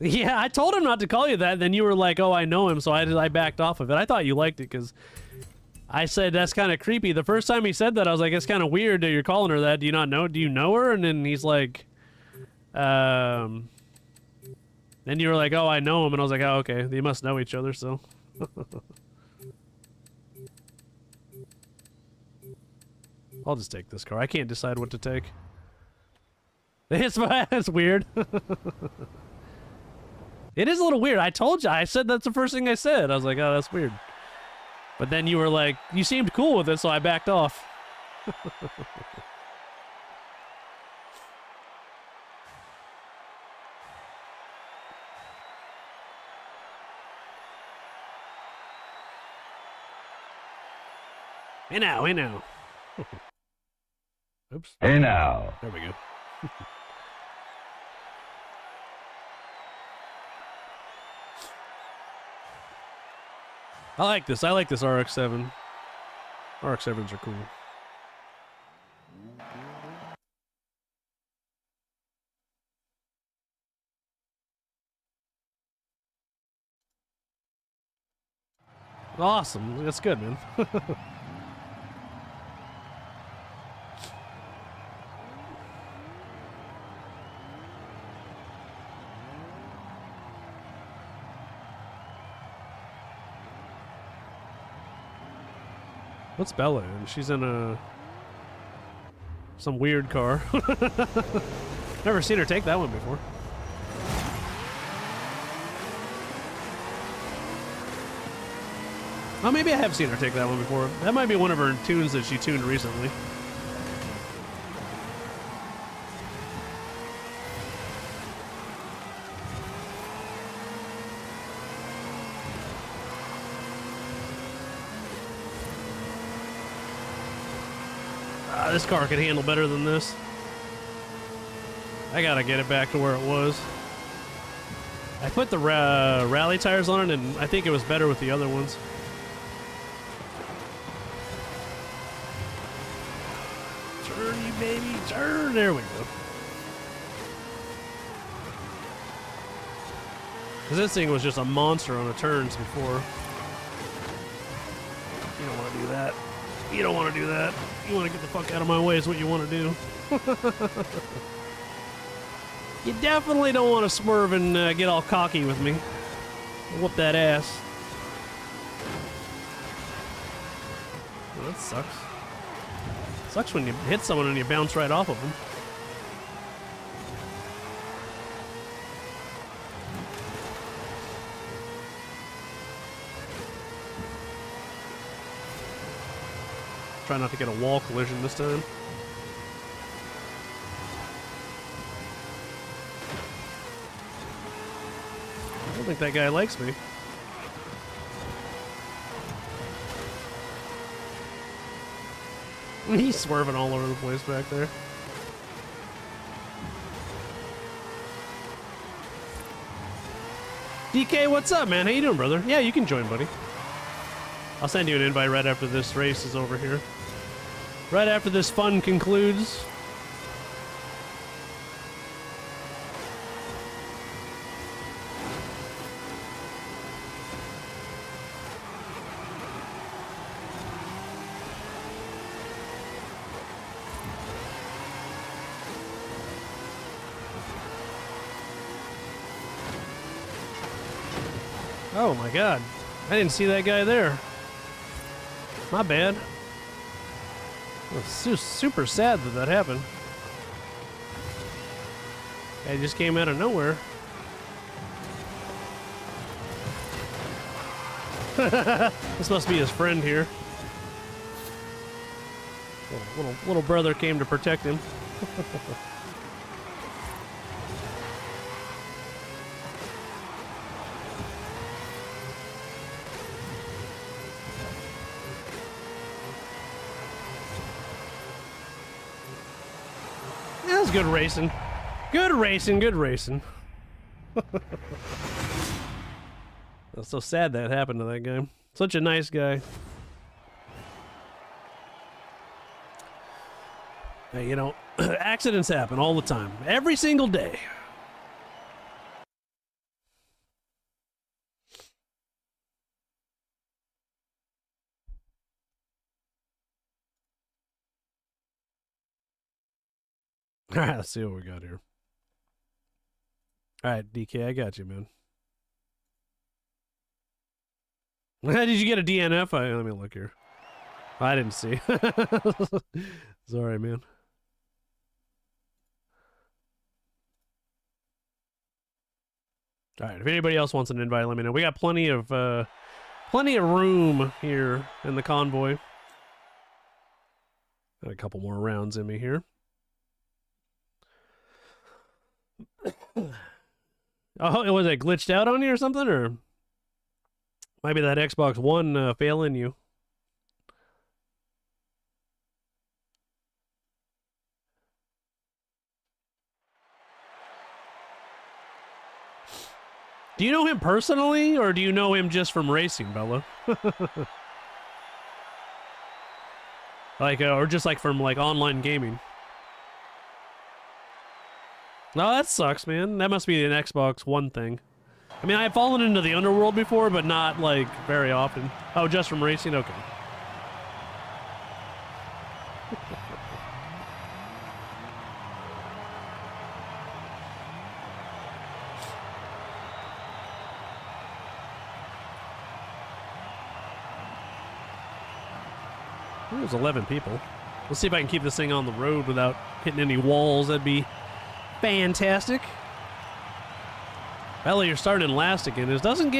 Yeah, I told him not to call you that. Then you were like, "Oh, I know him," so I backed off of it. I thought you liked it because I said that's kind of creepy. The first time he said that, I was like, "It's kind of weird that you're calling her that. Do you not know? Do you know her?" And then he's like, Then you were like, "Oh, I know him," and I was like, "Oh, okay. They must know each other." So. I'll just take this car. I can't decide what to take. It's weird. It is a little weird. I told you. I said that's the first thing I said. I was like, oh, that's weird. But then you were like, you seemed cool with it, so I backed off. Hey now, hey now. Oops. Hey now. There we go. I like this. I like this RX-7. RX-7s are cool. Awesome. That's good, man. What's Bella in? She's in some weird car. Never seen her take that one before. Oh, maybe I have seen her take that one before. That might be one of her tunes that she tuned recently. This car could handle better than this. I gotta get it back to where it was. I put the rally tires on it, and I think it was better with the other ones. Turn, you baby, turn! There we go. Because this thing was just a monster on the turns before. You don't want to do that. You don't want to do that. You want to get the fuck out of my way is what you want to do. You definitely don't want to swerve and get all cocky with me. Whoop that ass. Well, that sucks. Sucks when you hit someone and you bounce right off of them. Try not to get a wall collision this time. I don't think that guy likes me. He's swerving all over the place back there. DK, what's up, man? How you doing, brother? Yeah, you can join, buddy. I'll send you an invite right after this race is over here. Right after this fun concludes. Oh my god. I didn't see that guy there. My bad. It's super sad that happened. Guy just came out of nowhere. This must be his friend here. Little brother came to protect him. That was good racing. Good racing, good racing. That's so sad that happened to that guy. Such a nice guy. Hey, you know, accidents happen all the time. Every single day. All right, let's see what we got here. All right, DK, I got you, man. Did you get a DNF? Let me look here. I didn't see. Sorry, man. All right, if anybody else wants an invite, let me know. We got plenty of room here in the convoy. Got a couple more rounds in me here. Oh, was it glitched out on you or something, or maybe that Xbox One failing you? Do you know him personally, or do you know him just from racing, Bella? Like, or just like from like online gaming? No, that sucks, man. That must be an Xbox One thing. I mean, I've fallen into the underworld before, but not, like, very often. Oh, just from racing? Okay. It was 11 people. Let's see if I can keep this thing on the road without hitting any walls. That'd be fantastic. Bella, you're starting last again. It doesn't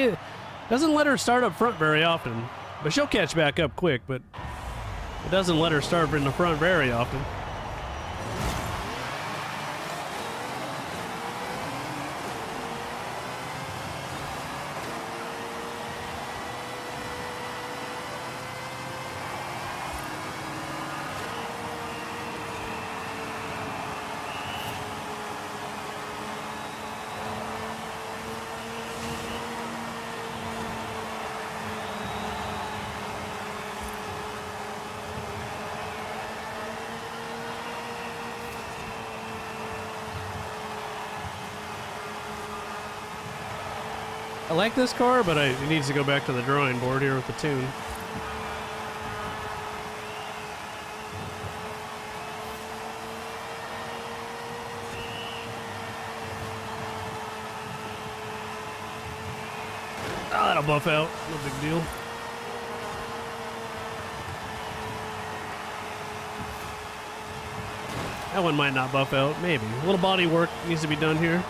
let her start up front very often. But she'll catch back up quick, but it doesn't let her start in the front very often. I like this car, but it needs to go back to the drawing board here with the tune. Oh, that'll buff out. No big deal. That one might not buff out. Maybe. A little body work needs to be done here.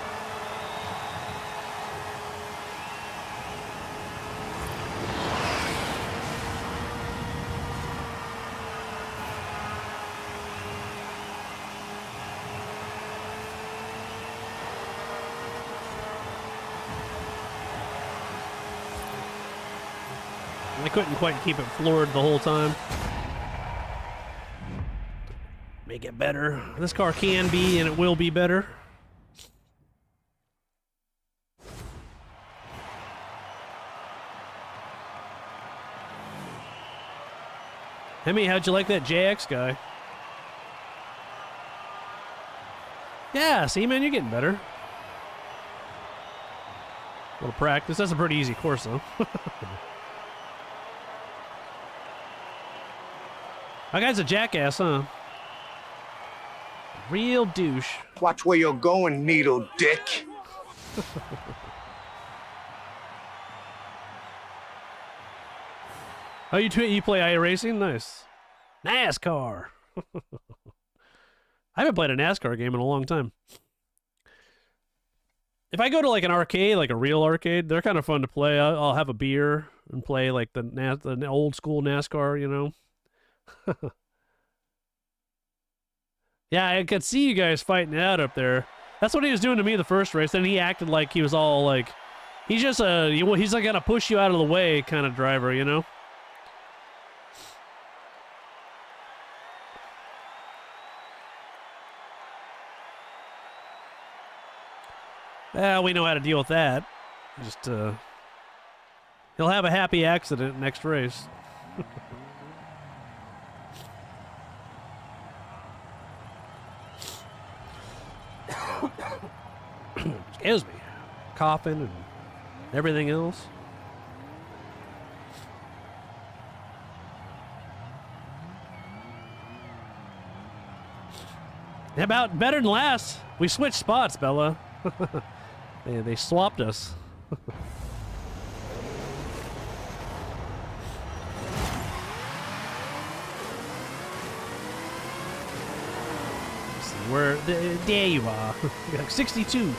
I couldn't quite keep it floored the whole time. Make it better. This car can be, and it will be better. Hemi, how'd you like that JX guy? Yeah, see, man, you're getting better. A little practice. That's a pretty easy course, though. That guy's a jackass, huh? Real douche. Watch where you're going, needle dick. Oh, you play iRacing? Nice. NASCAR. I haven't played a NASCAR game in a long time. If I go to like an arcade, like a real arcade, they're kind of fun to play. I'll have a beer and play like the old school NASCAR, you know? Yeah, I could see you guys fighting it out up there. That's what he was doing to me the first race. Then he acted like he was all like, he's just he's like gonna push you out of the way kind of driver, you know? Well, we know how to deal with that. Just he'll have a happy accident next race. Excuse me. Coughing and everything else. About better than last. We switched spots, Bella. They swapped us. Where there you are. You're like 62.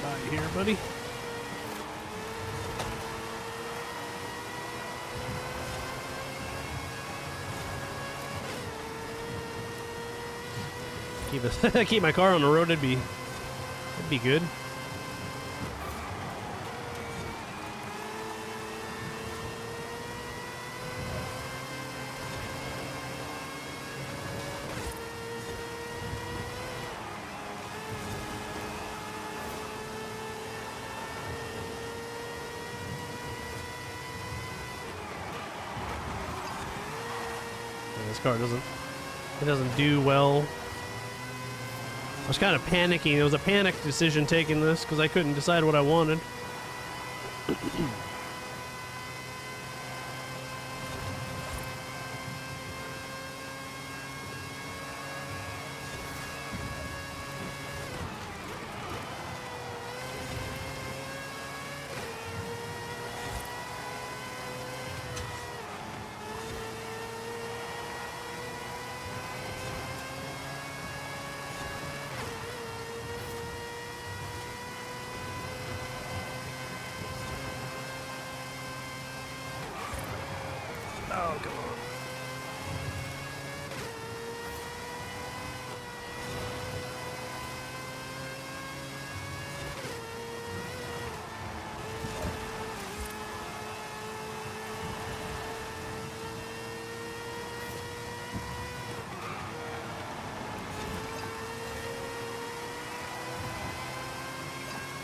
Out here, buddy. Keep my car on the road. That'd be good. Yeah, this car doesn't do well. I was kind of panicking. It was a panic decision taking this because I couldn't decide what I wanted. Oh, come on.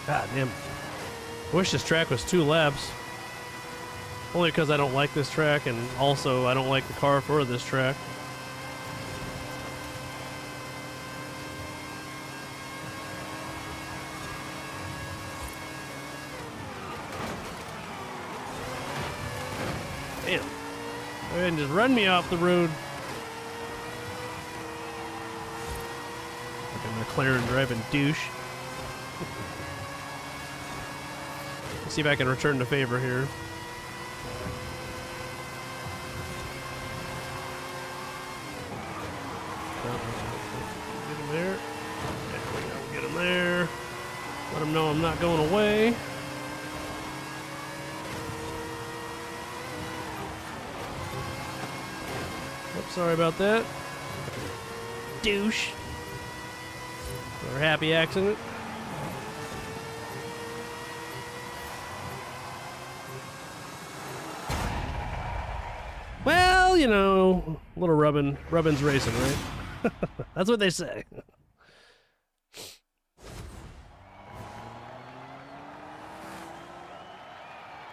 God damn. I wish this track was 2 laps. Only because I don't like this track, and also I don't like the car for this track. Damn. Go ahead and just run me off the road. Like a McLaren driving douche. See if I can return the favor here. Get him there. There we go. Get him there. Let him know I'm not going away. Oops, sorry about that. Douche. Or happy accident. Well, you know, a little rubbin's racing, right? That's what they say.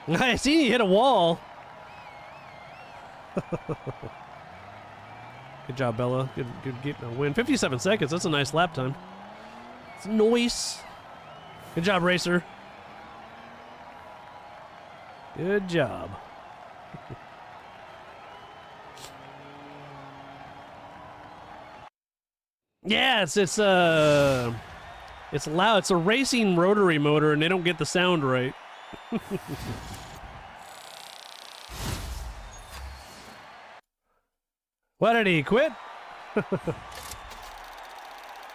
I seen you hit a wall. Good job, Bella. Good getting a win. 57 seconds. That's a nice lap time. It's nice. Good job, racer. Good job. Yeah, it's loud. It's a racing rotary motor, and they don't get the sound right. What, did he quit?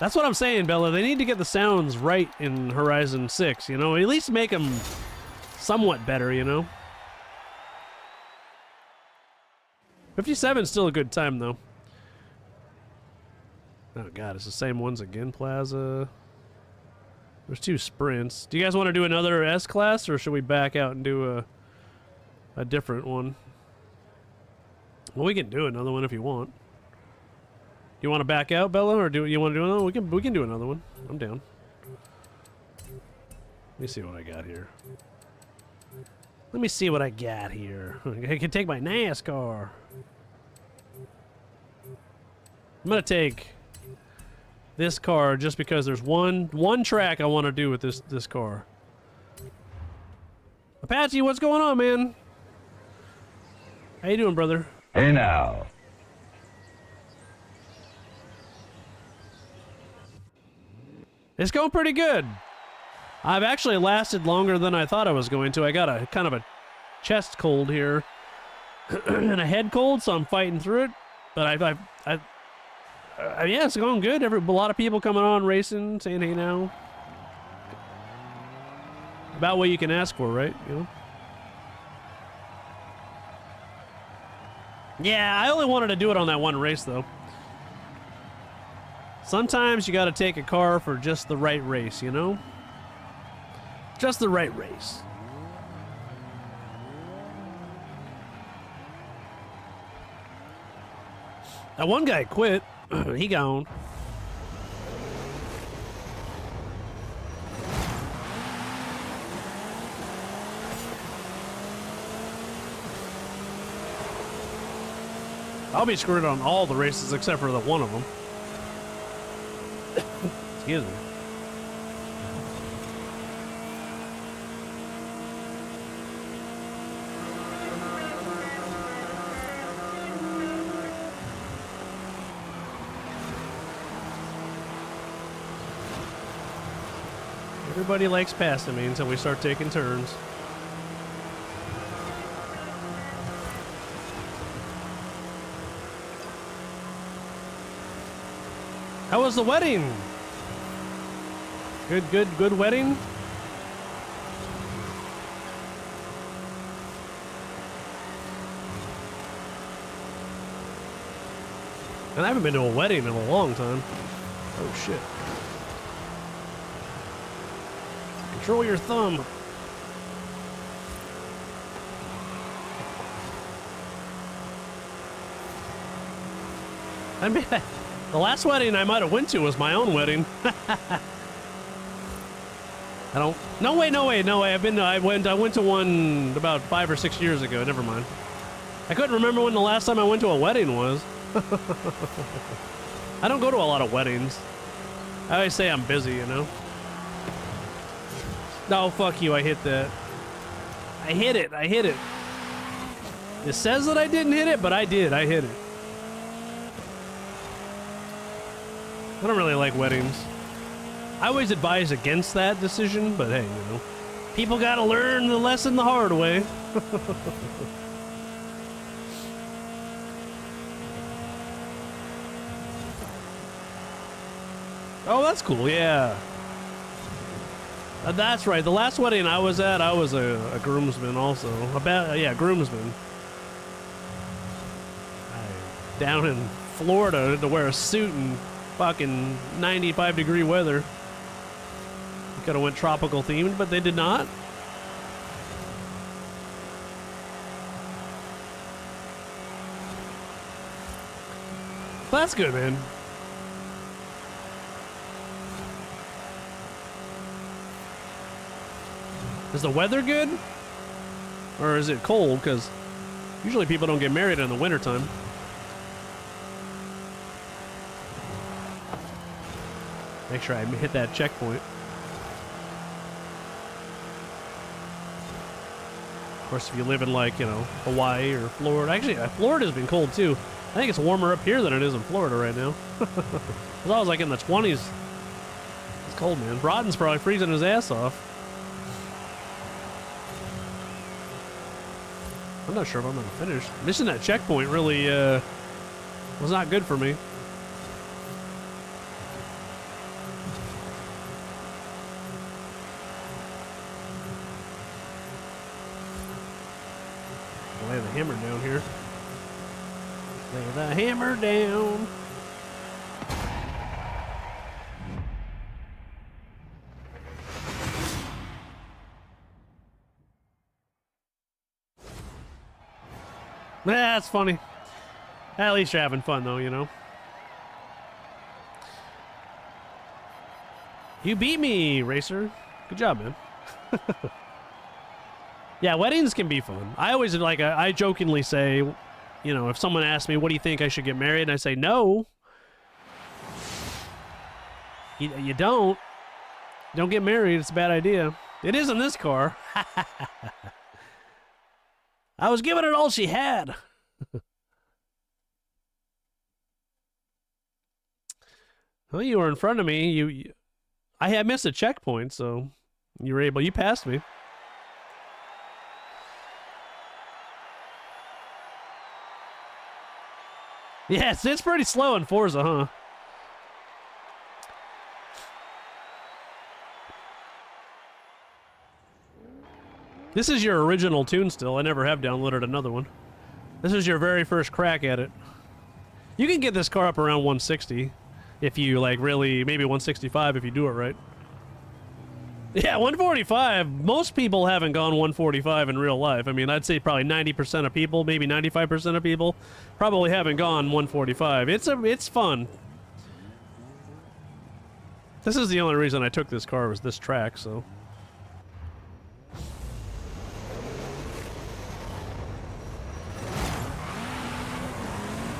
That's what I'm saying, Bella. They need to get the sounds right in Horizon 6, you know? At least make them somewhat better, you know? 57 is still a good time, though. Oh, God, it's the same ones again, Plaza. There's 2 sprints. Do you guys want to do another S-Class, or should we back out and do a different one? Well, we can do another one if you want. You want to back out, Bella, or do you want to do another one? We can do another one. I'm down. Let me see what I got here. Let me see what I got here. I can take my NASCAR. I'm going to take this car just because there's one track I want to do with this car. Apache, what's going on, man? How you doing, brother? Hey now. It's going pretty good. I've actually lasted longer than I thought I was going to. I got a kind of a chest cold here and a head cold, so I'm fighting through it. But yeah, it's going good. A lot of people coming on racing, saying hey now. About what you can ask for, right? You know. Yeah, I only wanted to do it on that one race, though. Sometimes you got to take a car for just the right race, you know? Just the right race. That one guy quit. He gone. I'll be screwed on all the races except for the one of them. Excuse me. Everybody likes passing me until we start taking turns. How was the wedding? Good wedding? And I haven't been to a wedding in a long time. Oh shit. Control your thumb. I mean, the last wedding I might have went to was my own wedding. I don't. No way. I went to one about 5 or 6 years ago. Never mind. I couldn't remember when the last time I went to a wedding was. I don't go to a lot of weddings. I always say I'm busy, you know. No, fuck you. I hit that. I hit it. It says that I didn't hit it, but I did. I hit it. I don't really like weddings. I always advise against that decision, but hey, you know, people gotta learn the lesson the hard way. Oh, that's cool, yeah. That's right, the last wedding I was at, I was a groomsman also. Yeah, groomsman. Down in Florida to wear a suit in fucking 95-degree weather. Could have went tropical themed, but they did not. But that's good, man. Is the weather good? Or is it cold? Because usually people don't get married in the wintertime. Make sure I hit that checkpoint. Of course, if you live in, like, you know, Hawaii or Florida. Actually, Florida's been cold, too. I think it's warmer up here than it is in Florida right now. Because I was, like, in the 20s. It's cold, man. Brodden's probably freezing his ass off. I'm not sure if I'm going to finish. Missing that checkpoint really was not good for me. Lay the hammer down here. Lay the hammer down. That's funny. At least you're having fun, though, you know. You beat me, Racer. Good job, man. Yeah, weddings can be fun. I always, like, I jokingly say, you know, if someone asks me, what do you think I should get married? And I say, no. You don't. Don't get married. It's a bad idea. It is in this car. I was giving it all she had. Well, you were in front of me. I had missed a checkpoint, so you passed me. Yes, it's pretty slow in Forza, huh? This is your original tune still. I never have downloaded another one. This is your very first crack at it. You can get this car up around 160 if you, like, really, maybe 165 if you do it right. Yeah, 145. Most people haven't gone 145 in real life. I mean, I'd say probably 90% of people, maybe 95% of people, probably haven't gone 145. It's fun. This is the only reason I took this car was this track, so.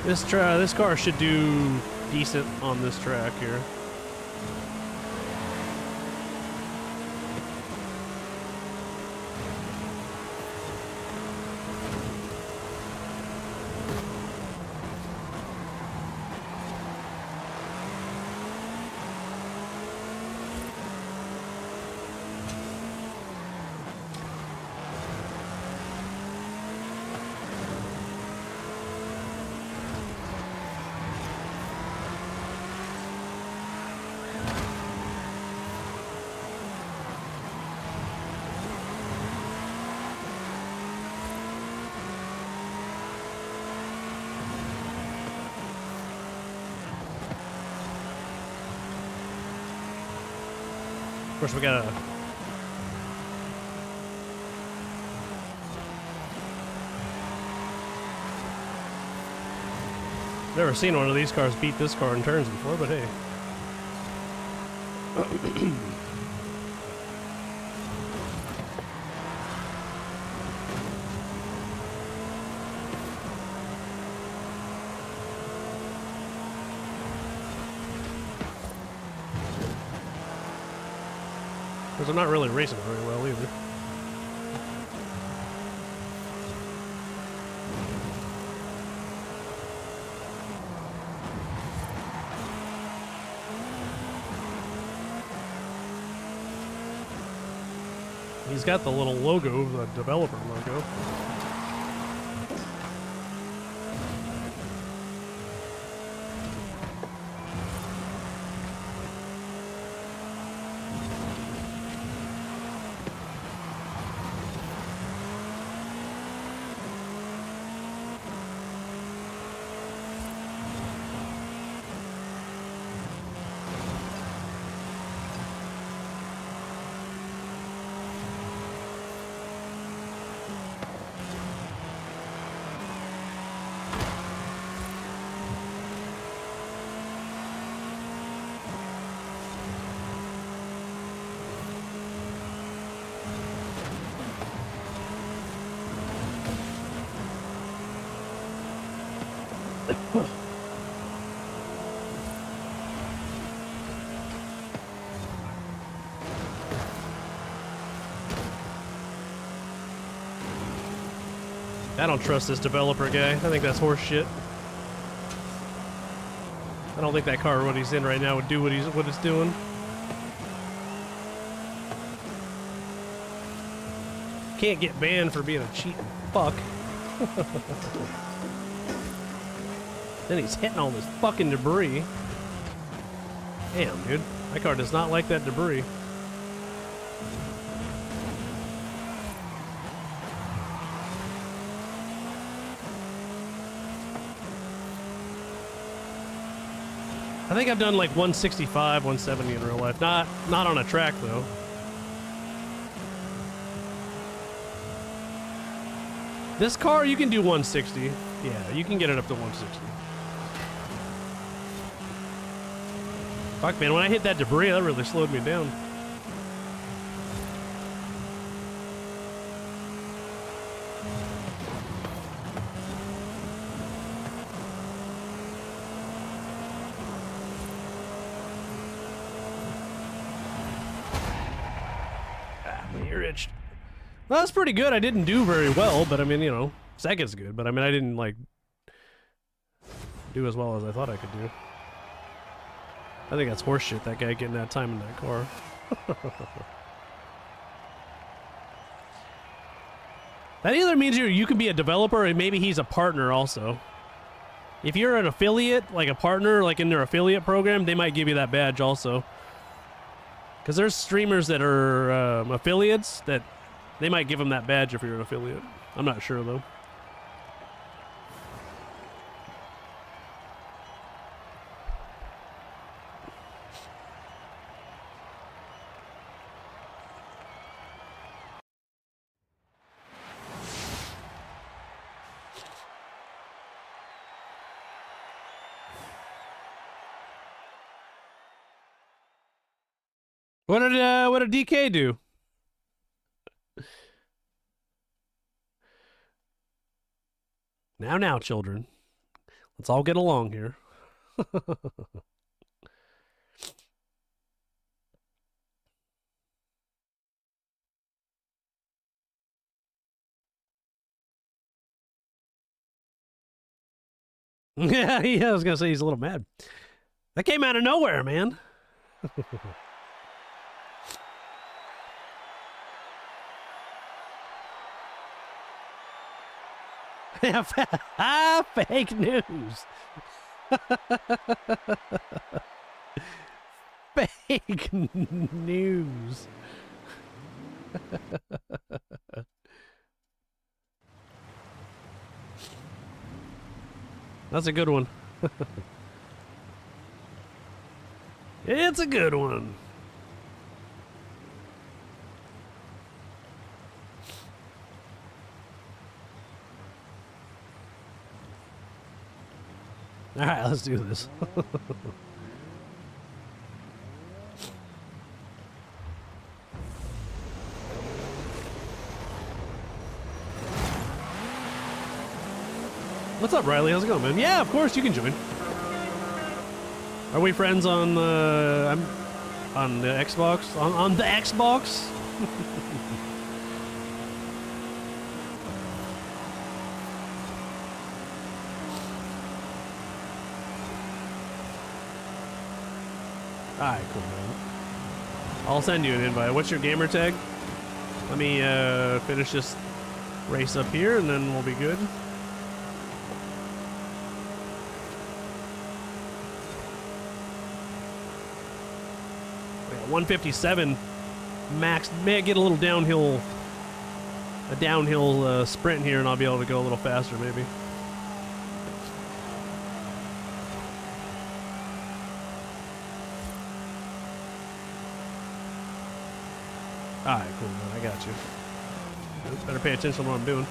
This car should do decent on this track here. course, we gotta. Never seen one of these cars beat this car in turns before, but hey. Because I'm not really racing very well either. He's got the little logo, the developer logo. I don't trust this developer guy. I think that's horse shit. I don't think that car, what he's in right now, would do what it's doing. Can't get banned for being a cheating fuck. Then he's hitting all this fucking debris. Damn, dude. My car does not like that debris. I think I've done like 165, 170 in real life. Not on a track though. This car, you can do 160. Yeah, you can get it up to 160. Fuck, man, when I hit that debris, that really slowed me down. Well, that's pretty good. I didn't do very well, but I mean, you know, second's good. But I mean, I didn't, like, do as well as I thought I could do. I think that's horseshit, that guy getting that time in that car. That either means you can be a developer, and maybe he's a partner also. If you're an affiliate, like a partner, like in their affiliate program, they might give you that badge also. Because there's streamers that are affiliates that they might give them that badge if you're an affiliate. I'm not sure, though. What did DK do? Now, children. Let's all get along here. Yeah, I was gonna say he's a little mad. That came out of nowhere, man. Fake news. Fake news. That's a good one. It's a good one. All right, let's do this. What's up, Riley? How's it going, man? Yeah, of course you can join. Are we friends on I'm on the Xbox? On the Xbox? Alright, cool, man. I'll send you an invite. What's your gamer tag? Let me finish this race up here and then we'll be good. Yeah, 157 max. May I get a little downhill, sprint here and I'll be able to go a little faster maybe. Alright, cool, man. I got you. Better pay attention to what I'm doing.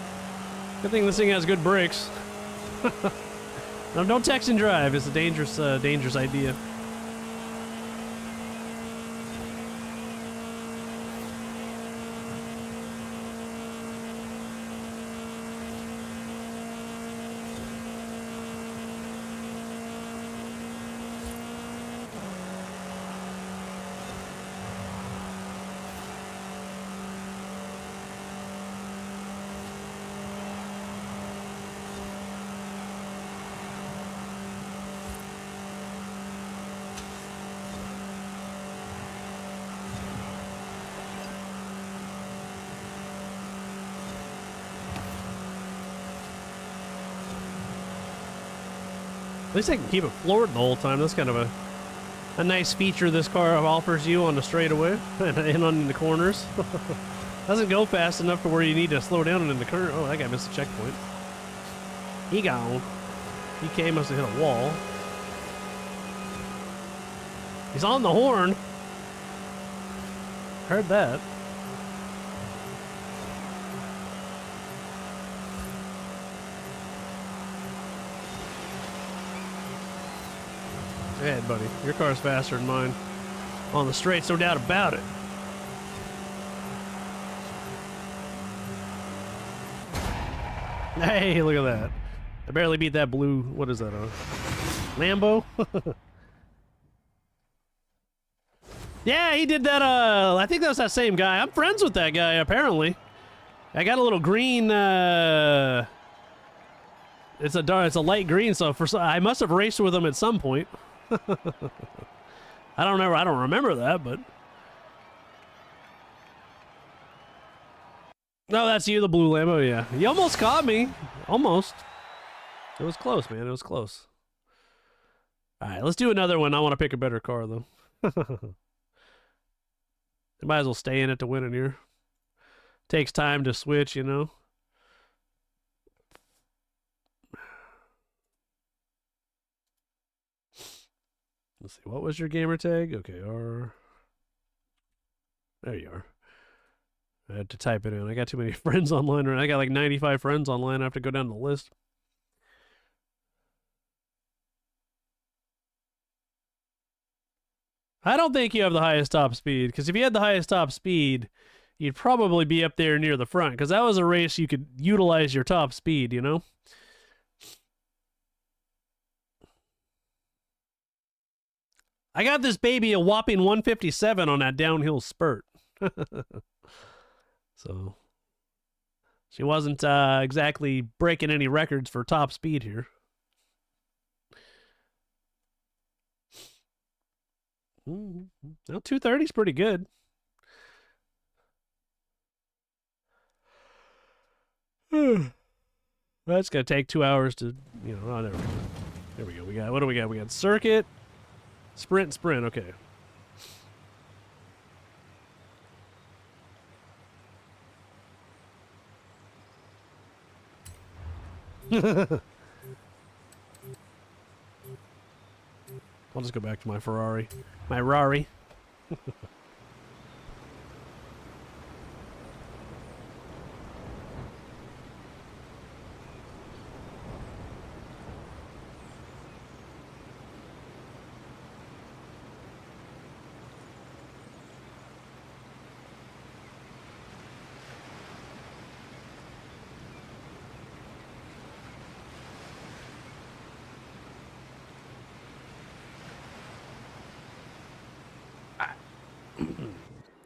Good thing this thing has good brakes. No, don't text and drive. It's a dangerous, dangerous idea. At least I can keep it floored the whole time. That's kind of a nice feature this car offers you on the straightaway and on the corners. Doesn't go fast enough to where you need to slow down in the current. Oh, that guy missed a checkpoint. He gone. DK must have hit a wall. He's on the horn. Heard that. Go ahead, buddy. Your car's faster than mine. On the straights, no doubt about it. Hey, look at that. I barely beat that blue. What is that? Lambo? Yeah, he did that. I think that was that same guy. I'm friends with that guy, apparently. I got a little green. It's a light green, so I must have raced with him at some point. I don't remember that, but no, that's you, the blue Lambo. Yeah, you almost caught me. Almost. It was close, man. It was close. All right, let's do another one. I want to pick a better car though. Might as well stay in it to win it here. Takes time to switch, you know. Let's see, what was your gamer tag? Okay, there you are. I had to type it in. I got too many friends online. I got like 95 friends online. I have to go down the list. I don't think you have the highest top speed, because if you had the highest top speed, you'd probably be up there near the front, because that was a race you could utilize your top speed, you know? I got this baby a whopping 157 on that downhill spurt. So she wasn't exactly breaking any records for top speed here. Well, 230 is pretty good. That's gonna take 2 hours to, you know. Oh, there we go. There we go. What do we got? We got circuit. Sprint, okay. I'll just go back to my Ferrari. My Rari.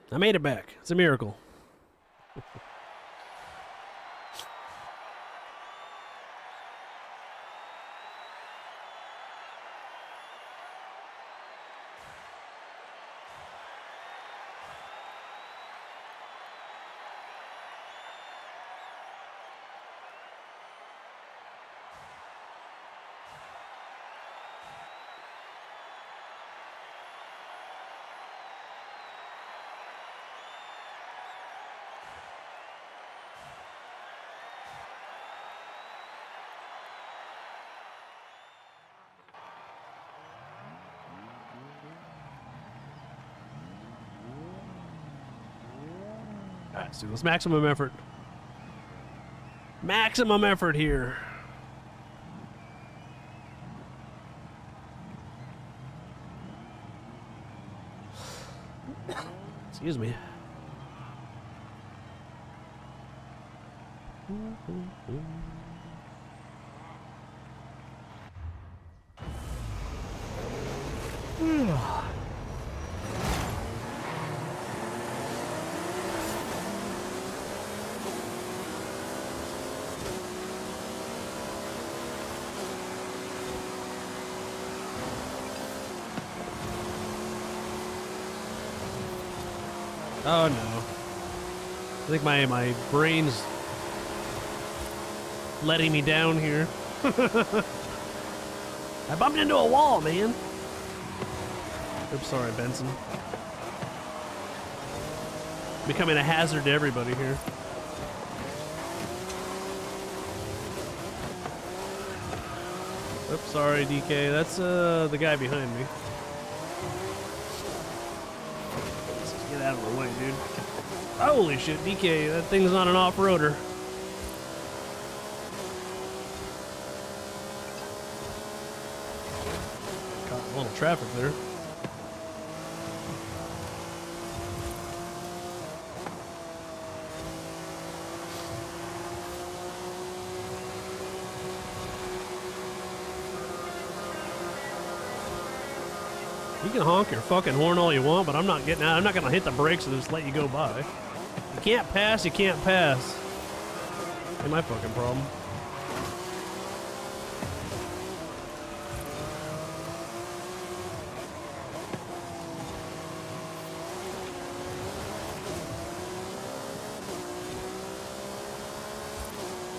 I made it back. It's a miracle. Alright, so let's maximum effort. Maximum effort here. Excuse me. Oh no. I think my brain's letting me down here. I bumped into a wall, man. Oops, sorry, Benson. Becoming a hazard to everybody here. Oops, sorry, DK. That's the guy behind me. Get out of the way, dude. Holy shit, DK, that thing's not an off-roader. Caught a little traffic there. You can honk your fucking horn all you want, but I'm not getting out. I'm not gonna hit the brakes and just let you go by. You can't pass, you can't pass. Ain't my fucking problem.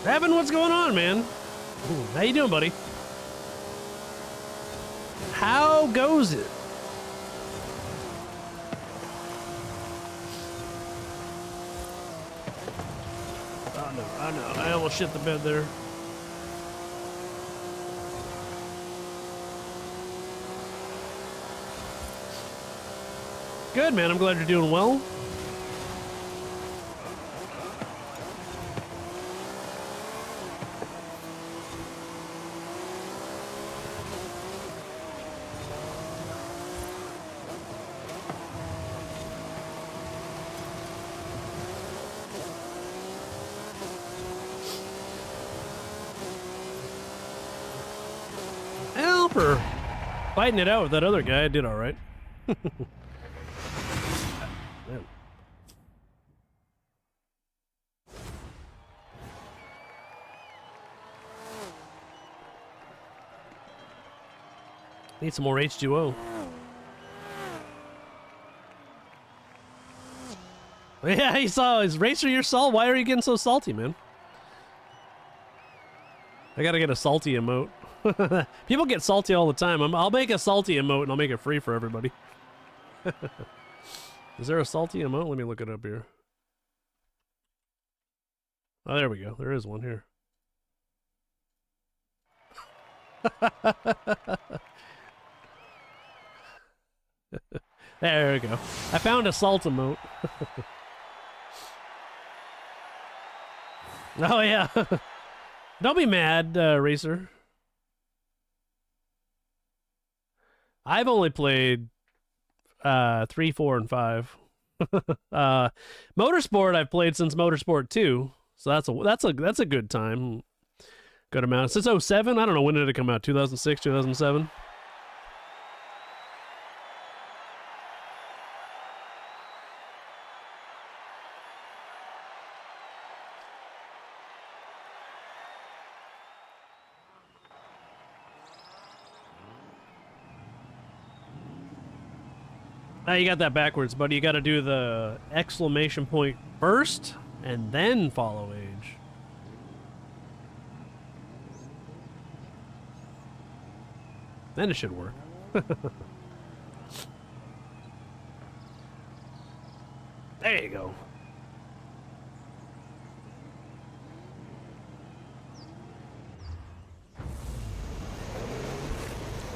Evan, what's going on, man? Ooh, how you doing, buddy? How goes it? I know. I almost shit the bed there. Good, man. I'm glad you're doing well. For fighting it out with that other guy, I did all right. Need some more H2O. Yeah, he saw his Racer. You're salt. Why are you getting so salty, man? I gotta get a salty emote. People get salty all the time. I'll make a salty emote and I'll make it free for everybody. Is there a salty emote? Let me look it up here. Oh, there we go. There is one here. There we go. I found a salt emote. Oh, yeah. Don't be mad, Racer. I've only played 3, 4, and 5. Motorsport I've played since Motorsport 2, so that's a good time. Good amount. Since 07, I don't know, when did it come out? 2006, 2007? Ah, you got that backwards, buddy. You got to do the exclamation point first and then follow age. Then it should work. There you go.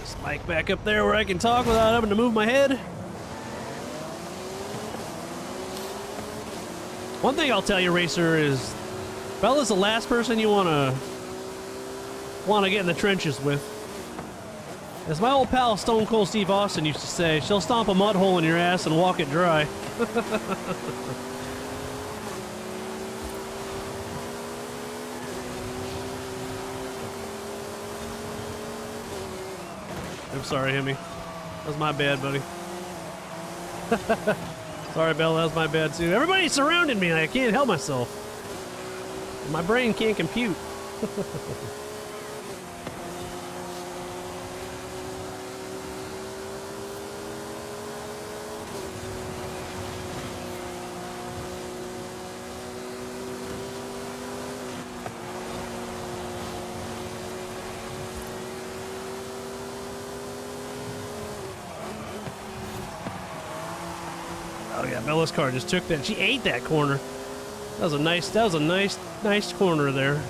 Spike back up there where I can talk without having to move my head. One thing I'll tell you, Racer, is Bella's the last person you want to get in the trenches with. As my old pal Stone Cold Steve Austin used to say, she'll stomp a mud hole in your ass and walk it dry. I'm sorry, Hemi. That was my bad, buddy. Sorry, Bella, that was my bad, too. Everybody's surrounding me, and I can't help myself. My brain can't compute. Oh yeah, Bella's car just took that. She ate that corner. That was a nice corner there.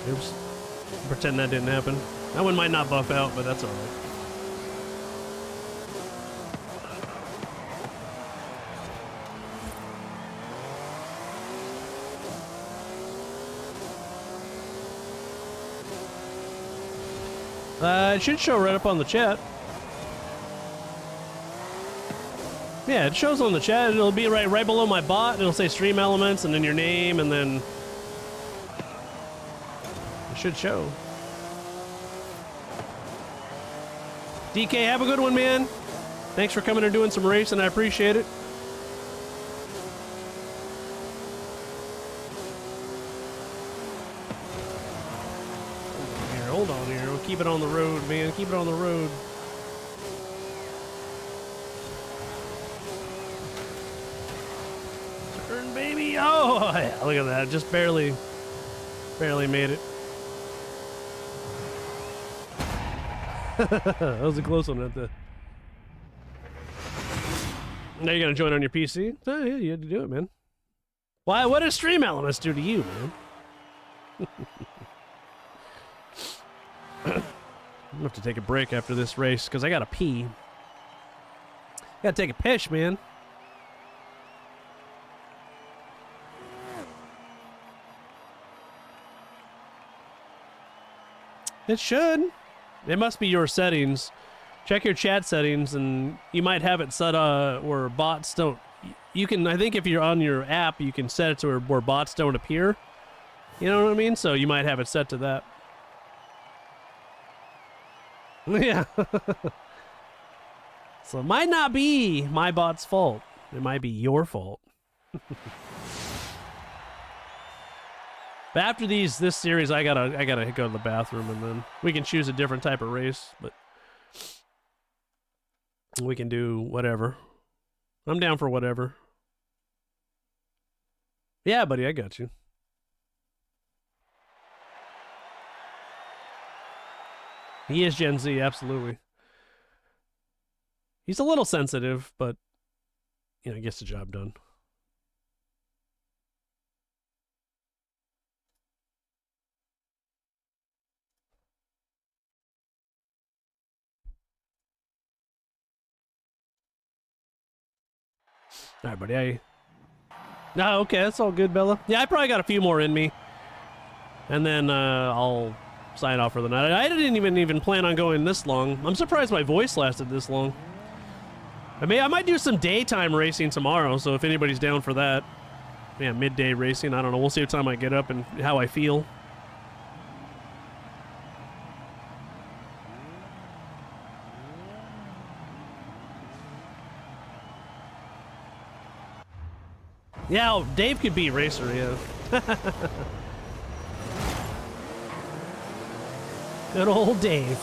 Oops. Pretend that didn't happen. That one might not buff out, but that's all right. It should show right up on the chat. Yeah, it shows on the chat. It'll be right below my bot. It'll say stream elements and then your name, and then it should show. DK, have a good one, man. Thanks for coming and doing some racing. I appreciate it. Hold on here. We'll keep it on the road, man. Keep it on the road. Turn, baby. Oh, yeah, look at that. Just barely made it. That was a close one at the. Now you're gonna join on your PC? Oh, yeah, you had to do it, man. Why? What does stream elements do to you, man? I'm gonna have to take a break after this race because I gotta pee. Gotta take a piss, man. It should. It must be your settings. Check your chat settings, and you might have it set where bots don't. You can, I think, if you're on your app, you can set it to where bots don't appear. You know what I mean? So you might have it set to that. Yeah. So it might not be my bot's fault. It might be your fault. But after this series, I gotta go to the bathroom, and then we can choose a different type of race. But we can do whatever. I'm down for whatever. Yeah, buddy, I got you. He is Gen Z, absolutely. He's a little sensitive, but, you know, he gets the job done. All right, buddy. No, okay, that's all good, Bella. Yeah, I probably got a few more in me. And then I'll sign off for the night. I didn't even plan on going this long. I'm surprised my voice lasted this long. I might do some daytime racing tomorrow, so if anybody's down for that. Yeah, midday racing. I don't know. We'll see what time I get up and how I feel. Yeah, oh, Dave could beat Racer, yeah. Good old Dave.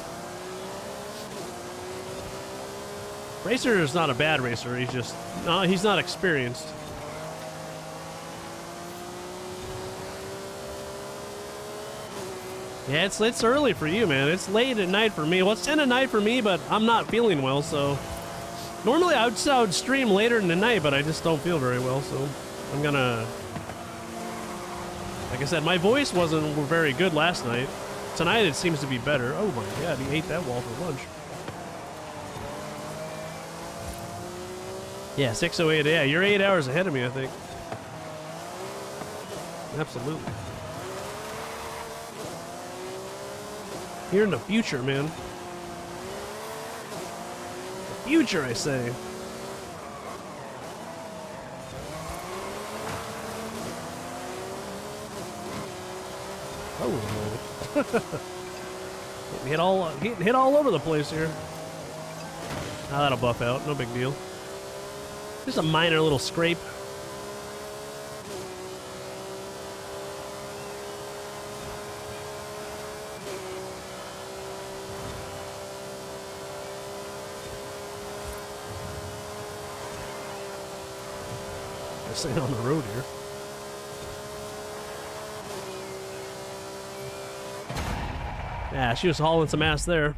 Racer is not a bad racer. He's just no, he's not experienced. Yeah, it's early for you, man. It's late at night for me. Well, it's 10 at night for me, but I'm not feeling well, so normally I would stream later in the night, but I just don't feel very well, so I'm gonna. Like I said, my voice wasn't very good last night. Tonight it seems to be better. Oh my god, he ate that wall for lunch. Yeah, 6:08. Yeah, you're 8 hours ahead of me, I think. Absolutely. Here in the future, man. The future, I say. Oh, hit all over the place here. Ah, that'll buff out. No big deal. Just a minor little scrape. I stay on the road here. Yeah, she was hauling some ass there.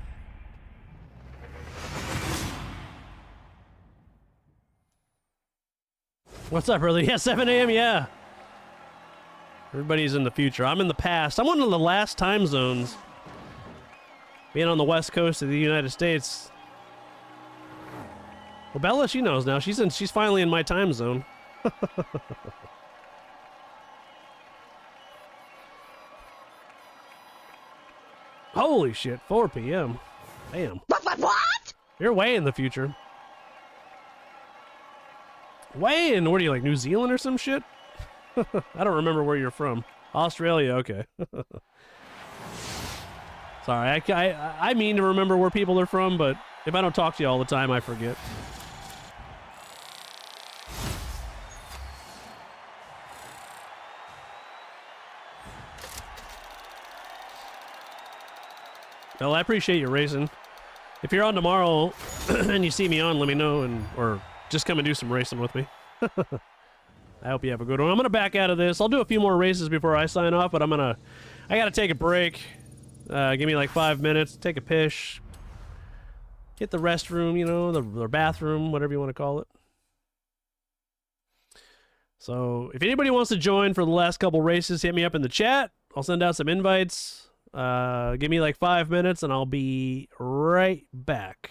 What's up, brother? Yeah, 7 a.m., yeah. Everybody's in the future. I'm in the past. I'm one of the last time zones. Being on the west coast of the United States. Well, Bella, she knows now. She's finally in my time zone. Holy shit, 4 p.m. Damn. What? You're way in the future. Way in, what are you, like New Zealand or some shit? I don't remember where you're from. Australia, okay. Sorry, I mean to remember where people are from, but if I don't talk to you all the time, I forget. Well, I appreciate you racing. If you're on tomorrow and you see me on, let me know, or just come and do some racing with me. I hope you have a good one. I'm going to back out of this. I'll do a few more races before I sign off, but I got to take a break. Give me like 5 minutes, take a piss, hit the restroom, you know, the bathroom, whatever you want to call it. So if anybody wants to join for the last couple races, hit me up in the chat. I'll send out some invites. Give me like 5 minutes and I'll be right back.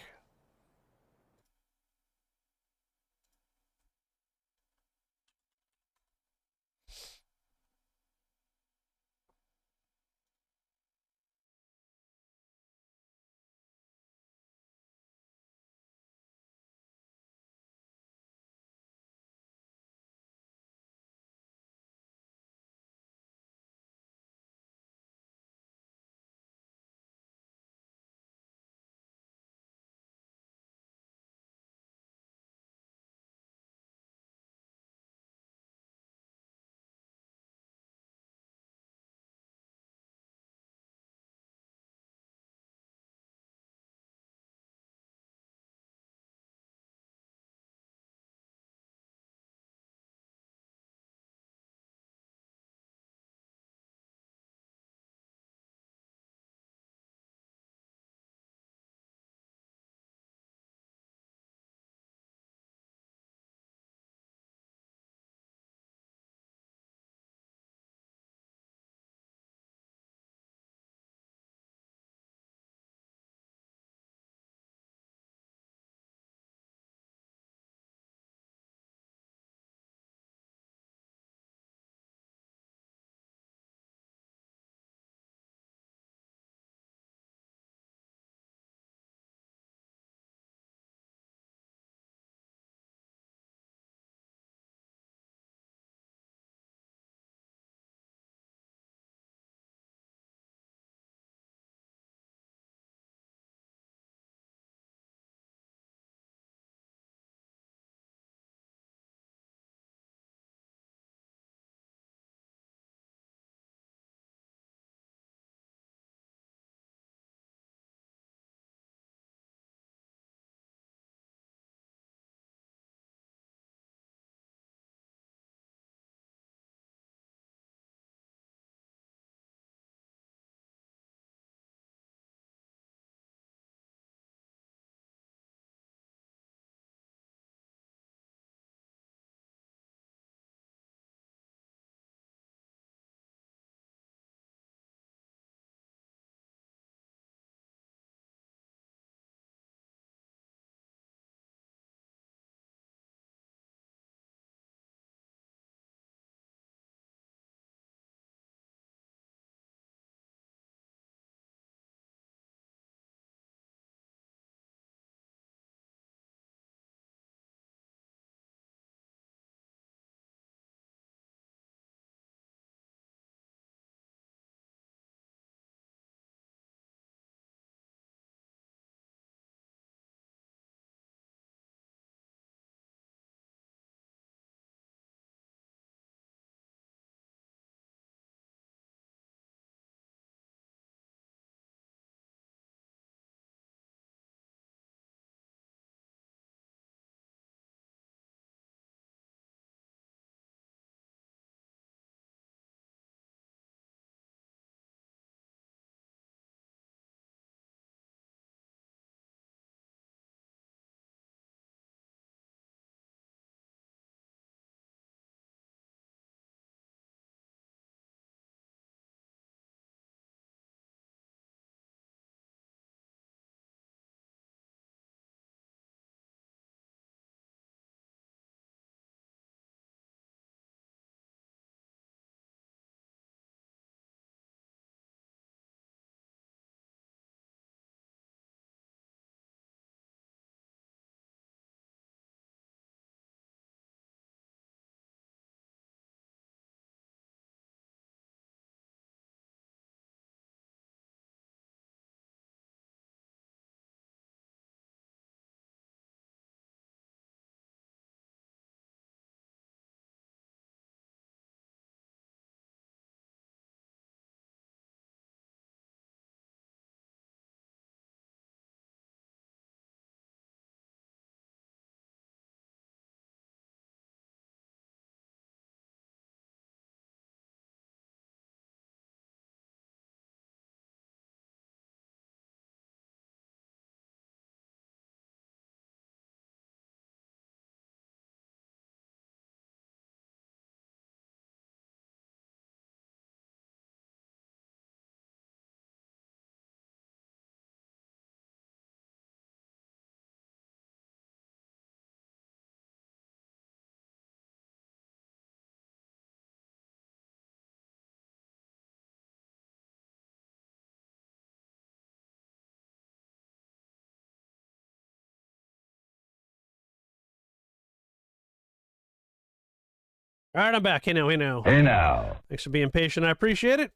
All right, I'm back. Hey now, hey now. Hey now. Thanks for being patient. I appreciate it.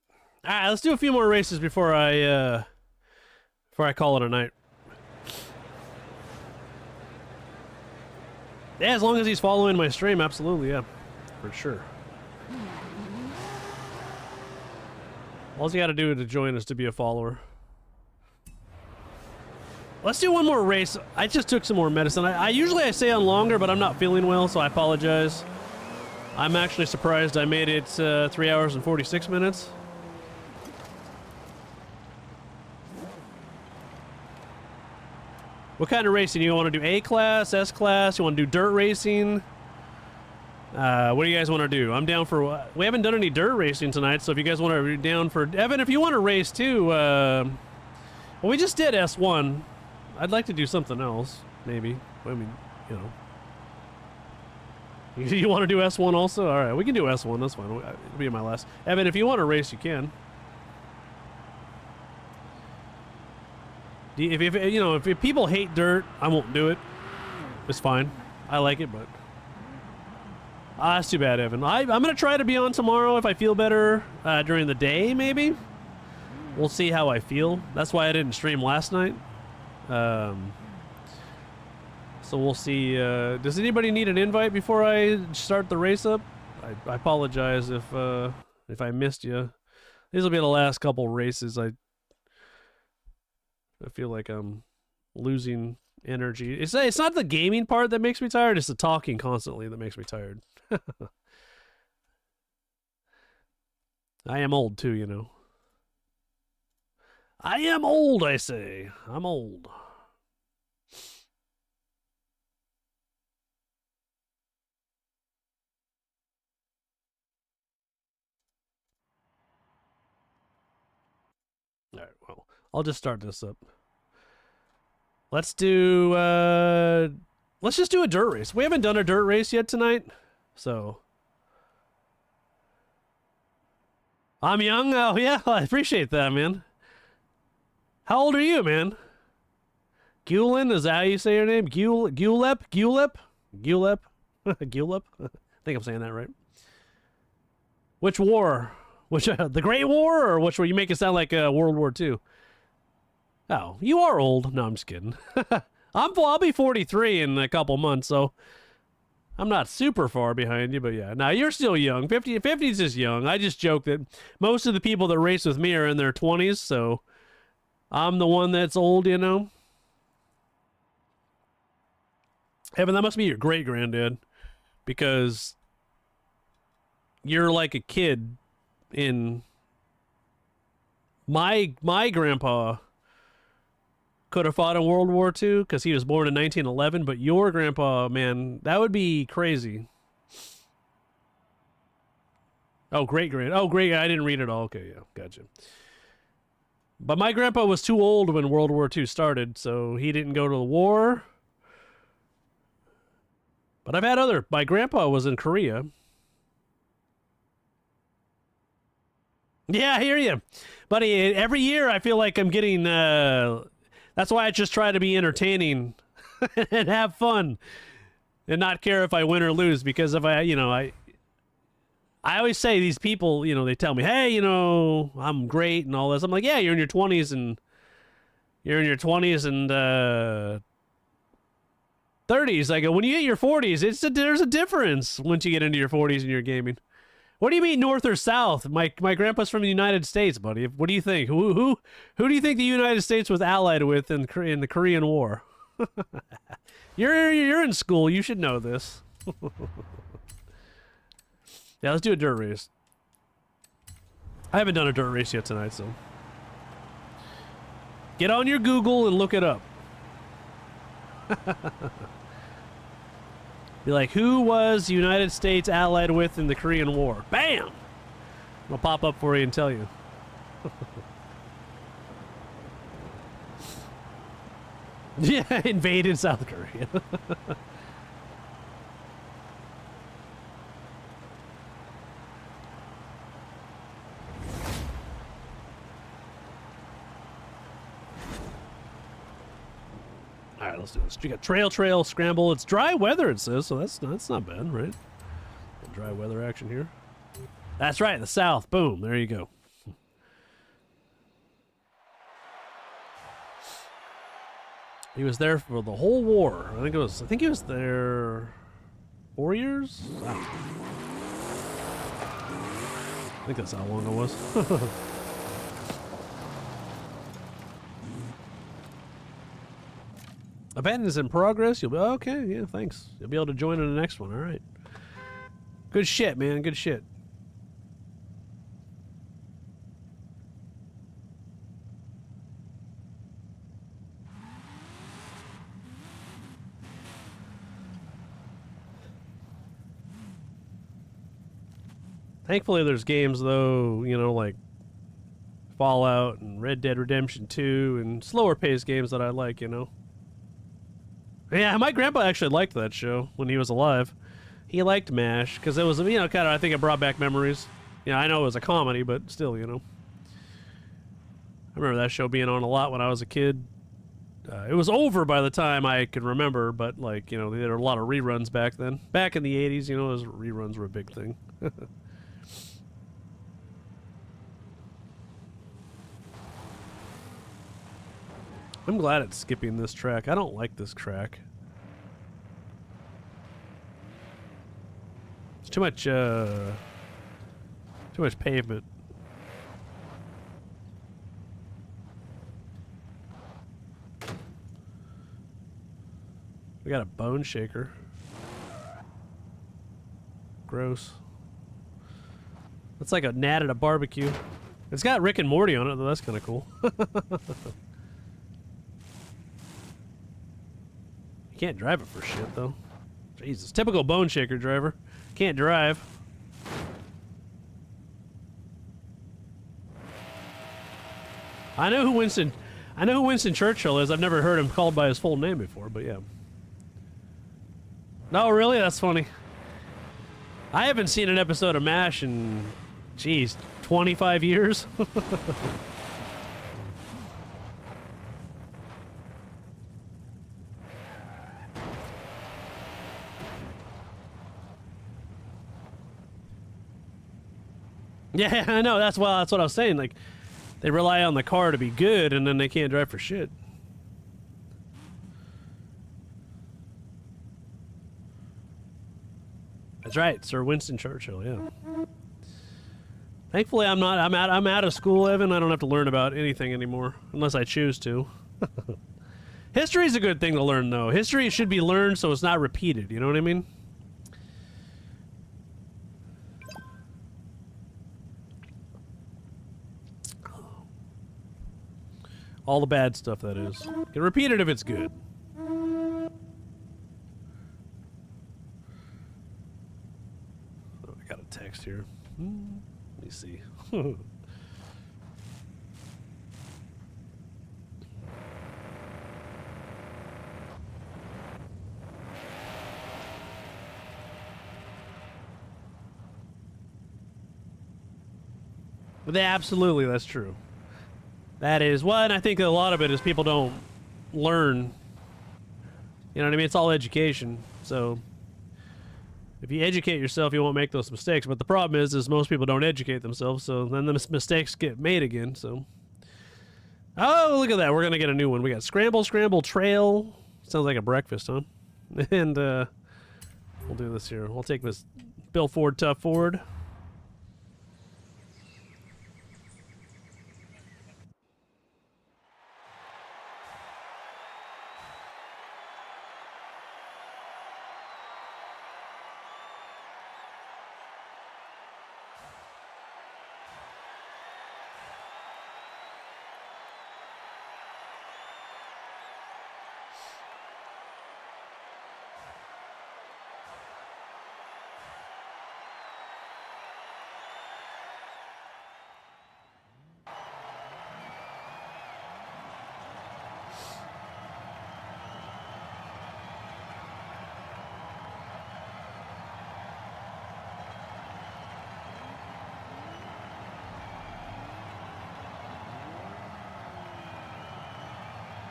All right, let's do a few more races before I call it a night. Yeah, as long as he's following my stream, absolutely, yeah, for sure. All you got to do to join is to be a follower. Let's do one more race. I just took some more medicine. I usually stay on longer, but I'm not feeling well, so I apologize. I'm actually surprised I made it 3 hours and 46 minutes. What kind of racing? You want to do A-Class, S-Class? You want to do dirt racing? What do you guys want to do? I'm down for... We haven't done any dirt racing tonight, so if you guys want to be down for... Evan, if you want to race too... well, we just did S1. I'd like to do something else, maybe. I mean, you know. You want to do S1 also? All right, we can do S1. That's fine. It'll be my last. Evan, if you want to race, you can. If you know, if people hate dirt, I won't do it. It's fine. I like it, but that's too bad, Evan. I'm gonna try to be on tomorrow if I feel better during the day. Maybe we'll see how I feel. That's why I didn't stream last night. So we'll see. Does anybody need an invite before I start the race up? I apologize if I missed you. These will be the last couple races. I feel like I'm losing energy. It's not the gaming part that makes me tired. It's the talking constantly that makes me tired. I am old too, you know. I am old, I say. I'm old. All right, well, I'll just start this up. Let's do, let's just do a dirt race. We haven't done a dirt race yet tonight, so. I'm young? Oh, yeah, I appreciate that, man. How old are you, man? Gulin, is that how you say your name? Gulep? Gulep? Gulep? Gulep? I think I'm saying that right. Which war? Which, the Great War, or which war? You make it sound like World War II. Oh, you are old. No, I'm just kidding. I'll be 43 in a couple months, so I'm not super far behind you, but yeah. Now, you're still young. 50's just young. I just joke that most of the people that race with me are in their 20s, so I'm the one that's old, you know? Evan, that must be your great-granddad, because you're like a kid in... My grandpa could have fought in World War II because he was born in 1911, but your grandpa, man, that would be crazy. Oh, great-grand. Oh, great. I didn't read it all. Okay, yeah, gotcha. But my grandpa was too old when World War II started, so he didn't go to the war. But I've had my grandpa was in Korea. Yeah, I hear you. Buddy, every year I feel like I'm getting, that's why I just try to be entertaining and have fun and not care if I win or lose, because if I always say these people, you know, they tell me, hey, you know, I'm great and all this. I'm like, yeah, you're in your 20s and 30s. I go, when you hit your 40s, there's a difference once you get into your 40s and you're gaming. What do you mean north or south? My grandpa's from the United States, buddy. What do you think? Who do you think the United States was allied with in the Korean War? You're in school. You should know this. Yeah, let's do a dirt race. I haven't done a dirt race yet tonight, so get on your Google and look it up. Be like, who was the United States allied with in the Korean War? Bam! I'll pop up for you and tell you. Yeah, invaded South Korea. All right, let's do this. You got trail, scramble. It's dry weather, it says, so that's not bad, right? Dry weather action here. That's right, the South. Boom. There you go. He was there for the whole war. I think he was there 4 years? Wow. I think that's how long it was. Event is in progress. You'll be okay. Yeah, thanks. You'll be able to join in the next one. All right. Good shit, man. Good shit. Thankfully, there's games, though, you know, like Fallout and Red Dead Redemption 2 and slower paced games that I like, you know. Yeah, my grandpa actually liked that show when he was alive. He liked MASH because it was, you know, kind of, I think it brought back memories. Yeah, I know it was a comedy, but still, you know. I remember that show being on a lot when I was a kid. It was over by the time I could remember, but, like, you know, there were a lot of reruns back then. Back in the 80s, you know, those reruns were a big thing. I'm glad it's skipping this track. I don't like this track. It's too much pavement. We got a bone shaker. Gross. That's like a gnat at a barbecue. It's got Rick and Morty on it, though. That's kind of cool. You can't drive it for shit, though. Jesus. Typical bone shaker driver. Can't drive. I know who Winston Churchill is. I've never heard him called by his full name before, but yeah. No, really? That's funny. I haven't seen an episode of MASH in, geez, 25 years. Yeah, I know. That's what I was saying. Like, they rely on the car to be good, and then they can't drive for shit. That's right, Sir Winston Churchill. Yeah. Thankfully, I'm out of school, Evan. I don't have to learn about anything anymore, unless I choose to. History is a good thing to learn, though. History should be learned so it's not repeated. You know what I mean? All the bad stuff, that is. Get repeated if it's good. Oh, I got a text here. Let me see. But absolutely, that's true. That is what I think a lot of it is people don't learn. You know what I mean? It's all education. So if you educate yourself, you won't make those mistakes. But the problem is most people don't educate themselves, so then the mistakes get made again. So, oh, look at that! We're gonna get a new one. We got Scramble, Scramble, Trail. Sounds like a breakfast, huh? And we'll do this here. We'll take this Bill Ford, Tough Ford.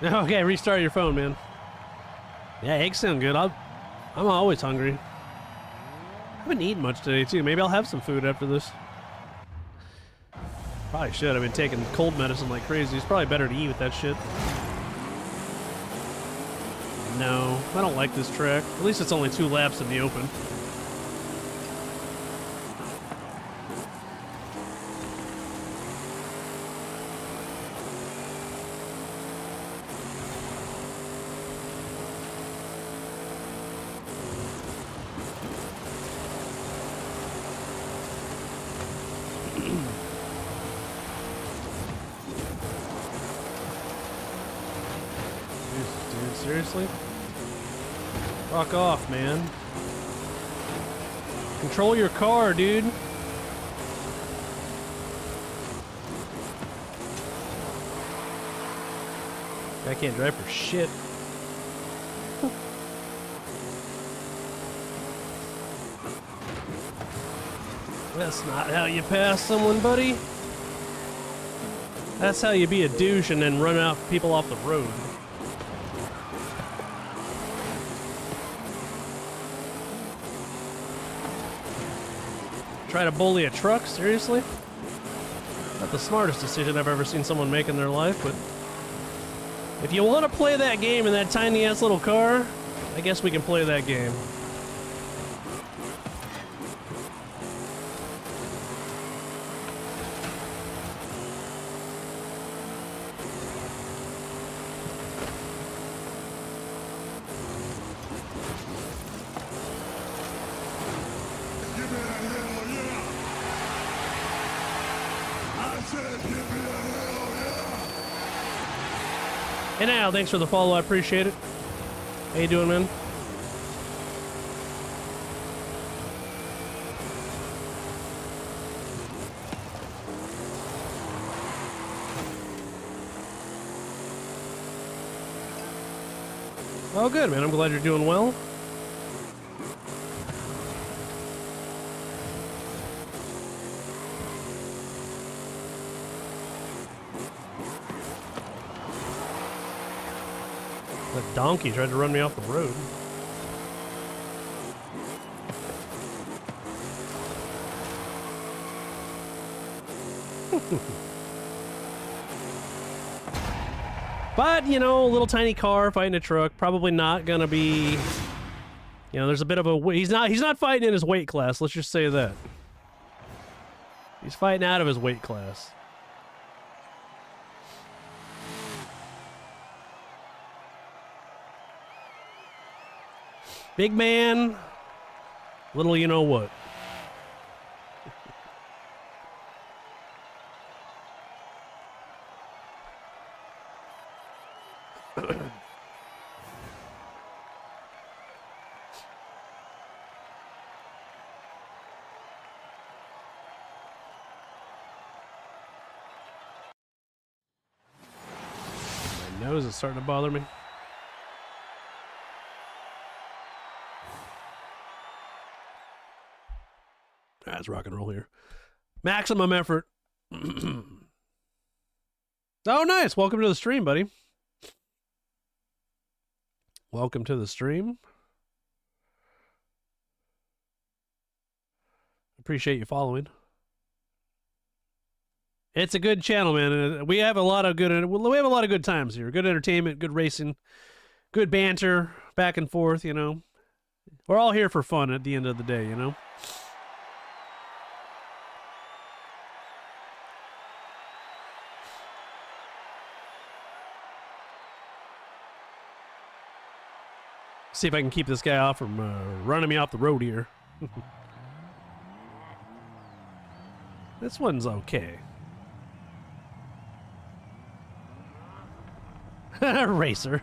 Okay, restart your phone, man. Yeah, eggs sound good. I'm always hungry. haven't eaten much today, too. Maybe I'll have some food after this. Probably should. I've been taking cold medicine like crazy. It's probably better to eat with that shit. No, I don't like this track. At least it's only 2 laps in the open. Dude, seriously? Fuck off, man. Control your car, dude. I can't drive for shit. That's not how you pass someone, buddy. That's how you be a douche and then run out people off the road. Try to bully a truck? Seriously? Not the smartest decision I've ever seen someone make in their life, but if you want to play that game in that tiny ass little car, I guess we can play that game. Give me a hell yeah! I said give me a hell yeah! Hey now, thanks for the follow, I appreciate it. How you doing, man? Oh, good, man. I'm glad you're doing well. The donkey tried to run me off the road. But, you know, a little tiny car fighting a truck, probably not gonna be, you know, there's a bit of a, he's not fighting in his weight class, let's just say that. He's fighting out of his weight class. Big man, little you know what. My nose is starting to bother me. That's rock and roll here. Maximum effort. Oh, nice. Welcome to the stream, buddy. Welcome to the stream. Appreciate you following. It's a good channel, man. We have a lot of good times here. Good entertainment, good racing, good banter, back and forth, you know. We're all here for fun at the end of the day, you know. See if I can keep this guy off from running me off the road here. This one's okay. Racer.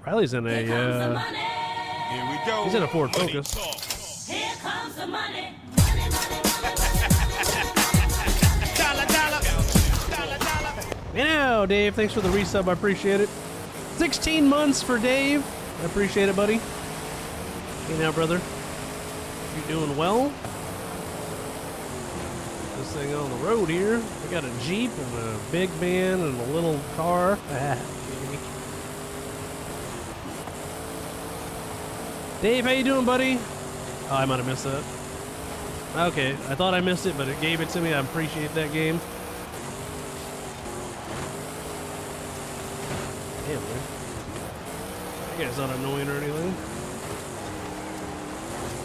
Riley's in a Here we go. he's in a Ford Focus. Here comes the money. You know, Dave, thanks for the resub. I appreciate it. 16 months for Dave. I appreciate it, buddy. Hey now, brother. You doing well? this thing on the road here. We got a Jeep and a big van and a little car. Dave, how you doing, buddy? Oh, I might have missed that. Okay, I thought I missed it, but it gave it to me. I appreciate that game. Damn, man. That guy's not annoying or anything.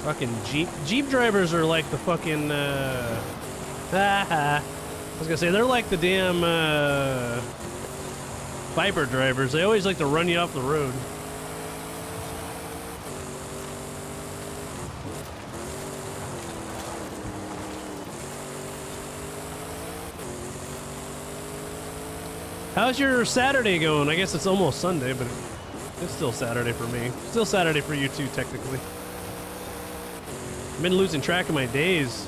Fucking Jeep drivers are like the fucking, I was gonna say, they're like the damn, Viper drivers. They always like to run you off the road. How's your Saturday going? I guess it's almost Sunday, but it's still Saturday for me. Still Saturday for you too, technically. I've been losing track of my days.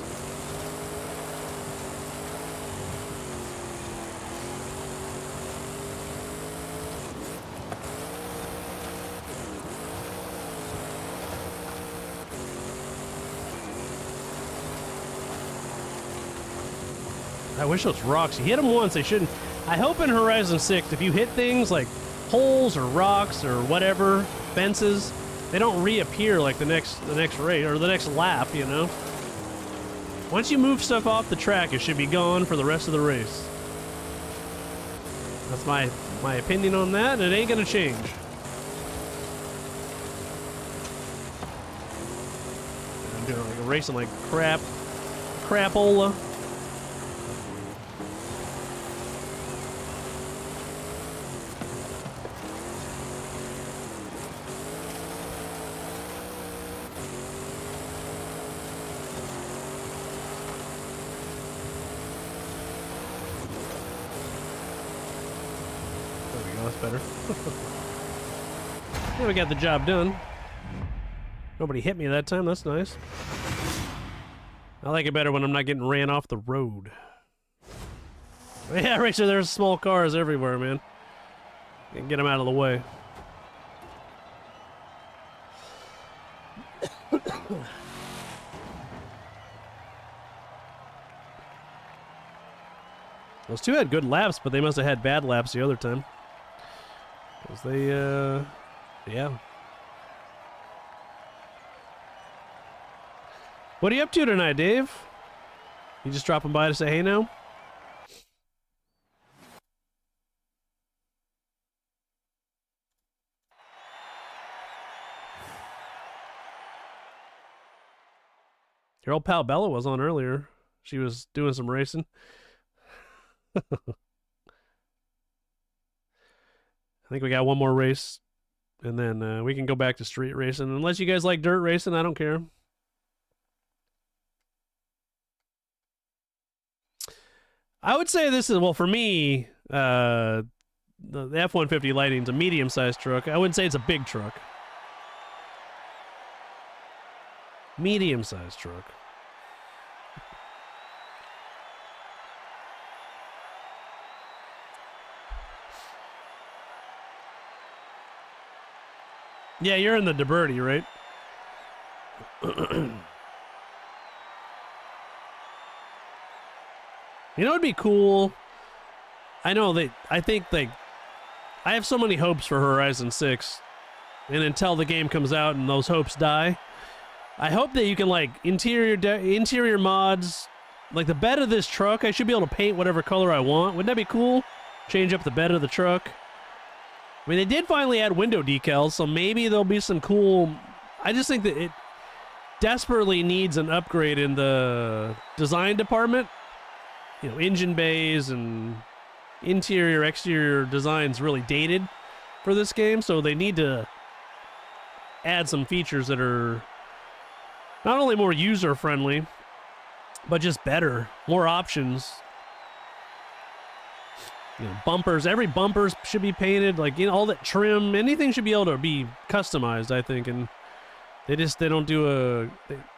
I wish those rocks, you hit them once, they shouldn't. I hope in Horizon 6, if you hit things like holes or rocks or whatever, fences, they don't reappear like the next race or the next lap, you know? Once you move stuff off the track, it should be gone for the rest of the race. That's my opinion on that, and it ain't gonna change. I'm doing like a racing like crapola. Better. Yeah, we got the job done. Nobody hit me that time. That's nice. I like it better when I'm not getting ran off the road. Yeah, Racer, there's small cars everywhere, man. Get them out of the way. Those two had good laps, but they must have had bad laps the other time. Because they, yeah. What are you up to tonight, Dave? You just dropping by to say hey now? Your old pal Bella was on earlier. She was doing some racing. I think we got one more race, and then we can go back to street racing. Unless you guys like dirt racing, I don't care. I would say this is, well, for me, the F-150 Lightning's a medium-sized truck. I wouldn't say it's a big truck. Medium-sized truck. Yeah, you're in the DeBerti, right? You know, it'd be cool. I know I think I have so many hopes for Horizon 6, and until the game comes out and those hopes die, I hope that you can, like, interior mods, like the bed of this truck. I should be able to paint whatever color I want. Wouldn't that be cool? Change up the bed of the truck. I mean, they did finally add window decals, so maybe there'll be some cool... I just think that it desperately needs an upgrade in the design department. You know, engine bays and interior, exterior designs really dated for this game, so they need to add some features that are not only more user-friendly, but just better, more options. You know, bumpers, every bumper should be painted, like, you know, all that trim, anything should be able to be customized, I think, and they don't do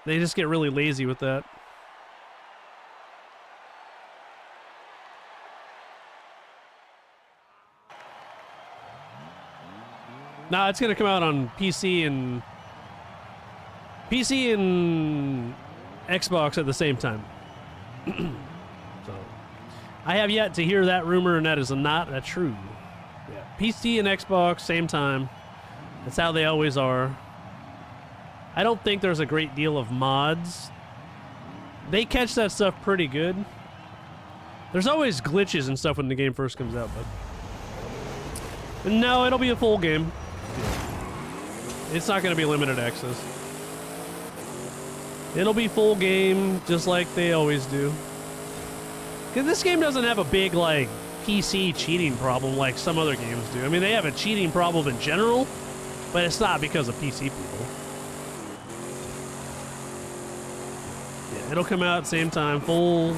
they just get really lazy with that. Nah, it's gonna come out on PC and Xbox at the same time. I have yet to hear that rumor, and that is not true. Yeah. PC and Xbox, same time. That's how they always are. I don't think there's a great deal of mods. They catch that stuff pretty good. There's always glitches and stuff when the game first comes out, but no, it'll be a full game. It's not going to be limited access. It'll be full game, just like they always do. Because this game doesn't have a big, like, PC cheating problem like some other games do. I mean, they have a cheating problem in general, but it's not because of PC people. Yeah, it'll come out at the same time, full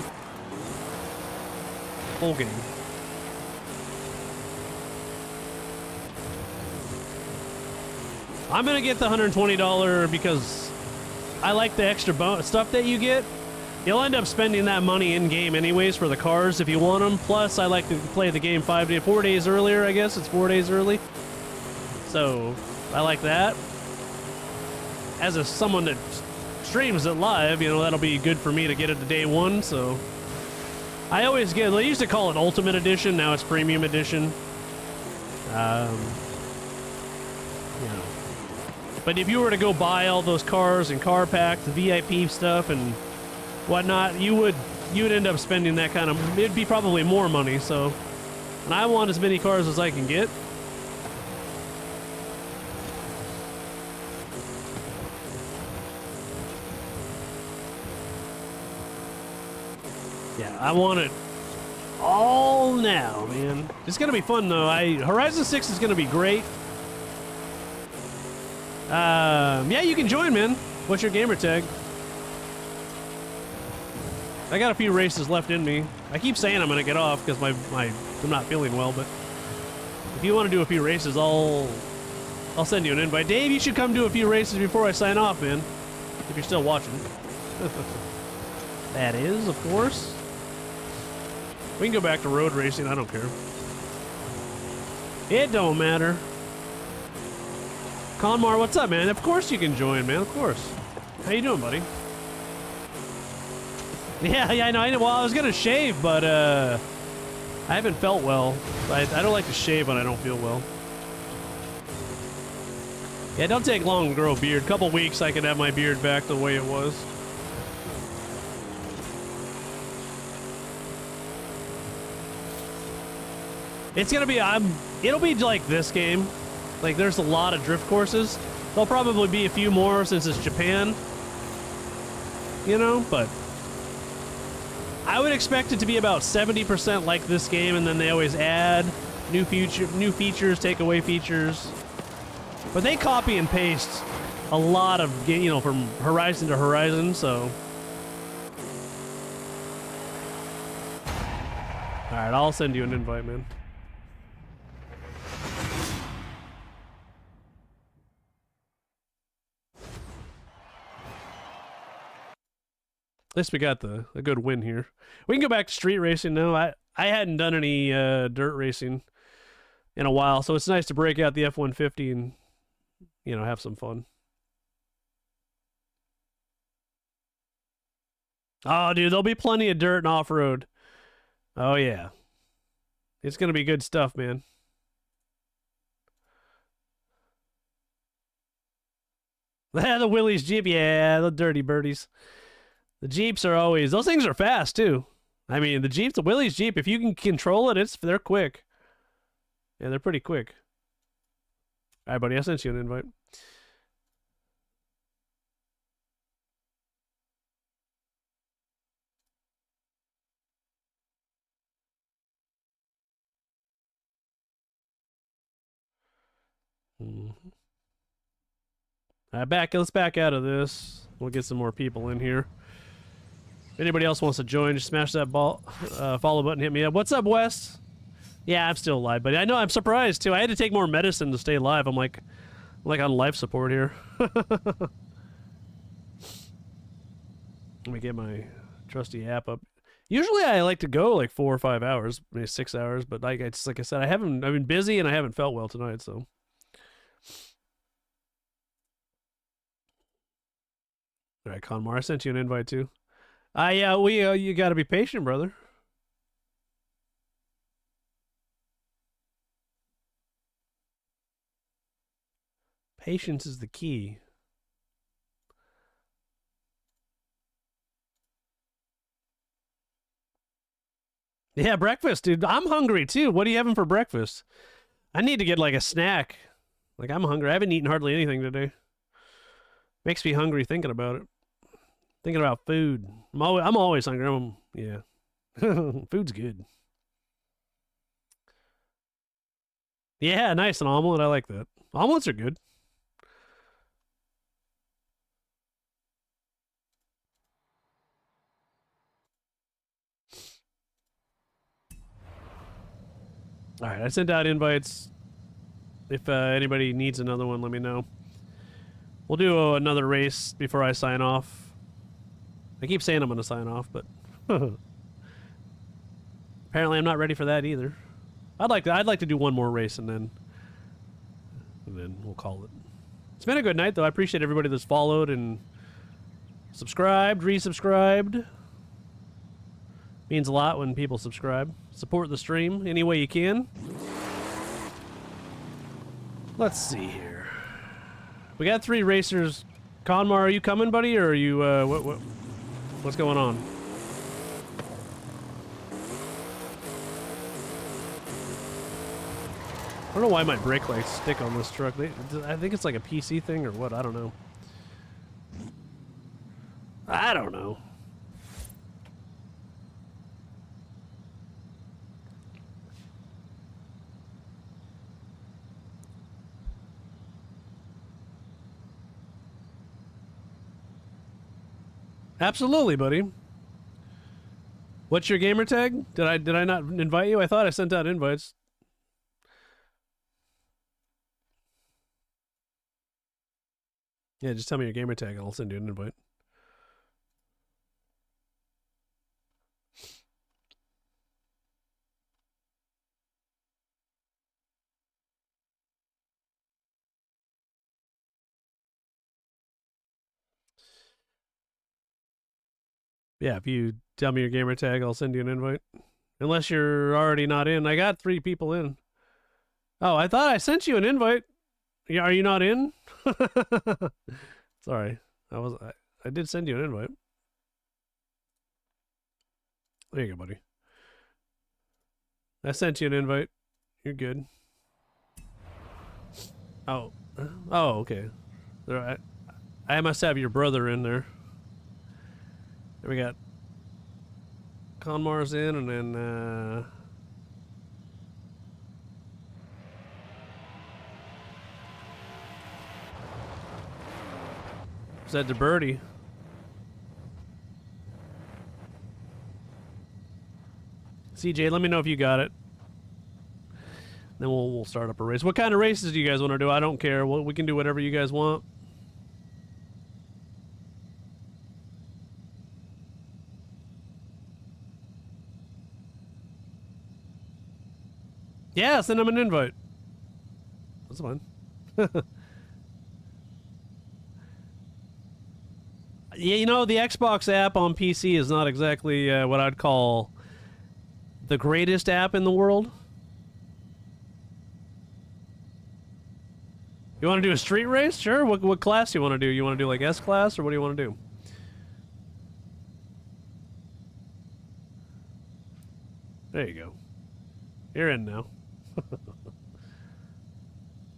game. I'm gonna get the $120 because I like the extra stuff that you get. You'll end up spending that money in-game anyways for the cars if you want them. Plus, I like to play the game 4 days earlier, I guess. It's 4 days early. So, I like that. As someone that streams it live, you know, that'll be good for me to get it to day one, so... I always get... They used to call it Ultimate Edition, now it's Premium Edition. You know. But if you were to go buy all those cars and car packs, the VIP stuff, and whatnot, you would end up spending that kind of... It'd be probably more money, so... And I want as many cars as I can get. Yeah, I want it all now, man. It's gonna be fun, though. Horizon 6 is gonna be great. Yeah, you can join, man. What's your gamer tag? I got a few races left in me. I keep saying I'm gonna get off because I'm not feeling well, but if you want to do a few races, I'll send you an invite. Dave, you should come do a few races before I sign off, man. If you're still watching. That is, of course. We can go back to road racing, I don't care. It don't matter. Conmar, what's up, man? Of course you can join, man, of course. How you doing, buddy? Yeah, I know. Well, I was gonna shave, but I haven't felt well. I don't like to shave when I don't feel well. Yeah, it don't take long to grow a beard. Couple weeks, I could have my beard back the way it was. It's gonna be, it'll be like this game. Like, there's a lot of drift courses. There'll probably be a few more since it's Japan. You know, but I would expect it to be about 70% like this game, and then they always add new features, take away features. But they copy and paste a lot of, you know, from Horizon to Horizon, so. Alright, I'll send you an invite, man. At least we got a good win here. We can go back to street racing now. I hadn't done any dirt racing in a while, so it's nice to break out the F-150 and, you know, have some fun. Oh, dude, there'll be plenty of dirt and off-road. Oh, yeah. It's going to be good stuff, man. The Willys Jeep, yeah, the dirty birdies. The Jeeps are always... Those things are fast, too. I mean, the Jeep, the Willys Jeep, if you can control it, they're quick. Yeah, they're pretty quick. All right, buddy, I sent you an invite. Mm-hmm. All right, let's back out of this. We'll get some more people in here. If anybody else wants to join, just smash that follow button, hit me up. What's up, Wes? Yeah, I'm still alive, buddy. I know, I'm surprised, too. I had to take more medicine to stay alive. I'm like on life support here. Let me get my trusty app up. Usually I like to go like 4 or 5 hours, maybe 6 hours, but like I said, I've been busy and I haven't felt well tonight, so. All right, Conmar, I sent you an invite, too. Yeah, you got to be patient, brother. Patience is the key. Yeah, breakfast, dude. I'm hungry too. What are you having for breakfast? I need to get like a snack. Like, I'm hungry. I haven't eaten hardly anything today. Makes me hungry thinking about it. Thinking about food. I'm always hungry. Yeah. Food's good. Yeah, nice. An omelet. I like that. Omelets are good. All right, I sent out invites. If anybody needs another one, let me know. We'll do another race before I sign off. I keep saying I'm going to sign off, but apparently I'm not ready for that either. I'd like to do one more race and then we'll call it. It's been a good night though. I appreciate everybody that's followed and subscribed, resubscribed. Means a lot when people subscribe. Support the stream any way you can. Let's see here. We got 3 racers. Conmar, are you coming, buddy, or are you what's going on? I don't know why my brake lights stick on this truck. I think it's like a PC thing or what. I don't know. I don't know. Absolutely, buddy. What's your gamer tag? Did I not invite you? I thought I sent out invites. Yeah, just tell me your gamer tag and I'll send you an invite. Yeah, if you tell me your gamer tag, I'll send you an invite. Unless you're already not in. I got 3 people in. Oh, I thought I sent you an invite. Are you not in? Sorry. I did send you an invite. There you go, buddy. I sent you an invite. You're good. Oh. Oh, okay. I must have your brother in there. There we got Conmar's in, and then said to Birdie. CJ, let me know if you got it. Then we'll start up a race. What kind of races do you guys want to do? I don't care. We can do whatever you guys want. Yeah, send them an invite. That's fine. Yeah, you know, the Xbox app on PC is not exactly what I'd call the greatest app in the world. You want to do a street race? Sure. What class do you want to do? You want to do like S class, or what do you want to do? There you go. You're in now.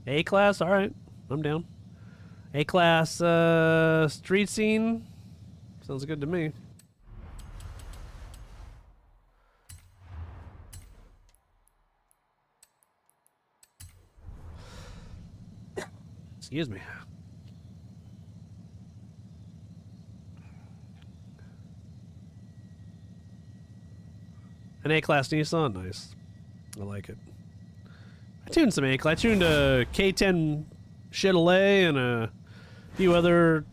A class? All right. I'm down. A class street scene? Sounds good to me. Excuse me. An A-Class Nissan? Nice. I like it. I tuned some A-Class. I tuned a K10 Chevrolet and a few other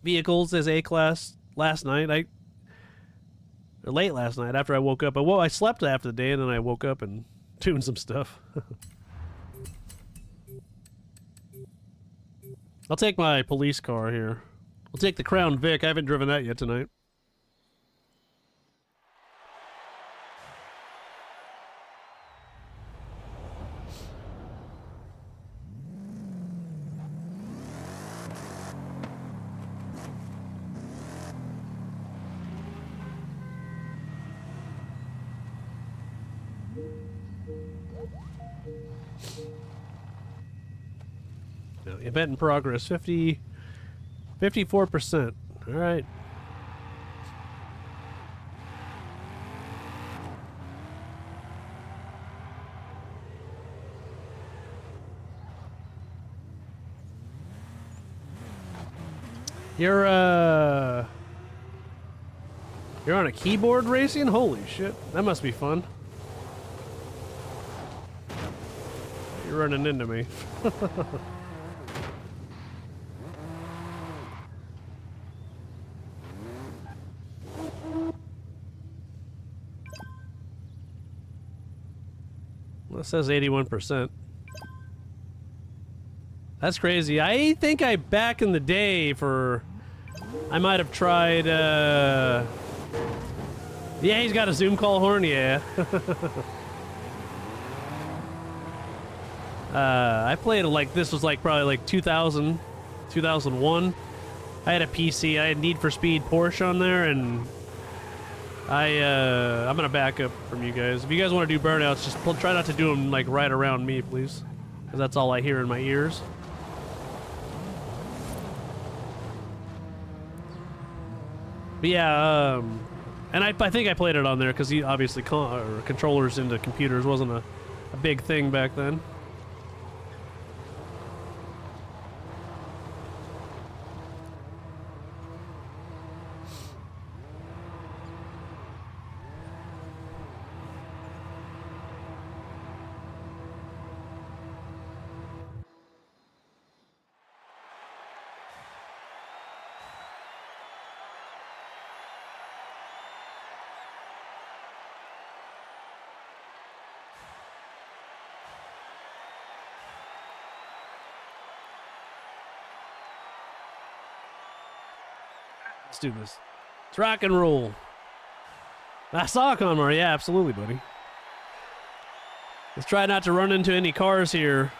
vehicles as A-Class last night. Or late last night after I woke up. I slept after the day and then I woke up and tuned some stuff. I'll take my police car here. I'll take the Crown Vic. I haven't driven that yet tonight. No, event in progress, 54%. All right. You're on a keyboard racing? Holy shit. That must be fun. You're running into me. Well, it says 81%. That's crazy. I think back in the day I might have tried, yeah, he's got a Zoom call horn, yeah. I played like, this was like probably like 2000, 2001. I had a PC, I had Need for Speed Porsche on there, and I'm gonna back up from you guys. If you guys want to do burnouts, just try not to do them like right around me, please. Because that's all I hear in my ears. But yeah, and I think I played it on there because he obviously controllers into computers wasn't a big thing back then. Let's do this. Let's rock and roll. I saw Conmar. Yeah, absolutely, buddy. Let's try not to run into any cars here.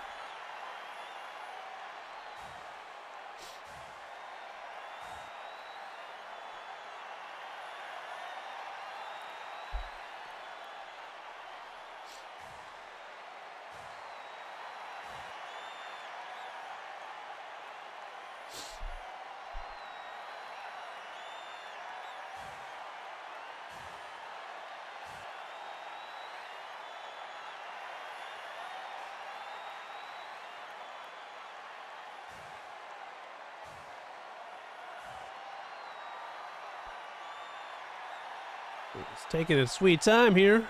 It's taking its sweet time here.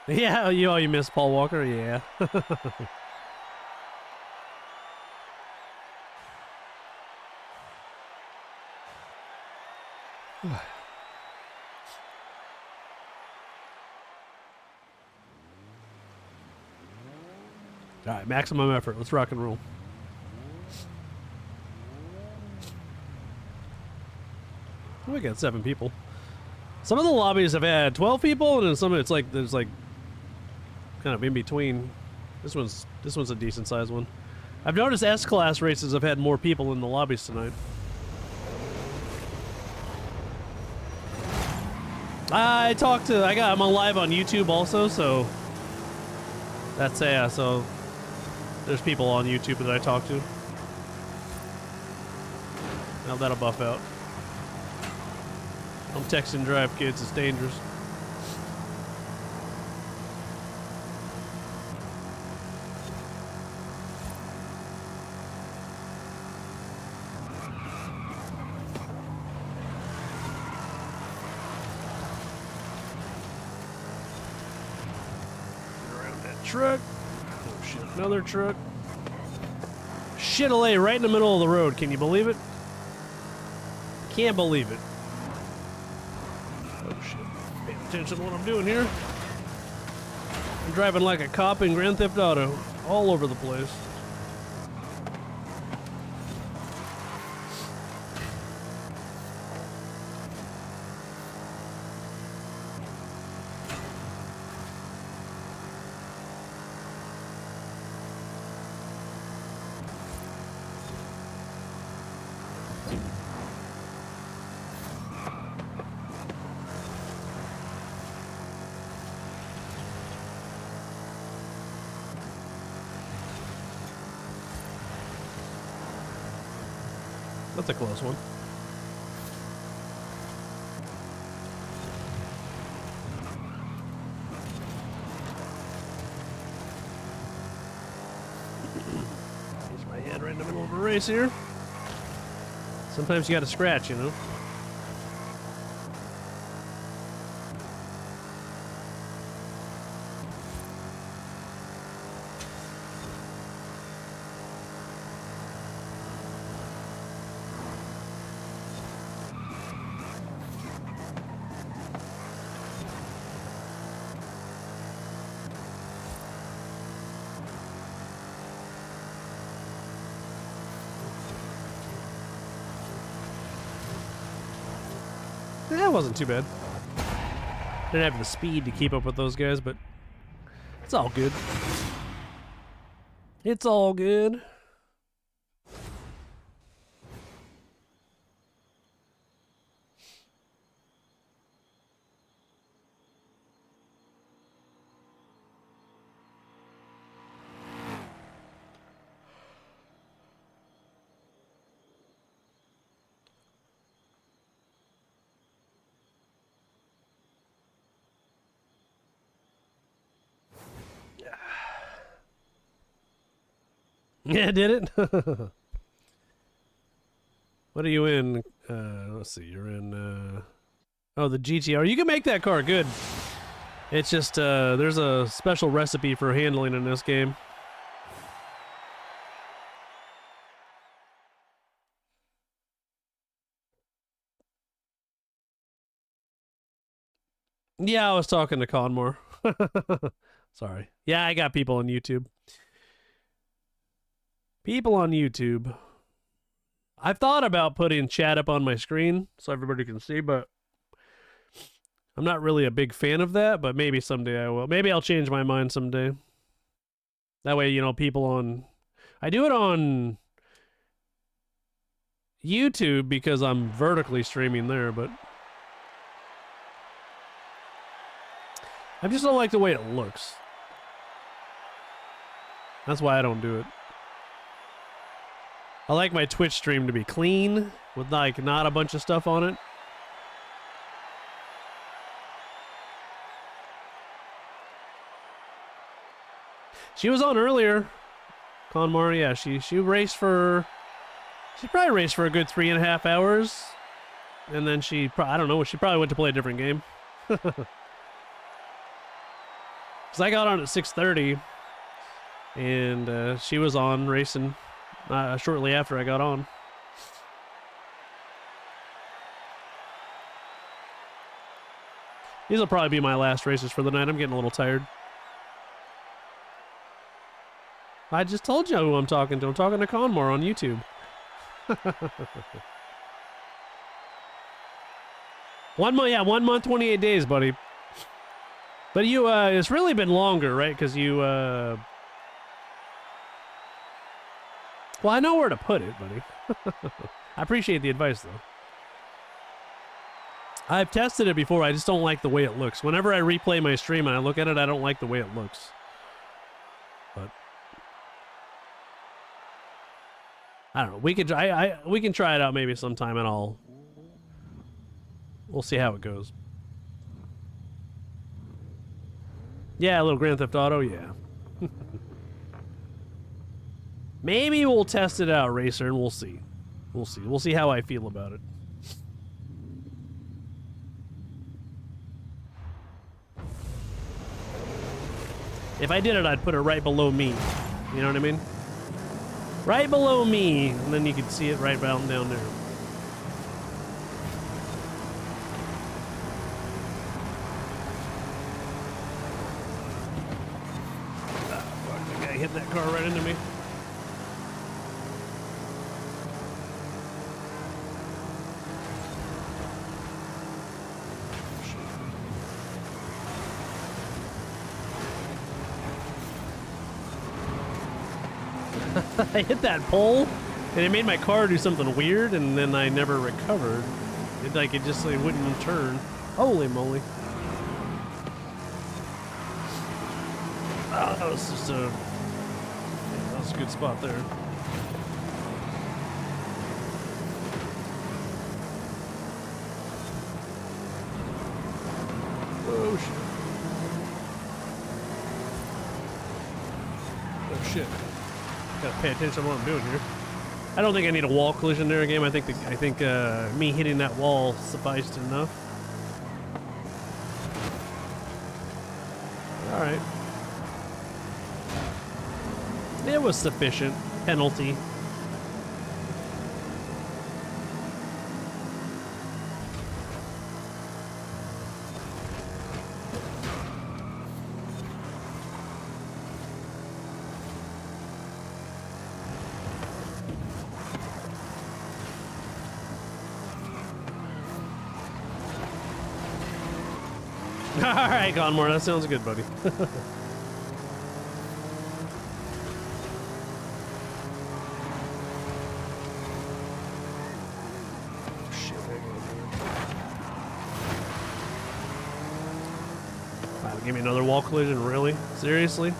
Yeah, you missed Paul Walker? Yeah. All right, maximum effort. Let's rock and roll. We got 7 people. Some of the lobbies have had 12 people, and then some it's like there's like kind of in between. This one's a decent sized one. I've noticed S-class races have had more people in the lobbies tonight. I'm on live on YouTube also, so that's so there's people on YouTube that I talk to. Now that'll buff out. Don't text and drive, kids. It's dangerous. Get around that truck. Oh shit, another truck. Shit-a-lay right in the middle of the road. Can you believe it? Can't believe it. Oh shit. Pay attention to what I'm doing here. I'm driving like a cop in Grand Theft Auto. All over the place. That's a close one. Use my head right in the middle of a race here. Sometimes you got to scratch, you know. That wasn't too bad. Didn't have the speed to keep up with those guys, but it's all good. It's all good. Yeah, did it? What are you in? Let's see. You're in. Oh, the GTR. You can make that car good. It's just there's a special recipe for handling in this game. Yeah, I was talking to Conmore. Sorry. Yeah, I got people on YouTube. People on YouTube. I've thought about putting chat up on my screen so everybody can see, but I'm not really a big fan of that, but maybe someday I will. Maybe I'll change my mind someday. That way, you know, people on... I do it on YouTube because I'm vertically streaming there, but... I just don't like the way it looks. That's why I don't do it. I like my Twitch stream to be clean, with like not a bunch of stuff on it. She was on earlier, Conmar. Yeah, she raced for... She probably raced for a good 3.5 hours. And then she... I don't know, she probably went to play a different game. Because I got on at 6:30. And she was on racing shortly after I got on. These will probably be my last races for the night. I'm getting a little tired. I just told you who I'm talking to. I'm talking to Conmore on YouTube. 1 month, yeah, 1 month, 28 days, buddy. But you, it's really been longer, right? Because you, well, I know where to put it, buddy. I appreciate the advice, though. I've tested it before. I just don't like the way it looks. Whenever I replay my stream and I look at it, I don't like the way it looks. But I don't know. We could we can try it out maybe sometime, and we'll see how it goes. Yeah, a little Grand Theft Auto, yeah. Maybe we'll test it out, Racer, and we'll see. We'll see. We'll see how I feel about it. If I did it, I'd put it right below me. You know what I mean? Right below me, and then you could see it right down there. Ah, fuck, the guy hit that car right into me. I hit that pole, and it made my car do something weird, and then I never recovered. It just wouldn't turn. Holy moly! Oh, that was just a that was a good spot there. Oh shit. Oh shit. Gotta pay attention to what I'm doing here. I don't think I need a wall collision there again. I think me hitting that wall sufficed enough. All right. It was sufficient. Penalty. All right, Conmore, that sounds good, buddy. Shit, wow, give me another wall collision, really? Seriously?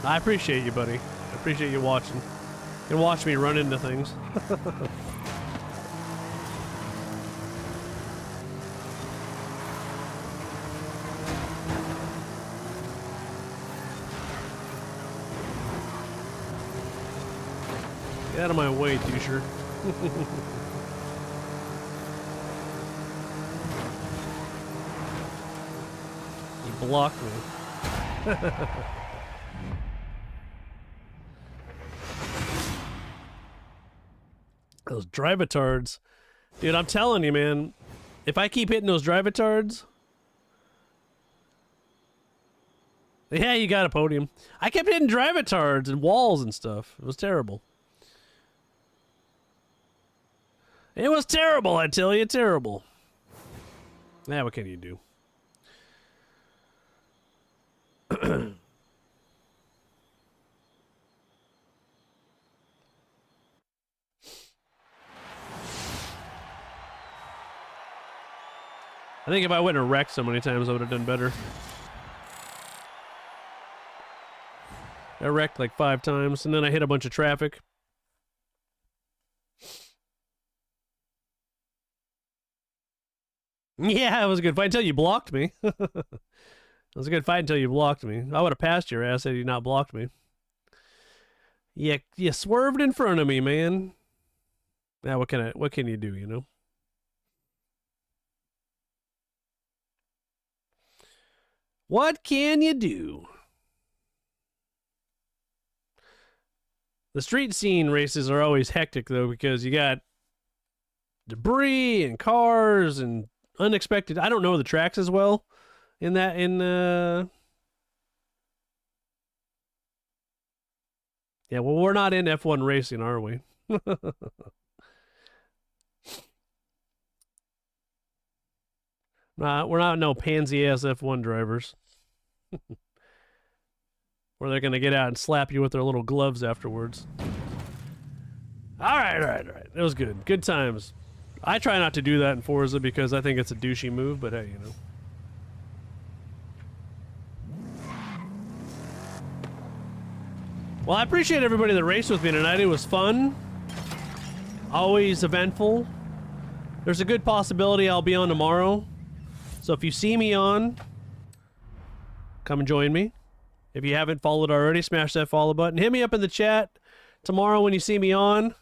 I appreciate you, buddy. I appreciate you watching. You can watch me run into things. Get out of my way, doucher. You blocked me. Those drive-atards. Dude, I'm telling you, man. If I keep hitting those drive-atards... Yeah, you got a podium. I kept hitting drive-atards and walls and stuff. It was terrible. It was terrible, I tell you, terrible. Now, what can you do? I think if I wouldn't have wrecked so many times, I would have done better. I wrecked like 5 times, and then I hit a bunch of traffic. Yeah, it was a good fight until you blocked me. It was a good fight until you blocked me. I would have passed your ass had you not blocked me. Yeah, you swerved in front of me, man. Now what can you do, you know? What can you do? The street scene races are always hectic though, because you got debris and cars and unexpected. I don't know the tracks as well yeah, well, we're not in F1 racing, are we? We're not no pansy ass F1 drivers. Where they're gonna get out and slap you with their little gloves afterwards. All right. It was good. Good times. I try not to do that in Forza because I think it's a douchey move, but hey, you know. Well, I appreciate everybody that raced with me tonight. It was fun. Always eventful. There's a good possibility I'll be on tomorrow. So if you see me on, come and join me. If you haven't followed already, smash that follow button. Hit me up in the chat tomorrow when you see me on.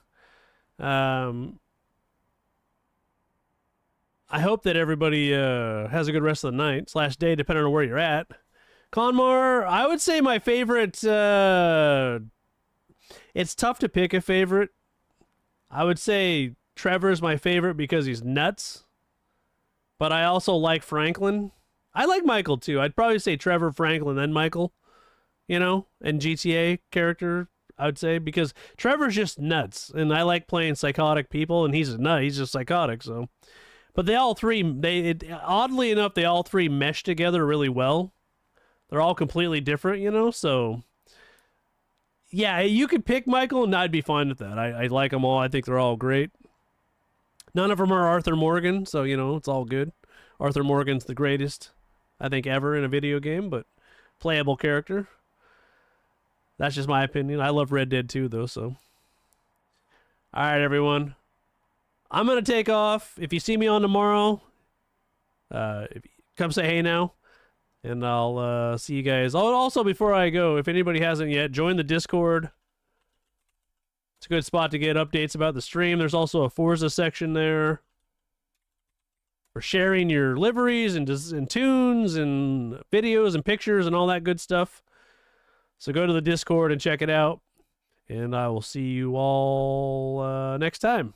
I hope that everybody has a good rest of the night / day, depending on where you're at. Conmar, I would say my favorite... it's tough to pick a favorite. I would say Trevor's my favorite because he's nuts. But I also like Franklin. I like Michael, too. I'd probably say Trevor, Franklin, then Michael. You know? And GTA character, I would say. Because Trevor's just nuts. And I like playing psychotic people. And he's a nut. He's just psychotic, so... But they all three, oddly enough, they all three mesh together really well. They're all completely different, you know? So, yeah, you could pick Michael, and I'd be fine with that. I like them all. I think they're all great. None of them are Arthur Morgan, so, you know, it's all good. Arthur Morgan's the greatest, I think, ever in a video game, but playable character. That's just my opinion. I love Red Dead 2, though, so. All right, everyone. I'm gonna take off. If you see me on tomorrow, come say hey now, and I'll see you guys. Oh, also, before I go, if anybody hasn't yet, join the Discord. It's a good spot to get updates about the stream. There's also a Forza section there for sharing your liveries and tunes and videos and pictures and all that good stuff. So go to the Discord and check it out. And I will see you all next time.